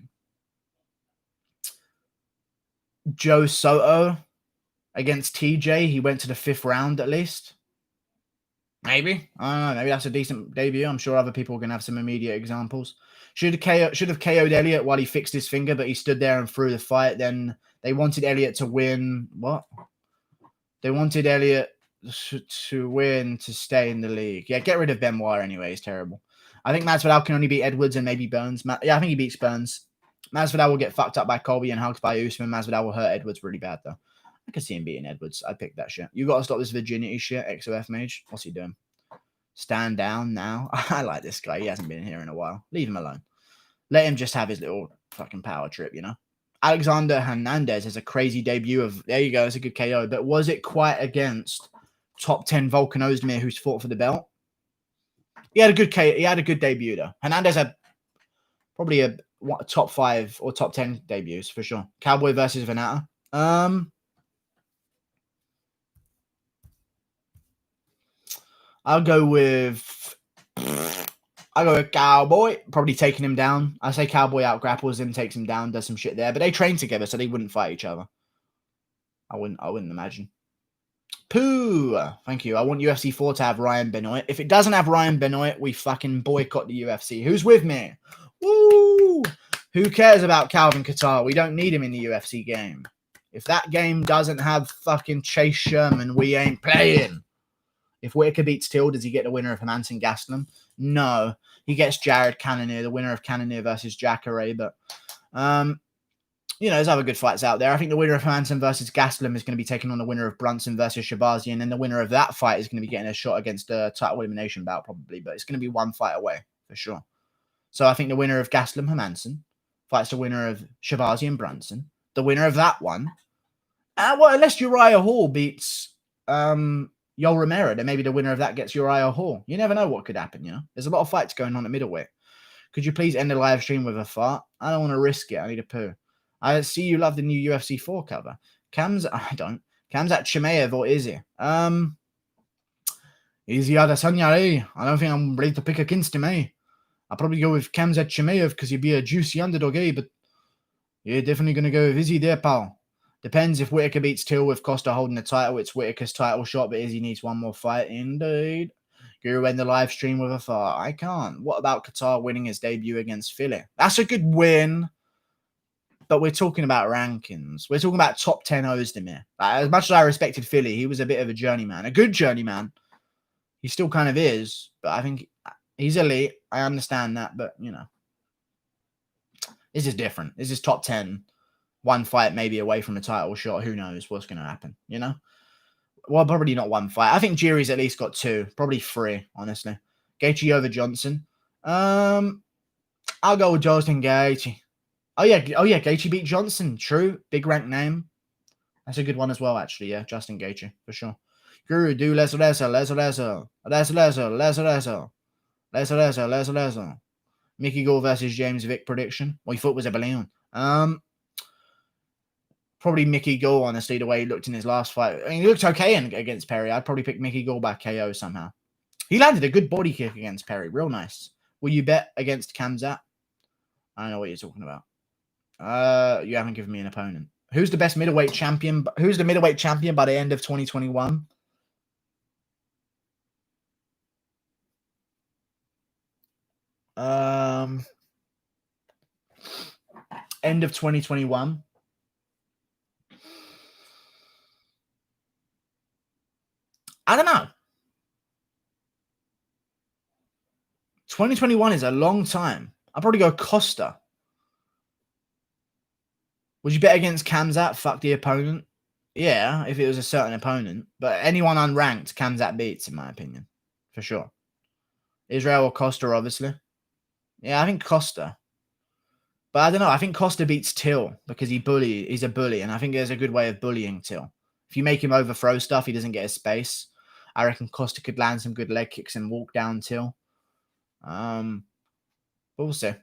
Joe Soto against TJ. He went to the 5th round at least. Maybe. I don't know. Maybe that's a decent debut. I'm sure other people are going to have some immediate examples. Should have KO'd Elliott while he fixed his finger, but he stood there and threw the fight. Then they wanted Elliott to win. What? They wanted Elliott to win to stay in the league. Yeah, get rid of Benoit anyway. He's terrible. I think Masvidal can only beat Edwards and maybe Burns. Yeah, I think he beats Burns. Masvidal will get fucked up by Colby and hugged by Usman. Masvidal will hurt Edwards really bad, though. I could see him beating Edwards. I'd pick that shit. You got to stop this virginity shit, XOF Mage. What's he doing? Stand down now. I like this guy. He hasn't been here in a while. Leave him alone. Let him just have his little fucking power trip, you know? Alexander Hernandez has a crazy debut of, there you go, it's a good KO. But was it quite against top 10 Volkan Ozdemir who's fought for the belt? He had a good debut though. Hernandez had probably a top 5 or top 10 debuts for sure. Cowboy versus Venata. I'll go with Cowboy, probably taking him down. I say Cowboy out grapples him, takes him down, does some shit there. But they train together, so they wouldn't fight each other. I wouldn't imagine. Pooh, thank you. I want UFC 4 to have Ryan Benoit. If it doesn't have Ryan Benoit, we fucking boycott the UFC. Who's with me? Woo! Who cares about Calvin Kattar? We don't need him in the UFC game. If that game doesn't have fucking Chase Sherman, we ain't playing. If Whitaker beats Till, does he get the winner of Hermansson Gastelum? No. He gets Jared Cannonier, the winner of Cannonier versus Jacare. But, you know, there's other good fights out there. I think the winner of Hermansson versus Gastelum is going to be taking on the winner of Brunson versus Shabazian. And the winner of that fight is going to be getting a shot against a title elimination bout, probably. But it's going to be one fight away, for sure. So I think the winner of Gastelum Hermansson fights the winner of Shabazian Brunson. The winner of that one. Well, unless Uriah Hall beats Yoel Romero, then maybe the winner of that gets Uriah Hall. You never know what could happen, you know? There's a lot of fights going on at middleweight. Could you please end the live stream with a fart? I don't want to risk it. I need a poo. I see you love the new UFC 4 cover. I don't. Kamzat Chimaev or Izzy? Izzy Adesanya, I don't think I'm ready to pick against him, eh? I'll probably go with Kamzat Chimaev because he'd be a juicy underdog, eh? But you're definitely going to go with Izzy there, pal. Depends if Whitaker beats Till with Costa holding the title. It's Whitaker's title shot, but Izzy needs one more fight. Indeed. Guru end the live stream with a fart. I can't. What about Kattar winning his debut against Philly? That's a good win. But we're talking about rankings. We're talking about top 10 Ozdemir. As much as I respected Philly, he was a bit of a journeyman. A good journeyman. He still kind of is. But I think he's elite. I understand that. But, you know. This is different. This is top 10. one fight maybe away from the title shot. Who knows what's going to happen, you know? Well, probably not one fight. I think Jiri's at least got 2, probably 3, honestly. Gaethje over Johnson. I'll go with Justin Gaethje. Oh yeah, Gaethje beat Johnson. True, big rank name. That's a good one as well, actually. Yeah, Justin Gaethje for sure. Guru, do lesser. Mickey Gall versus James Vick prediction. What you thought was a balloon. Probably Mickey Gall, honestly, the way he looked in his last fight. I mean, he looked okay against Perry. I'd probably pick Mickey Gall by KO somehow. He landed a good body kick against Perry. Real nice. Will you bet against Kamzat? I don't know what you're talking about. You haven't given me an opponent. Who's the best middleweight champion? Who's the middleweight champion by the end of 2021? End of 2021. I don't know. 2021 is a long time. I'll probably go Costa. Would you bet against Kamzat? Fuck the opponent. Yeah, if it was a certain opponent. But anyone unranked, Kamzat beats, in my opinion. For sure. Israel or Costa, obviously. Yeah, I think Costa. But I don't know. I think Costa beats Till because he's a bully. And I think there's a good way of bullying Till. If you make him overthrow stuff, he doesn't get his space. I reckon Costa could land some good leg kicks and walk down Till. But we'll see.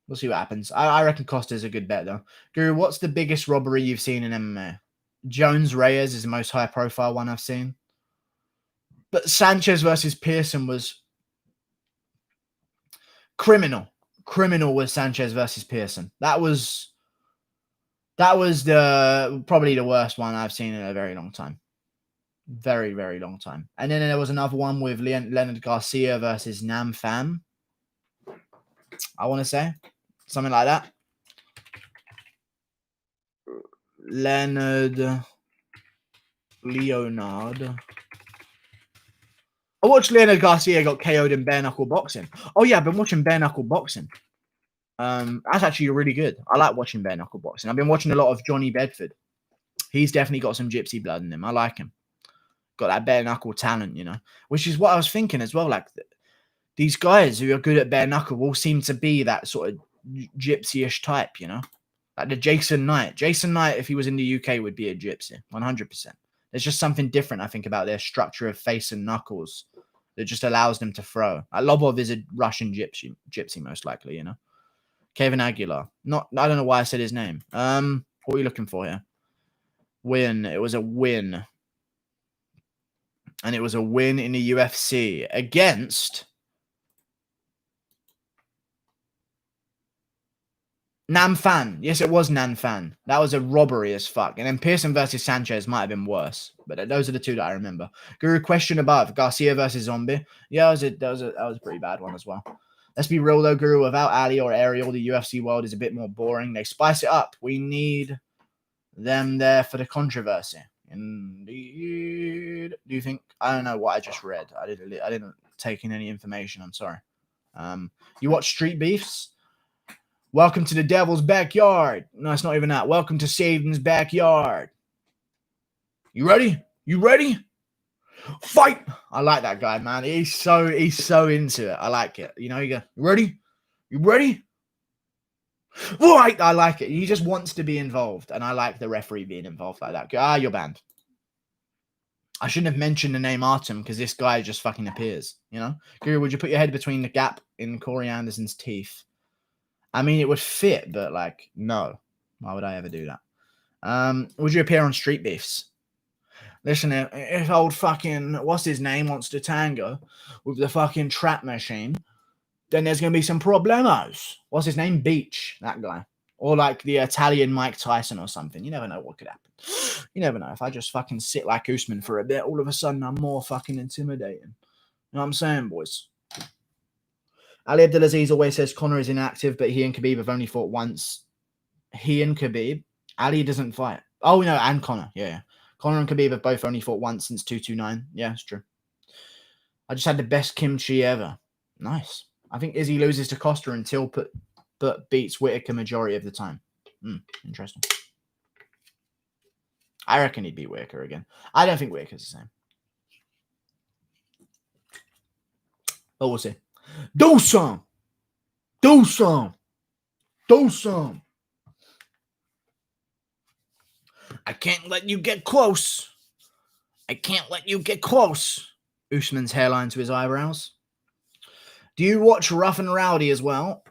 We'll see what happens. I reckon Costa's a good bet, though. Guru, what's the biggest robbery you've seen in MMA? Jones Reyes is the most high-profile one I've seen. But Sanchez versus Pearson was criminal. Criminal was Sanchez versus Pearson. That was probably the worst one I've seen in a very long time. Very, very long time. And then there was another one with Leonard Garcia versus Nam Pham. I want to say. Something like that. Leonard. I watched Leonard Garcia got KO'd in bare knuckle boxing. Oh yeah, I've been watching bare knuckle boxing. That's actually really good. I like watching bare knuckle boxing. I've been watching a lot of Johnny Bedford. He's definitely got some gypsy blood in him. I like him. Got that bare knuckle talent, you know, which is what I was thinking as well. Like these guys who are good at bare knuckle all seem to be that sort of gypsy-ish type, you know, like the Jason Knight. Jason Knight, if he was in the UK, would be a gypsy, 100%. There's just something different, I think, about their structure of face and knuckles that just allows them to throw. Like Lobov is a Russian gypsy, most likely, you know. Kevin Aguilar. I don't know why I said his name. What are you looking for here? Win. It was a win. And it was a win in the UFC against Nam Pham. Yes, it was Nam Pham. That was a robbery as fuck. And then Pearson versus Sanchez might have been worse. But those are the two that I remember. Guru, question above. Garcia versus Zombie. Yeah, that was a pretty bad one as well. Let's be real though, Guru. Without Ali or Ariel, the UFC world is a bit more boring. They spice it up. We need them there for the controversy. Indeed. Do you think? I don't know what I just read. I didn't take in any information. I'm sorry. You watch Street Beefs? Welcome to the Devil's Backyard. No, it's not even that. Welcome to Satan's Backyard. You ready? You ready? Fight! I like that guy, man. He's so into it. I like it. You know, you go, you ready? You ready? Right! I like it. He just wants to be involved. And I like the referee being involved like that. You're banned. I shouldn't have mentioned the name Artem because this guy just fucking appears, you know? Guru, would you put your head between the gap in Corey Anderson's teeth? I mean, it would fit, but like, no. Why would I ever do that? Would you appear on Street Beefs? Listen, if old fucking, what's his name, wants to tango with the fucking trap machine, then there's going to be some problemos. What's his name? Beach, that guy. Or like the Italian Mike Tyson or something. You never know what could happen. You never know. If I just fucking sit like Usman for a bit, all of a sudden I'm more fucking intimidating. You know what I'm saying, boys? Ali Abdelaziz always says Conor is inactive, but he and Khabib have only fought once. He and Khabib? Ali doesn't fight. Oh, no, and Conor. Yeah. Conor and Khabib have both only fought once since 229. Yeah, it's true. I just had the best kimchi ever. Nice. I think Izzy loses to Costa until but beats Whittaker majority of the time. Interesting. I reckon he'd beat Whittaker again. I don't think Whittaker's the same. But we'll see. Dodson! Dodson! Dodson! I can't let you get close. I can't let you get close. Usman's hairline to his eyebrows. Do you watch Rough and Rowdy as well?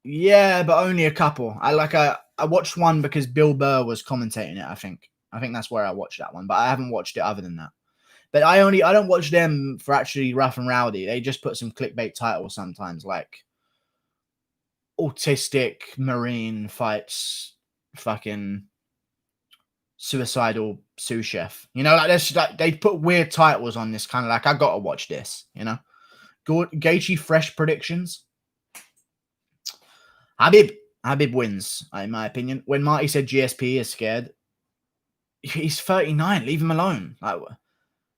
Yeah, but only a couple. I watched one because Bill Burr was commentating it, I think. I think that's where I watched that one, but I haven't watched it other than that. But I don't watch them for actually Rough and Rowdy. They just put some clickbait titles sometimes, like autistic Marine fights fucking suicidal sous chef. You know, like they put weird titles on this, kind of like, I gotta watch this, you know. Gaethje fresh predictions. Habib wins, in my opinion. When Marty said GSP is scared, he's 39. Leave him alone. Like,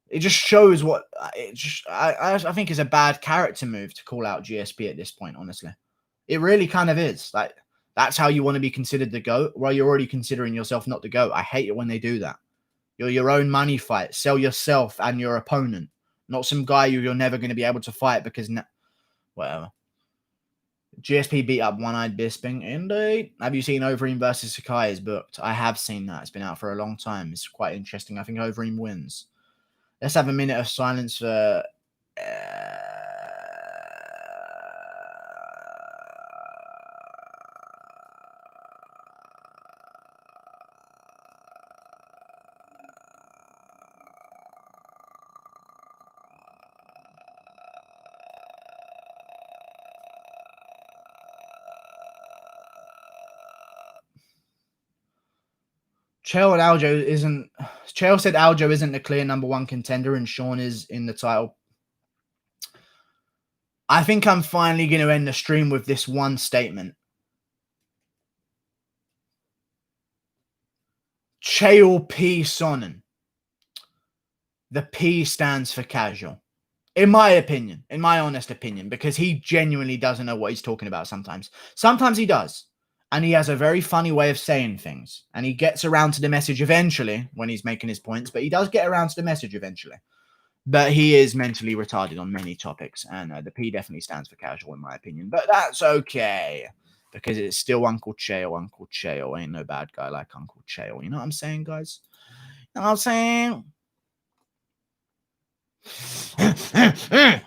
it just shows what I think is a bad character move to call out GSP at this point. Honestly, it really kind of is. Like, that's how you want to be considered the GOAT. Well, you're already considering yourself not the GOAT. I hate it when they do that. You're your own money fight. Sell yourself and your opponent, not some guy you're never going to be able to fight because whatever. GSP beat up One-Eyed Bisping. Indeed. Have you seen Overeem versus Sakai is booked? I have seen that. It's been out for a long time. It's quite interesting. I think Overeem wins. Let's have a minute of silence for... Chael said Aljo isn't the clear number one contender and Sean is in the title. I think I'm finally going to end the stream with this one statement. Chael P. Sonnen. The P stands for casual. In my opinion, in my honest opinion, because he genuinely doesn't know what he's talking about sometimes. Sometimes he does. And he has a very funny way of saying things. And he gets around to the message eventually when he's making his points. But he does get around to the message eventually. But he is mentally retarded on many topics. And the P definitely stands for casual in my opinion. But that's okay. Because it's still Uncle Chael. Uncle Chael ain't no bad guy like Uncle Chael. You know what I'm saying, guys? You know what I'm saying?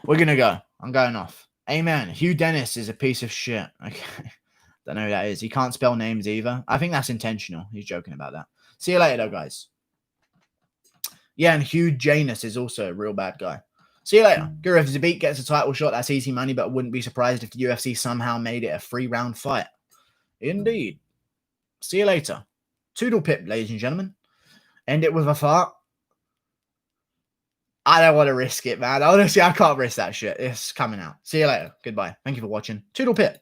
We're going to go. I'm going off. Amen. Hugh Dennis is a piece of shit. Okay. Don't know who that is. He can't spell names either. I think that's intentional. He's joking about that. See you later, though, guys. Yeah, and Hugh Janus is also a real bad guy. See you later. Guruf Zabit gets a title shot. That's easy money, but wouldn't be surprised if the UFC somehow made it a 3-round fight. Indeed. See you later. Toodle pip, ladies and gentlemen. End it with a fart. I don't want to risk it, man. Honestly, I can't risk that shit. It's coming out. See you later. Goodbye. Thank you for watching. Toodle pip.